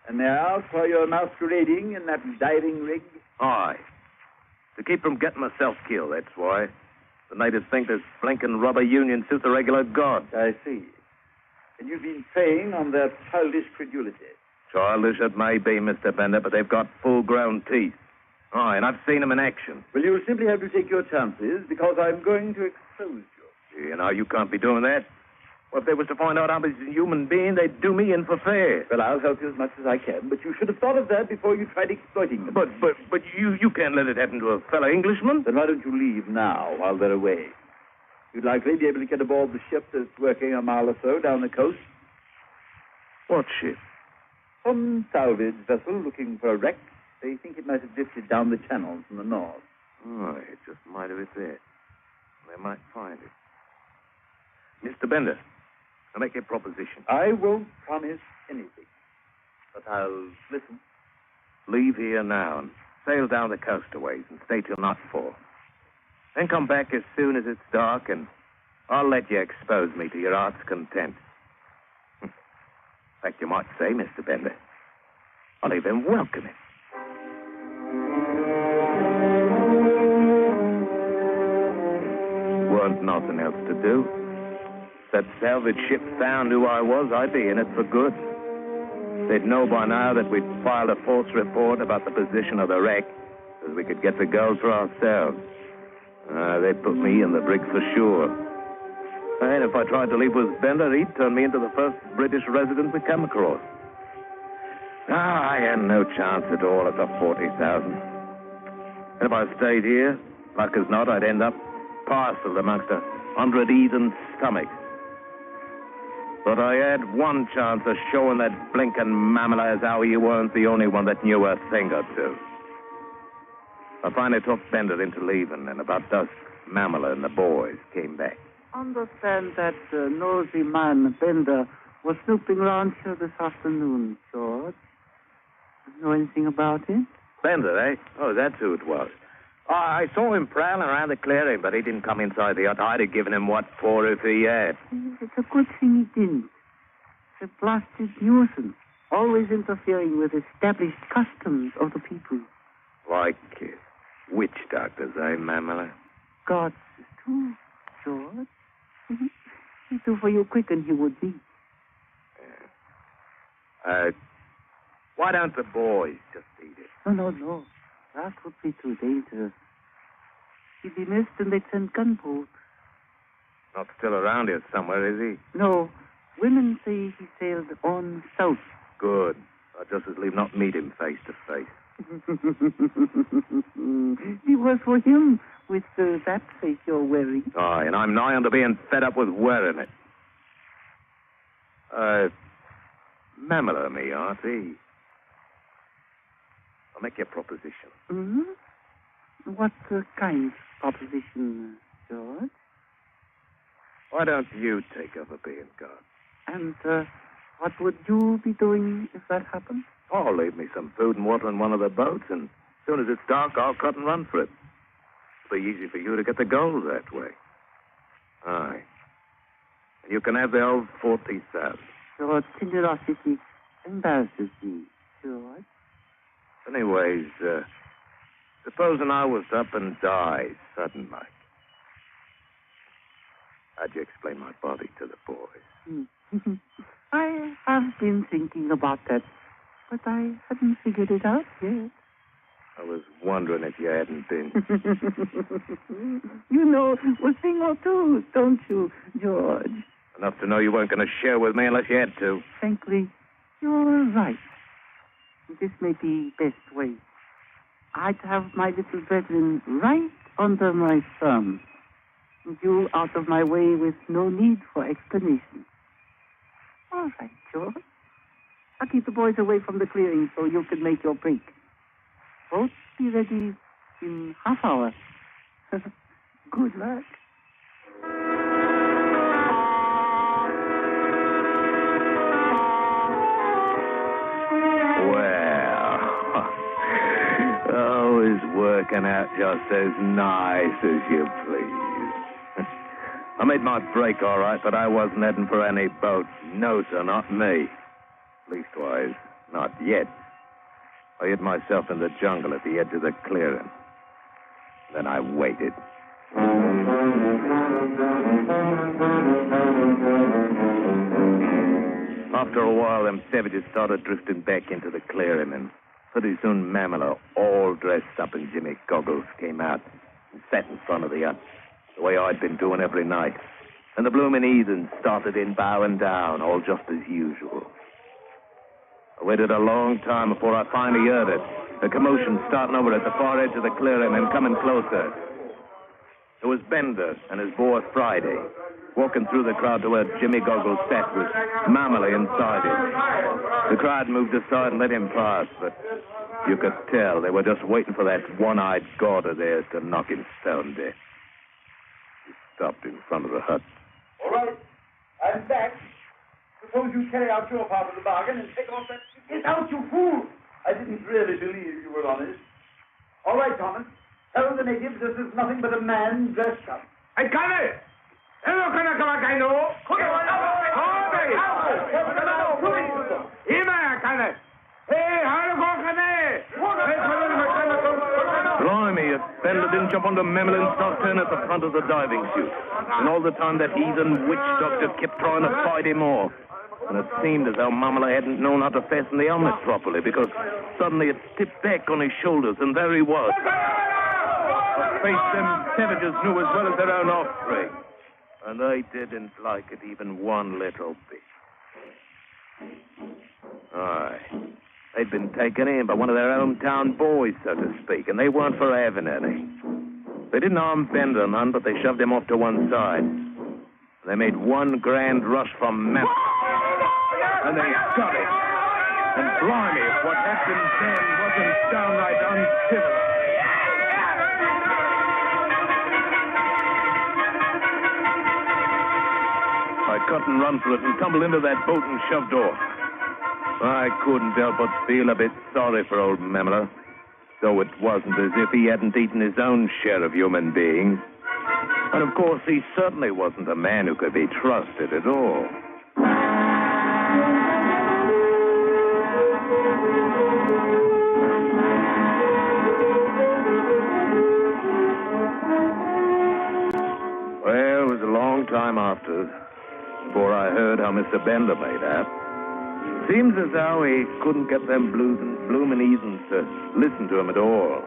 And may I ask why you're masquerading in that diving rig? Aye. To keep from getting myself killed, that's why. The natives think this blinking rubber union suits a regular god. I see. And you've been preying on their childish credulity. Childish it may be, Mr. Bender, but they've got full-grown teeth. Aye, and I've seen them in action. Well, you'll simply have to take your chances, because I'm going to expose you. You know, you can't be doing that. Well, if they was to find out I was a human being, they'd do me in for fair. Well, I'll help you as much as I can, but you should have thought of that before you tried exploiting them. But you can't let it happen to a fellow Englishman. Then why don't you leave now while they're away? You'd likely be able to get aboard the ship that's working a mile or so down the coast. What ship? Some salvage vessel looking for a wreck. They think it might have drifted down the channel from the north. Oh, it just might have it there. They might find it. Mr. Bender, I make a proposition. I won't promise anything, but I'll listen. Leave here now and sail down the coast a ways and stay till nightfall. Then come back as soon as it's dark, and I'll let you expose me to your heart's content. In fact, you might say, Mr. Bender, I'll even welcome it. Weren't nothing else to do. If that salvage ship found who I was, I'd be in it for good. They'd know by now that we'd filed a false report about the position of the wreck, so we could get the girls for ourselves. They'd put me in the brig for sure. And if I tried to leave with Bender, he'd turn me into the first British resident we come across. I had no chance at all at the 40,000. And if I stayed here, like as not, I'd end up parceled amongst 100 heathen stomachs. But I had one chance of showing that blinking mammal as how you weren't the only one that knew a thing or two. I finally talked Bender into leaving, and about dusk, Mamala and the boys came back. Understand that nosy man, Bender, was snooping around here this afternoon, George. Know anything about it? Bender, eh? Oh, that's who it was. I saw him prowling around the clearing, but he didn't come inside the hut. I'd have given him what for if he had. It's a good thing he didn't. It's a blasted nuisance, always interfering with established customs of the people. Like witch doctors, eh, Mamala? Gods, too, George. He'd do for you quick, and he would be. Why don't the boys just eat it? No. That would be too dangerous. He'd be missed and they'd send gunboats. Not still around here somewhere, is he? No. Women say he sailed on south. Good. I'd just as leave not meet him face to face. It was for him with that face you're wearing. Aye, and I'm nigh on to being fed up with wearing it. Mamala me, auntie. I'll make you a proposition. Mm-hmm. What kind of proposition, George? Why don't you take over being God? And what would you be doing if that happened? Oh, leave me some food and water in one of the boats, and as soon as it's dark, I'll cut and run for it. It'll be easy for you to get the gold that way. Aye. And you can have the old 40,000. Your generosity embarrasses me, George. Anyways, supposing I was up and died sudden like, how'd you explain my body to the boys? I have been thinking about that, but I hadn't figured it out yet. I was wondering if you hadn't been. You know a thing or two, don't you, George? Enough to know you weren't going to share with me unless you had to. Frankly, you're right. This may be best way. I'd have my little brethren right under my thumb. You out of my way with no need for explanation. All right, George. I'll keep the boys away from the clearing so you can make your break. Both be ready in half hour. Good luck. Working out just as nice as you please. I made my break all right, but I wasn't heading for any boat. No, sir, not me. Leastwise, not yet. I hid myself in the jungle at the edge of the clearing. Then I waited. After a while, them savages started drifting back into the clearing, and pretty soon Mamala, all dressed up in Jimmy goggles, came out and sat in front of the hut, the way I'd been doing every night. And the bloomin' heathens started in bowing down, all just as usual. I waited a long time before I finally heard it, a commotion starting over at the far edge of the clearing and coming closer. It was Bender and his boy Friday, walking through the crowd to where Jimmy Goggles sat with Mamala inside him. The crowd moved aside and let him pass, but you could tell they were just waiting for that one-eyed god of theirs to knock him stone dead. He stopped in front of the hut. All right, I'm back. Suppose you carry out your part of the bargain and take off that... Get out, you fool! I didn't really believe you were honest. All right, Thomas. Tell the natives this is nothing but a man dressed up. Hey, Connie! Blimey, if Bender didn't jump onto Memel and start turning at the front of the diving suit. And all the time that heathen witch doctor kept trying to fight him off. And it seemed as though Mamala hadn't known how to fasten the helmet properly, because suddenly it tipped back on his shoulders, and there he was. A face them savages knew as well as their own offspring. And they didn't like it even one little bit. Aye. They'd been taken in by one of their hometown boys, so to speak, and they weren't for having any. They didn't harm Bender none, but they shoved him off to one side. They made one grand rush from Memphis. And they got it. And blimey, if what happened then wasn't downright uncivilized. I cut and run for it and tumbled into that boat and shoved off. I couldn't help but feel a bit sorry for old Memela, though it wasn't as if he hadn't eaten his own share of human beings. And of course, he certainly wasn't a man who could be trusted at all. Well, it was a long time after, before I heard how Mr. Bender made out. Seems as though he couldn't get them bloomin' heathens to listen to him at all.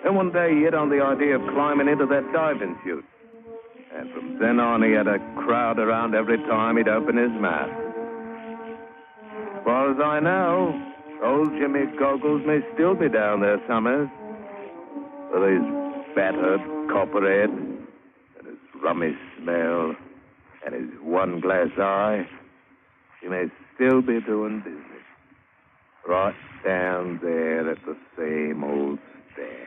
And one day he hit on the idea of climbing into that diving suit. And from then on he had a crowd around every time he'd open his mouth. As far as I know, old Jimmy Goggles may still be down there summers. With his battered copper head, and his rummy smell, and his one glass eye, he may still be doing business. Right down there at the same old stand.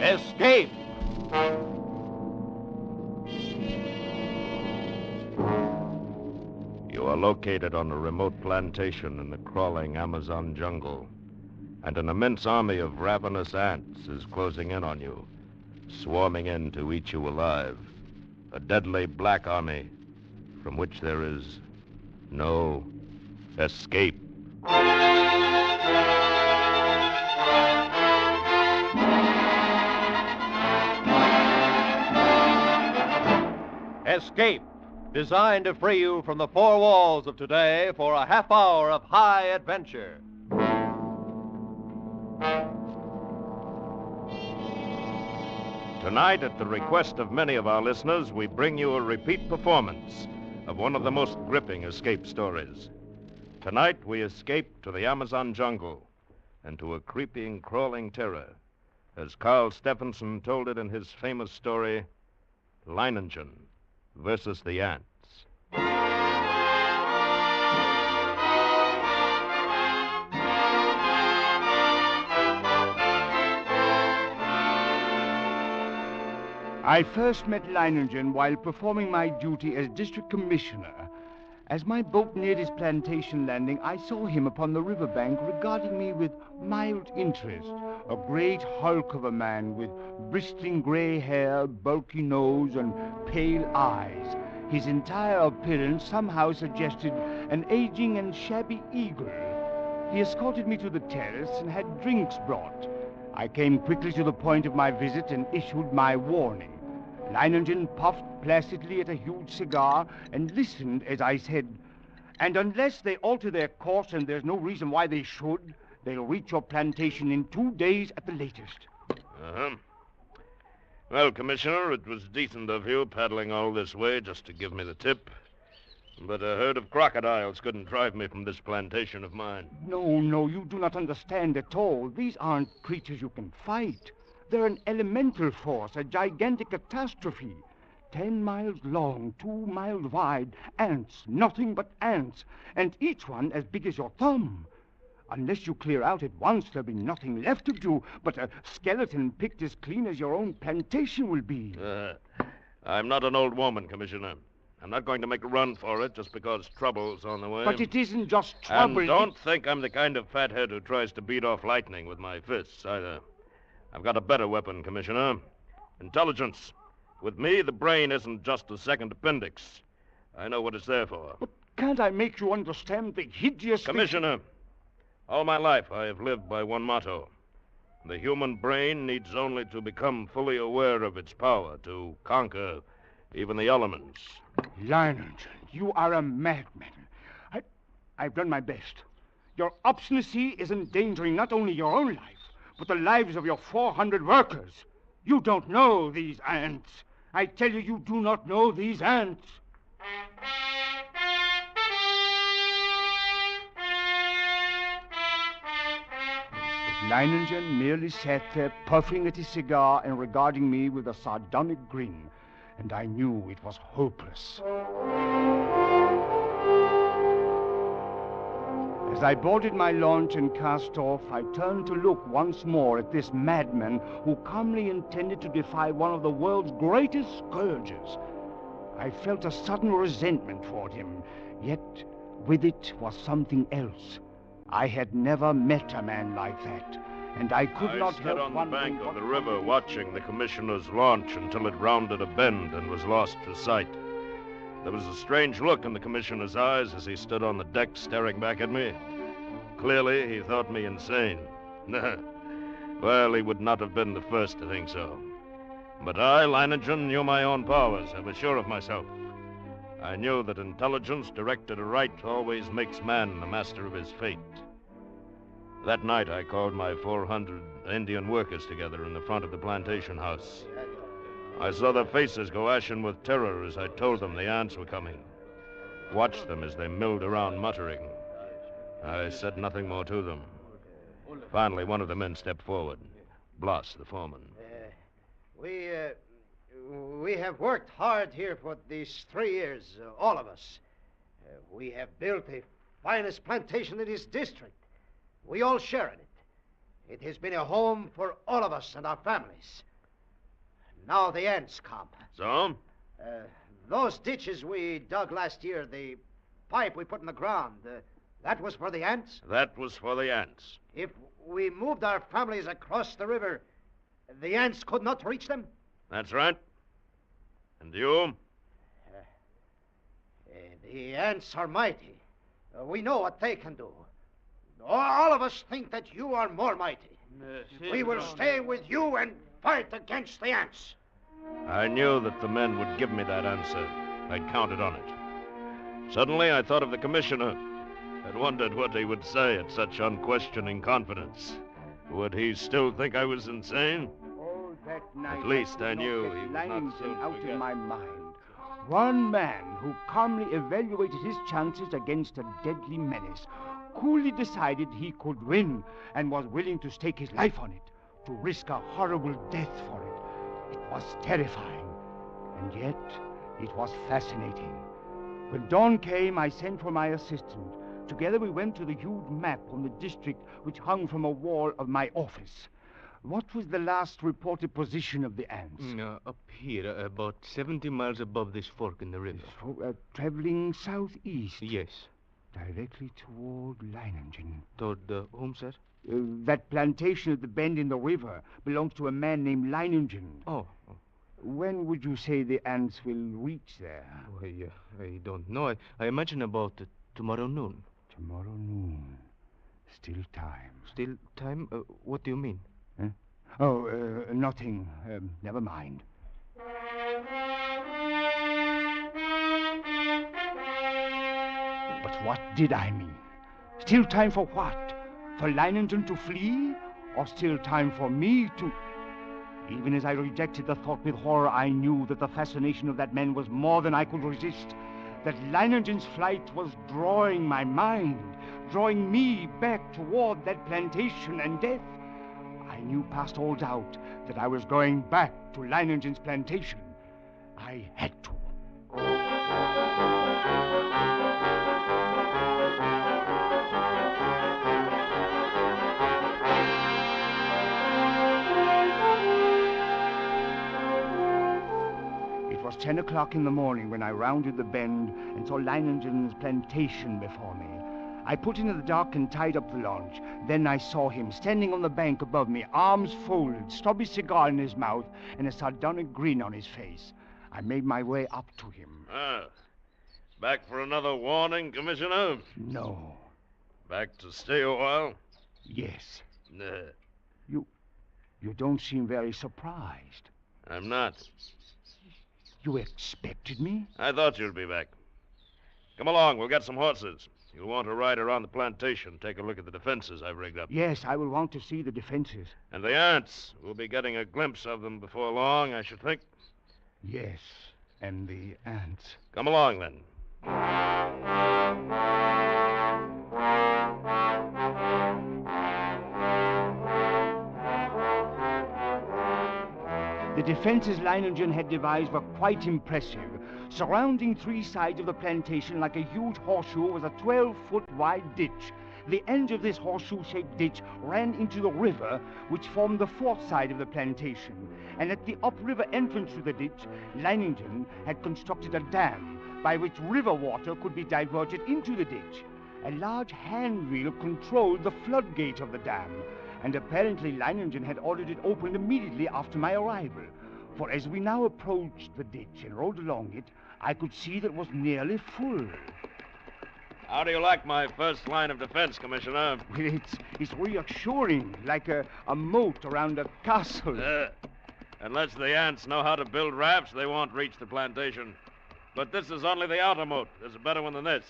Escape! You are located on a remote plantation in the crawling Amazon jungle, and an immense army of ravenous ants is closing in on you, swarming in to eat you alive. A deadly black army from which there is no escape. Escape, designed to free you from the four walls of today for a half hour of high adventure. Tonight, at the request of many of our listeners, we bring you a repeat performance of one of the most gripping escape stories. Tonight, we escape to the Amazon jungle and to a creeping, crawling terror, as Carl Stephenson told it in his famous story, Leiningen versus the Ants. I first met Leiningen while performing my duty as district commissioner. As my boat neared his plantation landing, I saw him upon the riverbank regarding me with mild interest. A great hulk of a man with bristling gray hair, bulky nose, and pale eyes. His entire appearance somehow suggested an aging and shabby eagle. He escorted me to the terrace and had drinks brought. I came quickly to the point of my visit and issued my warning. Leiningen puffed placidly at a huge cigar and listened as I said, "And unless they alter their course, and there's no reason why they should, they'll reach your plantation in 2 days at the latest." Uh-huh. Well, Commissioner, it was decent of you paddling all this way just to give me the tip. But a herd of crocodiles couldn't drive me from this plantation of mine. No, you do not understand at all. These aren't creatures you can fight. They're an elemental force, a gigantic catastrophe. 10 miles long, 2 miles wide, ants, nothing but ants, and each one as big as your thumb. Unless you clear out at once, there'll be nothing left of you but a skeleton picked as clean as your own plantation will be. I'm not an old woman, Commissioner. I'm not going to make a run for it just because trouble's on the way. But it isn't just trouble. And don't think I'm the kind of fathead who tries to beat off lightning with my fists, either. I've got a better weapon, Commissioner. Intelligence. With me, the brain isn't just a second appendix. I know what it's there for. But can't I make you understand the hideous... Commissioner, all my life I have lived by one motto. The human brain needs only to become fully aware of its power to conquer even the elements. Linenger, you are a madman. I've done my best. Your obstinacy is endangering not only your own life, but the lives of your 400 workers. You don't know these ants. I tell you, you do not know these ants. Leiningen merely sat there, puffing at his cigar and regarding me with a sardonic grin, and I knew it was hopeless. As I boarded my launch and cast off, I turned to look once more at this madman who calmly intended to defy one of the world's greatest scourges. I felt a sudden resentment toward him, yet with it was something else. I had never met a man like that, and I could not help on the bank of the river watching the commissioner's launch until it rounded a bend and was lost to sight. There was a strange look in the commissioner's eyes as he stood on the deck staring back at me. Clearly, he thought me insane. Well, he would not have been the first to think so. But I, Leiningen, knew my own powers. I was sure of myself. I knew that intelligence directed aright always makes man the master of his fate. That night, I called my 400 Indian workers together in the front of the plantation house. I saw their faces go ashen with terror as I told them the ants were coming. Watched them as they milled around muttering. I said nothing more to them. Finally, one of the men stepped forward. Bloss, the foreman. We have worked hard here for these 3 years, all of us. We have built the finest plantation in this district. We all share in it. It has been a home for all of us and our families. Now the ants come. So? Those ditches we dug last year, the pipe we put in the ground, that was for the ants? That was for the ants. If we moved our families across the river, the ants could not reach them? That's right. And you? The ants are mighty. We know what they can do. All of us think that you are more mighty. We will stay with you and fight against the ants. I knew that the men would give me that answer. I'd counted on it. Suddenly, I thought of the commissioner. I'd wondered what he would say at such unquestioning confidence. Would he still think I was insane? That night, at least I knew he was not soon out in my mind. One man who calmly evaluated his chances against a deadly menace, coolly decided he could win, and was willing to stake his life on it, to risk a horrible death for it. It was terrifying, and yet it was fascinating. When dawn came, I sent for my assistant. Together we went to the huge map on the district which hung from a wall of my office. What was the last reported position of the ants? Up here, about 70 miles above this fork in the river. Traveling southeast? Yes. Directly toward Leiningen. Toward whom, sir? That plantation at the bend in the river belongs to a man named Leiningen. Oh. When would you say the ants will reach there? I don't know. I imagine about tomorrow noon. Tomorrow noon. Still time. Still time? What do you mean? Huh? Oh, nothing. Never mind. But what did I mean? Still time for what? For Leiningen to flee? Or still time for me to... Even as I rejected the thought with horror, I knew that the fascination of that man was more than I could resist. That Leiningen's flight was drawing my mind, drawing me back toward that plantation and death. I knew past all doubt that I was going back to Leiningen's plantation. I had to. was 10 o'clock in the morning when I rounded the bend and saw Leiningen's plantation before me. I put into the dock and tied up the launch. Then I saw him standing on the bank above me, arms folded, stubby cigar in his mouth, and a sardonic grin on his face. I made my way up to him. Ah, back for another warning, Commissioner? No. Back to stay a while? Yes. Nah. You don't seem very surprised. I'm not. You expected me? I thought you'd be back. Come along, we'll get some horses. You'll want to ride around the plantation, take a look at the defenses I've rigged up. Yes, I will want to see the defenses. And the ants. We'll be getting a glimpse of them before long, I should think. Yes, and the ants. Come along, then. The defenses Leiningen had devised were quite impressive. Surrounding three sides of the plantation like a huge horseshoe was a 12-foot wide ditch. The end of this horseshoe-shaped ditch ran into the river, which formed the fourth side of the plantation. And at the upriver entrance to the ditch, Leiningen had constructed a dam by which river water could be diverted into the ditch. A large handwheel controlled the floodgate of the dam, and apparently Leiningen had ordered it opened immediately after my arrival. For as we now approached the ditch and rode along it, I could see that it was nearly full. How do you like my first line of defense, Commissioner? It's reassuring, like a moat around a castle. Unless the ants know how to build rafts, they won't reach the plantation. But this is only the outer moat. There's a better one than this.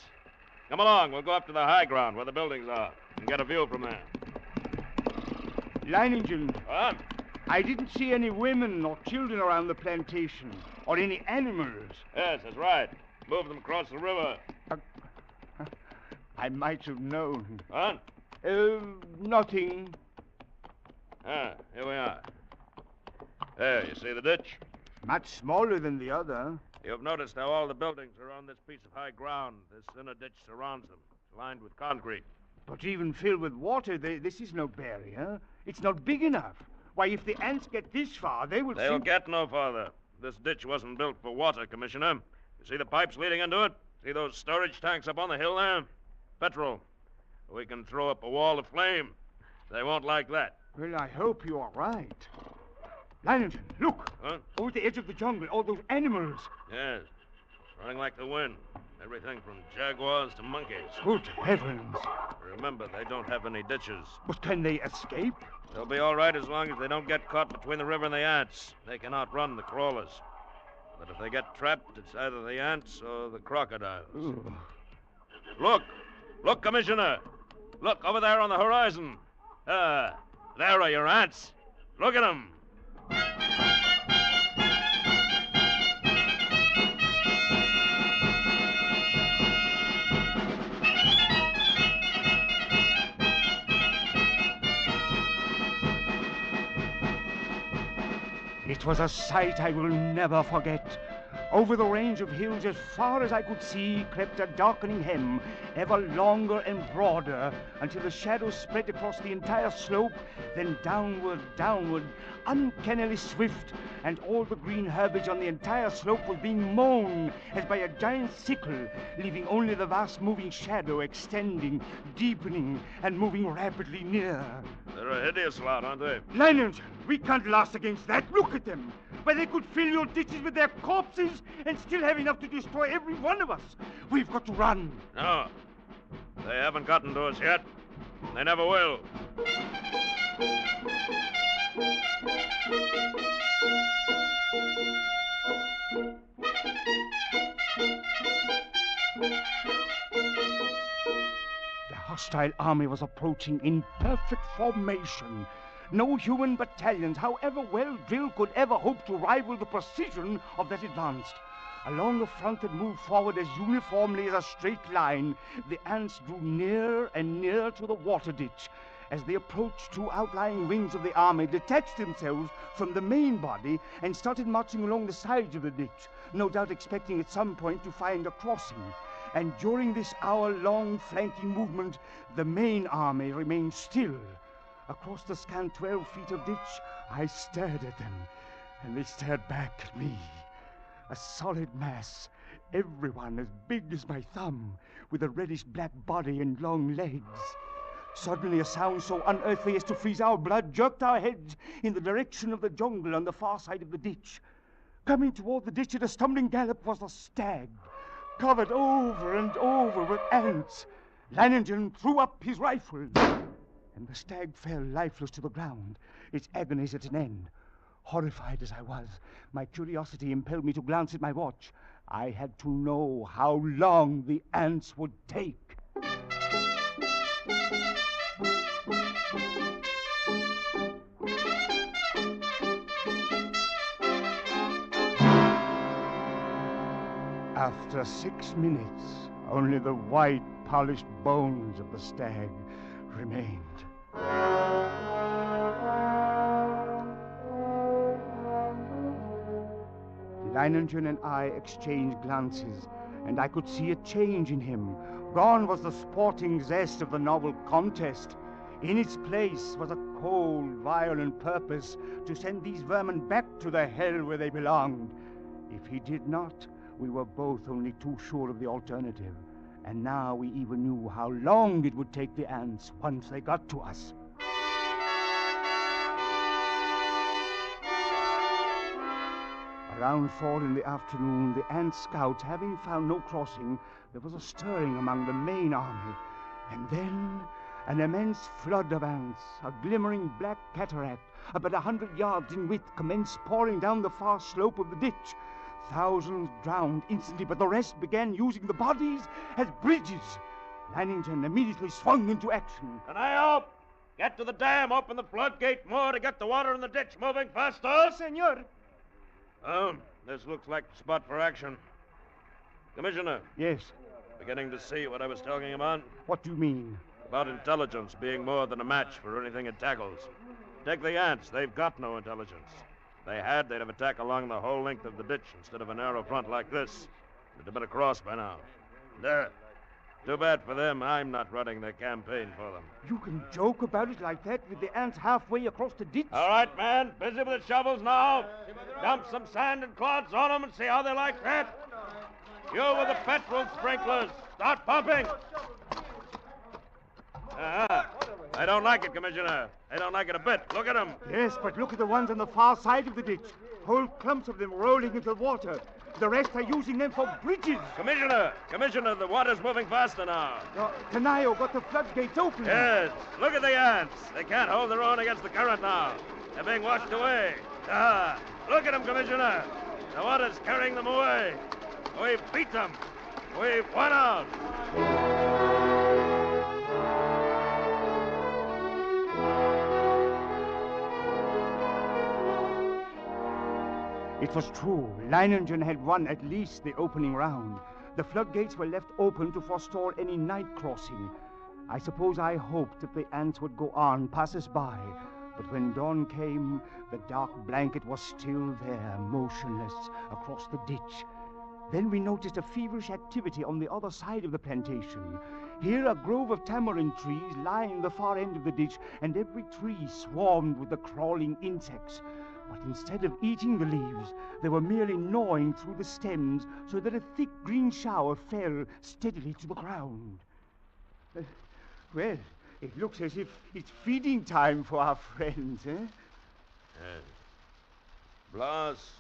Come along, we'll go up to the high ground where the buildings are and get a view from there. Leiningen. What? I didn't see any women or children around the plantation, or any animals. Yes, that's right. Move them across the river. I might have known. What? Nothing. Ah, here we are. There, you see the ditch? Much smaller than the other. You've noticed how all the buildings are on this piece of high ground. This inner ditch surrounds them. It's lined with concrete. But even filled with water, this is no barrier. It's not big enough. Why, if the ants get this far, They'll get no farther. This ditch wasn't built for water, Commissioner. You see the pipes leading into it? See those storage tanks up on the hill there? Petrol. We can throw up a wall of flame. They won't like that. Well, I hope you are right. Leiningen, look! Huh? Over the edge of the jungle, all those animals. Yes. Running like the wind. Everything from jaguars to monkeys. Good heavens. Remember, they don't have any ditches. But can they escape? They'll be all right as long as they don't get caught between the river and the ants. They can outrun the crawlers. But if they get trapped, it's either the ants or the crocodiles. Ooh. Look! Look, Commissioner! Look, over there on the horizon. There are your ants. Look at them. It was a sight I will never forget. Over the range of hills as far as I could see crept a darkening hem, ever longer and broader, until the shadows spread across the entire slope, then downward, uncannily swift, and all the green herbage on the entire slope was being mown as by a giant sickle, leaving only the vast moving shadow extending, deepening, and moving rapidly near. They're a hideous lot, aren't they? Leiningen, we can't last against that. Look at them. Why, they could fill your ditches with their corpses and still have enough to destroy every one of us. We've got to run. No. They haven't gotten to us yet. They never will. The hostile army was approaching in perfect formation. No human battalions, however well drilled, could ever hope to rival the precision of that advance. Along the front that moved forward as uniformly as a straight line, the ants drew nearer and nearer to the water ditch. As they approached, two outlying wings of the army detached themselves from the main body and started marching along the sides of the ditch, no doubt expecting at some point to find a crossing. And during this hour-long flanking movement, the main army remained still. Across the scant 12 feet of ditch, I stared at them, and they stared back at me. A solid mass, everyone as big as my thumb, with a reddish-black body and long legs. Suddenly a sound so unearthly as to freeze our blood jerked our heads in the direction of the jungle on the far side of the ditch. Coming toward the ditch at a stumbling gallop was a stag, covered over and over with ants. Leiningen threw up his rifle, and the stag fell lifeless to the ground, its agonies at an end. Horrified as I was, my curiosity impelled me to glance at my watch. I had to know how long the ants would take. After 6 minutes, only the white, polished bones of the stag remained. Leiningen and I exchanged glances, and I could see a change in him. Gone was the sporting zest of the novel contest. In its place was a cold, violent purpose to send these vermin back to the hell where they belonged. If he did not, we were both only too sure of the alternative. And now we even knew how long it would take the ants once they got to us. Around 4 in the afternoon, the ant scouts having found no crossing, there was a stirring among the main army. And then an immense flood of ants, a glimmering black cataract, about 100 yards in width, commenced pouring down the far slope of the ditch. Thousands drowned instantly, but the rest began using the bodies as bridges. Leiningen immediately swung into action. Can I help? Get to the dam, open the floodgate more to get the water in the ditch moving faster. Senor. This looks like the spot for action. Commissioner. Yes? Beginning to see what I was talking about? What do you mean? About intelligence being more than a match for anything it tackles. Take the ants. They've got no intelligence. If they had, they'd have attacked along the whole length of the ditch instead of a narrow front like this. They'd have been across by now. There. Too bad for them. I'm not running their campaign for them. You can joke about it like that with the ants halfway across the ditch? All right, man. Busy with the shovels now. Dump some sand and clods on them and see how they like that. You with the petrol sprinklers. Start pumping. I don't like it, Commissioner. I don't like it a bit. Look at them. Yes, but look at the ones on the far side of the ditch. Whole clumps of them rolling into the water. The rest are using them for bridges. Commissioner, the water's moving faster now. Tanayo got the floodgates open. Yes. Look at the ants. They can't hold their own against the current now. They're being washed away. Look at them, Commissioner. The water's carrying them away. We've beat them. We've won out. It was true. Leiningen had won at least the opening round. The floodgates were left open to forestall any night crossing. I suppose I hoped that the ants would go on, pass us by. But when dawn came, the dark blanket was still there, motionless, across the ditch. Then we noticed a feverish activity on the other side of the plantation. Here a grove of tamarind trees lined the far end of the ditch, and every tree swarmed with the crawling insects. But instead of eating the leaves, they were merely gnawing through the stems so that a thick green shower fell steadily to the ground. Well, it looks as if it's feeding time for our friends, eh? Yes. Blas.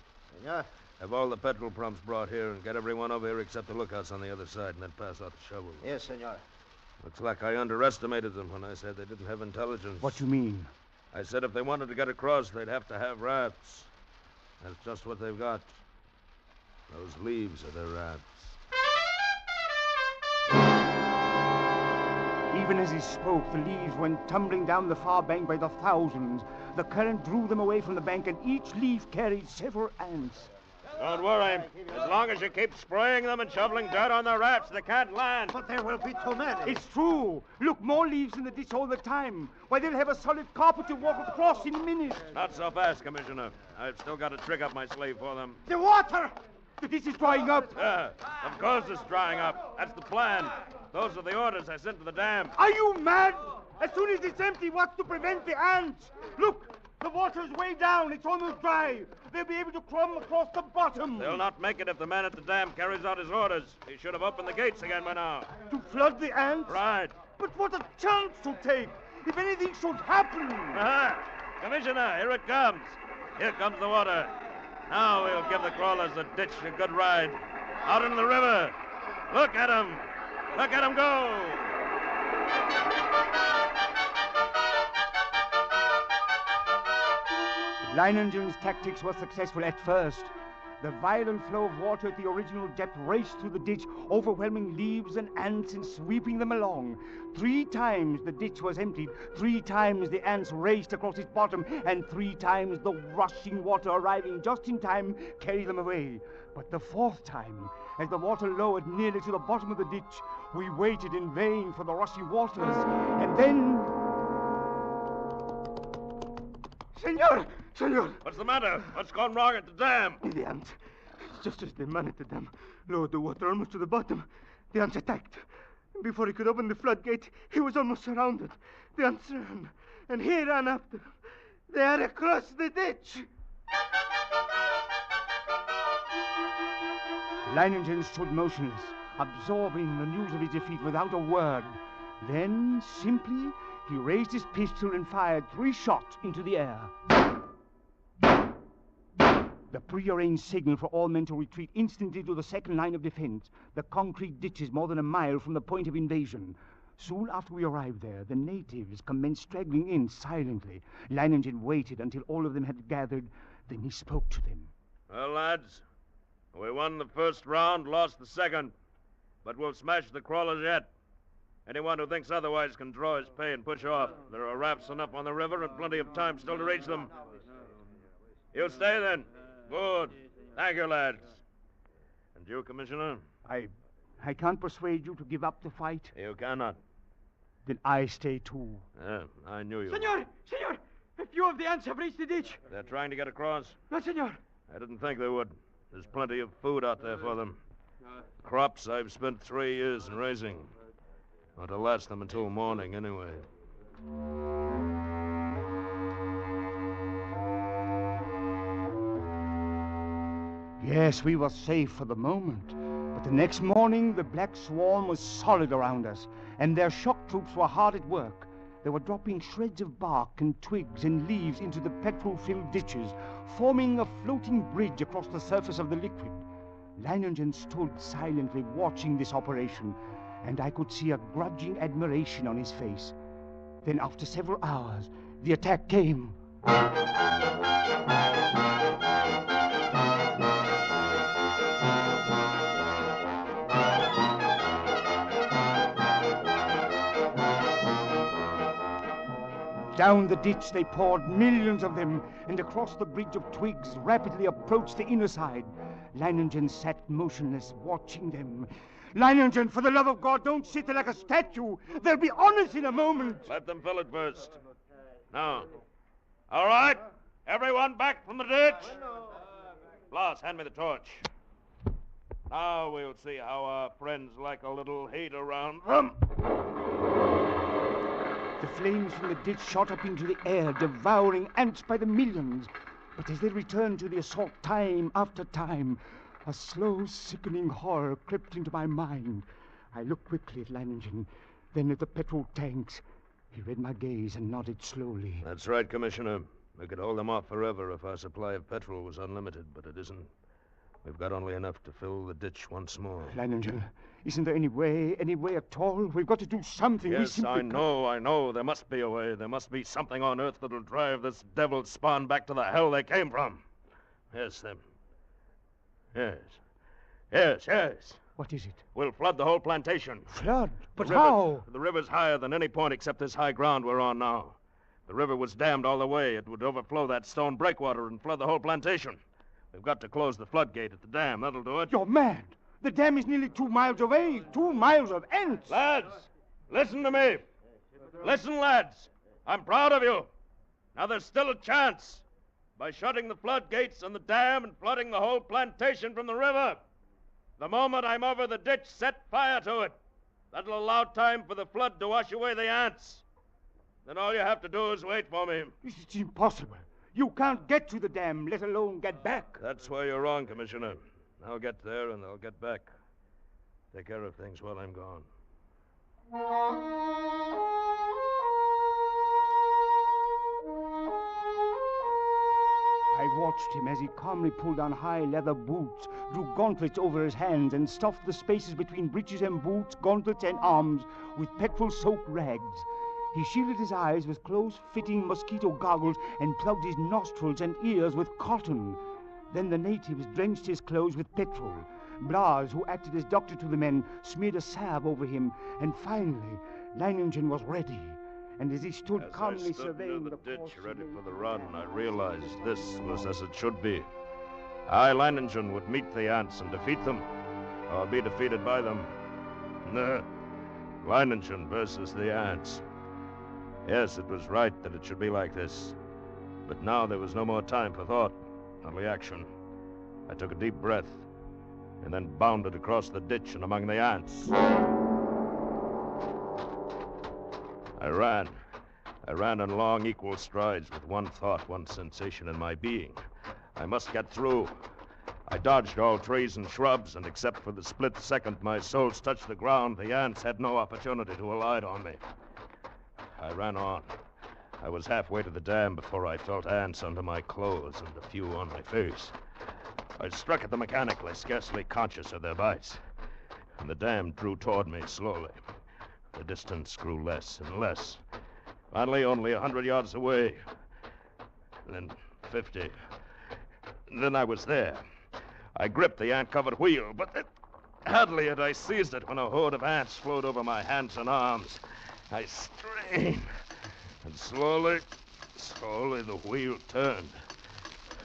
Yeah? Have all the petrol pumps brought here and get everyone over here except the lookouts on the other side and then pass out the shovels. Yes, senor. Looks like I underestimated them when I said they didn't have intelligence. What do you mean? I said if they wanted to get across, they'd have to have rafts. That's just what they've got. Those leaves are their rafts. Even as he spoke, the leaves went tumbling down the far bank by the thousands. The current drew them away from the bank, and each leaf carried several ants. Don't worry. As long as you keep spraying them and shoveling dirt on their rafts, they can't land. But there will be too many. It's true. Look, more leaves in the ditch all the time. Why, they'll have a solid carpet to walk across in a minute. Not so fast, Commissioner. I've still got a trick up my sleeve for them. The water! The ditch is drying up. Of course it's drying up. That's the plan. Those are the orders I sent to the dam. Are you mad? As soon as it's empty, what's to prevent the ants? Look, The water's way down. It's almost dry. They'll be able to climb across the bottom. They'll not make it if the man at the dam carries out his orders. He should have opened the gates again by now. To flood the ants? Right. But what a chance to take. If anything should happen. Commissioner, here it comes. Here comes the water. Now we'll give the crawlers the ditch a good ride. Out into the river. Look at 'em. Look at 'em go. Line engine's tactics were successful at first. The violent flow of water at the original depth raced through the ditch, overwhelming leaves and ants and sweeping them along. 3 times the ditch was emptied, 3 times the ants raced across its bottom, and 3 times the rushing water arriving just in time carried them away. But the 4th time, as the water lowered nearly to the bottom of the ditch, we waited in vain for the rushing waters, and then... Senor! What's the matter? What's gone wrong at the dam? The ants. Just as the man at the dam lowered the water almost to the bottom, the ants attacked. Before he could open the floodgate, he was almost surrounded. The ants ran, and he ran after them. They had across the ditch. Leiningen stood motionless, absorbing the news of his defeat without a word. Then, simply, he raised his pistol and fired 3 shots into the air. The prearranged signal for all men to retreat instantly to the second line of defense, the concrete ditches more than a mile from the point of invasion. Soon after we arrived there, the natives commenced straggling in silently. Leiningen waited until all of them had gathered, then he spoke to them. Well, lads, we won the first round, lost the second, but we'll smash the crawlers yet. Anyone who thinks otherwise can draw his pay and push off. There are rafts enough on the river and plenty of time still to reach them. You stay then. Good. Thank you, lads. And you, Commissioner? I can't persuade you to give up the fight. You cannot. Then I stay too. Yeah, I knew you. Senor! A few of the ants have reached the ditch. They're trying to get across? No, senor. I didn't think they would. There's plenty of food out there for them. Crops I've spent 3 years in raising. Ought to last them until morning, anyway. Yes, we were safe for the moment. But the next morning, the black swarm was solid around us, and their shock troops were hard at work. They were dropping shreds of bark and twigs and leaves into the petrol-filled ditches, forming a floating bridge across the surface of the liquid. Leiningen stood silently watching this operation, and I could see a grudging admiration on his face. Then, after several hours, the attack came. Down the ditch they poured, millions of them, and across the bridge of twigs rapidly approached the inner side. Leiningen sat motionless, watching them. Leiningen, for the love of God, don't sit there like a statue. They'll be on us in a moment. Let them fill it first. Now. All right. Everyone back from the ditch. Blas, hand me the torch. Now we'll see how our friends like a little heat around them. The flames from the ditch shot up into the air, devouring ants by the millions. But as they returned to the assault time after time, a slow, sickening horror crept into my mind. I looked quickly at Leiningen, then at the petrol tanks. He read my gaze and nodded slowly. That's right, Commissioner. We could hold them off forever if our supply of petrol was unlimited, but it isn't. We've got only enough to fill the ditch once more. Leiningen, isn't there any way at all? We've got to do something. Yes, I know. There must be a way. There must be something on Earth that'll drive this devil's spawn back to the hell they came from. Yes, them. Yes. What is it? We'll flood the whole plantation. Flood? But how? The river's higher than any point except this high ground we're on now. The river was dammed all the way. It would overflow that stone breakwater and flood the whole plantation. We've got to close the floodgate at the dam. That'll do it. You're mad. The dam is nearly 2 miles away. 2 miles of ants. Lads, listen to me. Listen, lads. I'm proud of you. Now there's still a chance. By shutting the floodgates on the dam and flooding the whole plantation from the river. The moment I'm over the ditch, set fire to it. That'll allow time for the flood to wash away the ants. Then all you have to do is wait for me. It's impossible. You can't get to the dam, let alone get back. That's why you're wrong, Commissioner. I'll get there and I'll get back. Take care of things while I'm gone. I watched him as he calmly pulled on high leather boots, drew gauntlets over his hands, and stuffed the spaces between breeches and boots, gauntlets and arms with petrol-soaked rags. He shielded his eyes with close-fitting mosquito goggles and plugged his nostrils and ears with cotton. Then the natives drenched his clothes with petrol. Blas, who acted as doctor to the men, smeared a salve over him, and finally, Leiningen was ready. And as he stood calmly surveying the ditch ready for the run, I realized this was as it should be. I, Leiningen, would meet the ants and defeat them, or be defeated by them. No, Leiningen versus the ants. Yes, it was right that it should be like this. But now there was no more time for thought, only action. I took a deep breath, and then bounded across the ditch and among the ants. I ran in long, equal strides with one thought, one sensation in my being. I must get through. I dodged all trees and shrubs, and except for the split second my soles touched the ground, the ants had no opportunity to alight on me. I ran on. I was halfway to the dam before I felt ants under my clothes and a few on my face. I struck at them mechanically, scarcely conscious of their bites, and the dam drew toward me slowly. The distance grew less and less. Finally, only 100 yards away. And then 50. And then I was there. I gripped the ant-covered wheel, but hardly had I seized it when a horde of ants flowed over my hands and arms. I strained, and slowly the wheel turned.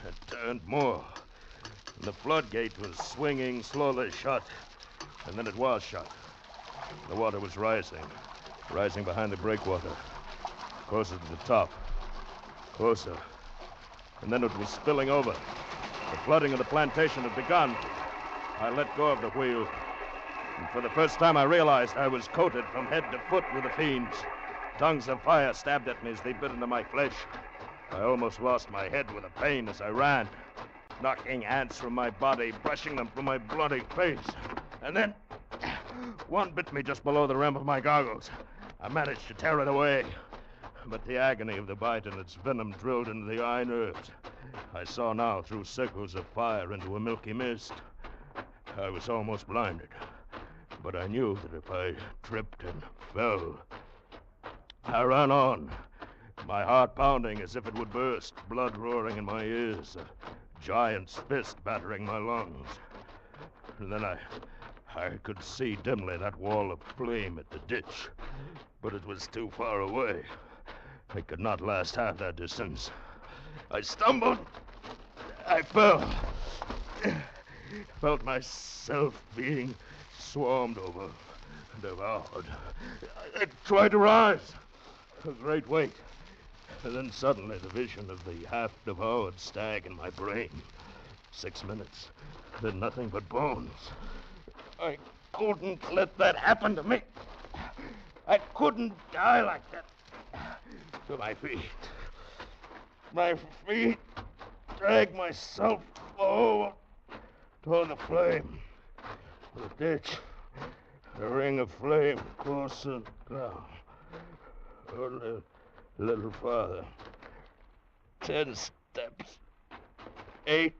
It turned more. And the floodgate was swinging slowly shut. And then it was shut. The water was rising behind the breakwater, closer to the top, closer. And then it was spilling over. The flooding of the plantation had begun. I let go of the wheel, and for the first time I realized I was coated from head to foot with the fiends. Tongues of fire stabbed at me as they bit into my flesh. I almost lost my head with the pain as I ran, knocking ants from my body, brushing them from my bloody face. And then one bit me just below the rim of my goggles. I managed to tear it away, but the agony of the bite and its venom drilled into the eye nerves. I saw now through circles of fire into a milky mist. I was almost blinded, but I knew that if I tripped and fell... I ran on, my heart pounding as if it would burst, blood roaring in my ears, a giant's fist battering my lungs. And then I could see dimly that wall of flame at the ditch, but it was too far away. It could not last half that distance. I stumbled. I fell. Felt myself being swarmed over, devoured. I tried to rise. A great weight. And then suddenly the vision of the half-devoured stag in my brain. 6 minutes. Then nothing but bones. I couldn't let that happen to me. I couldn't die like that. To my feet. My feet dragged myself forward toward the flame. The ditch. The ring of flame closer down. Only a little farther. 10 steps. 8.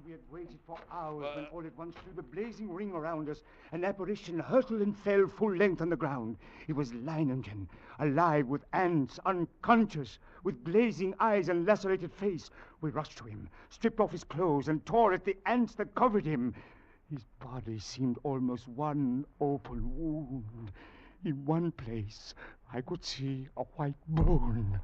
We had waited for hours when all at once through the blazing ring around us, an apparition hurtled and fell full length on the ground. It was Leiningen, alive with ants, unconscious, with glazing eyes and lacerated face. We rushed to him, stripped off his clothes, and tore at the ants that covered him. His body seemed almost one open wound. In one place, I could see a white bone.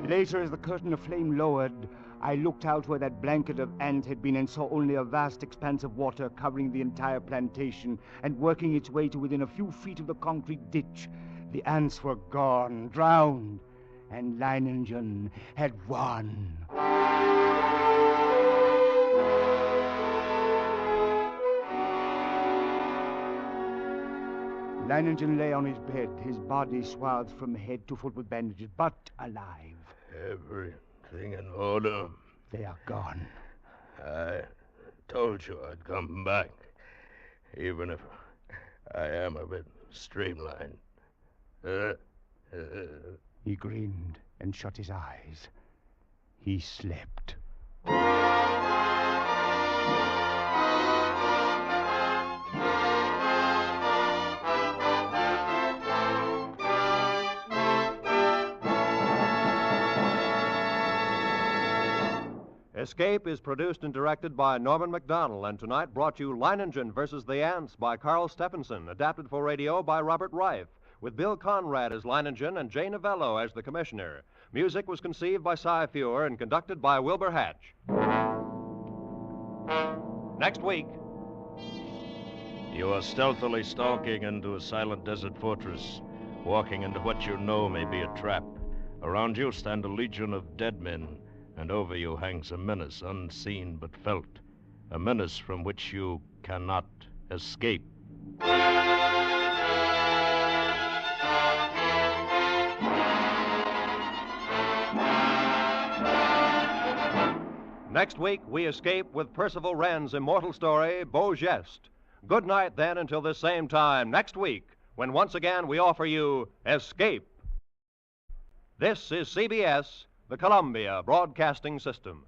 Later, as the curtain of flame lowered, I looked out where that blanket of ant had been and saw only a vast expanse of water covering the entire plantation and working its way to within a few feet of the concrete ditch. The ants were gone, drowned, and Leiningen had won. Leiningen lay on his bed, his body swathed from head to foot with bandages, but alive. Everything in order. They are gone. I told you I'd come back, even if I am a bit streamlined. He grinned and shut his eyes. He slept. Escape is produced and directed by Norman MacDonald, and tonight brought you Leiningen versus the Ants by Carl Stephenson, adapted for radio by Robert Reif, with Bill Conrad as Leiningen and Jay Novello as the commissioner. Music was conceived by Cy Feuer and conducted by Wilbur Hatch. Next week. You are stealthily stalking into a silent desert fortress, walking into what you know may be a trap. Around you stand a legion of dead men, and over you hangs a menace unseen but felt, a menace from which you cannot escape. Next week, we escape with Percival Wren's immortal story, Beau Geste. Good night, then, until this same time next week, when once again we offer you Escape. This is CBS, the Columbia Broadcasting System.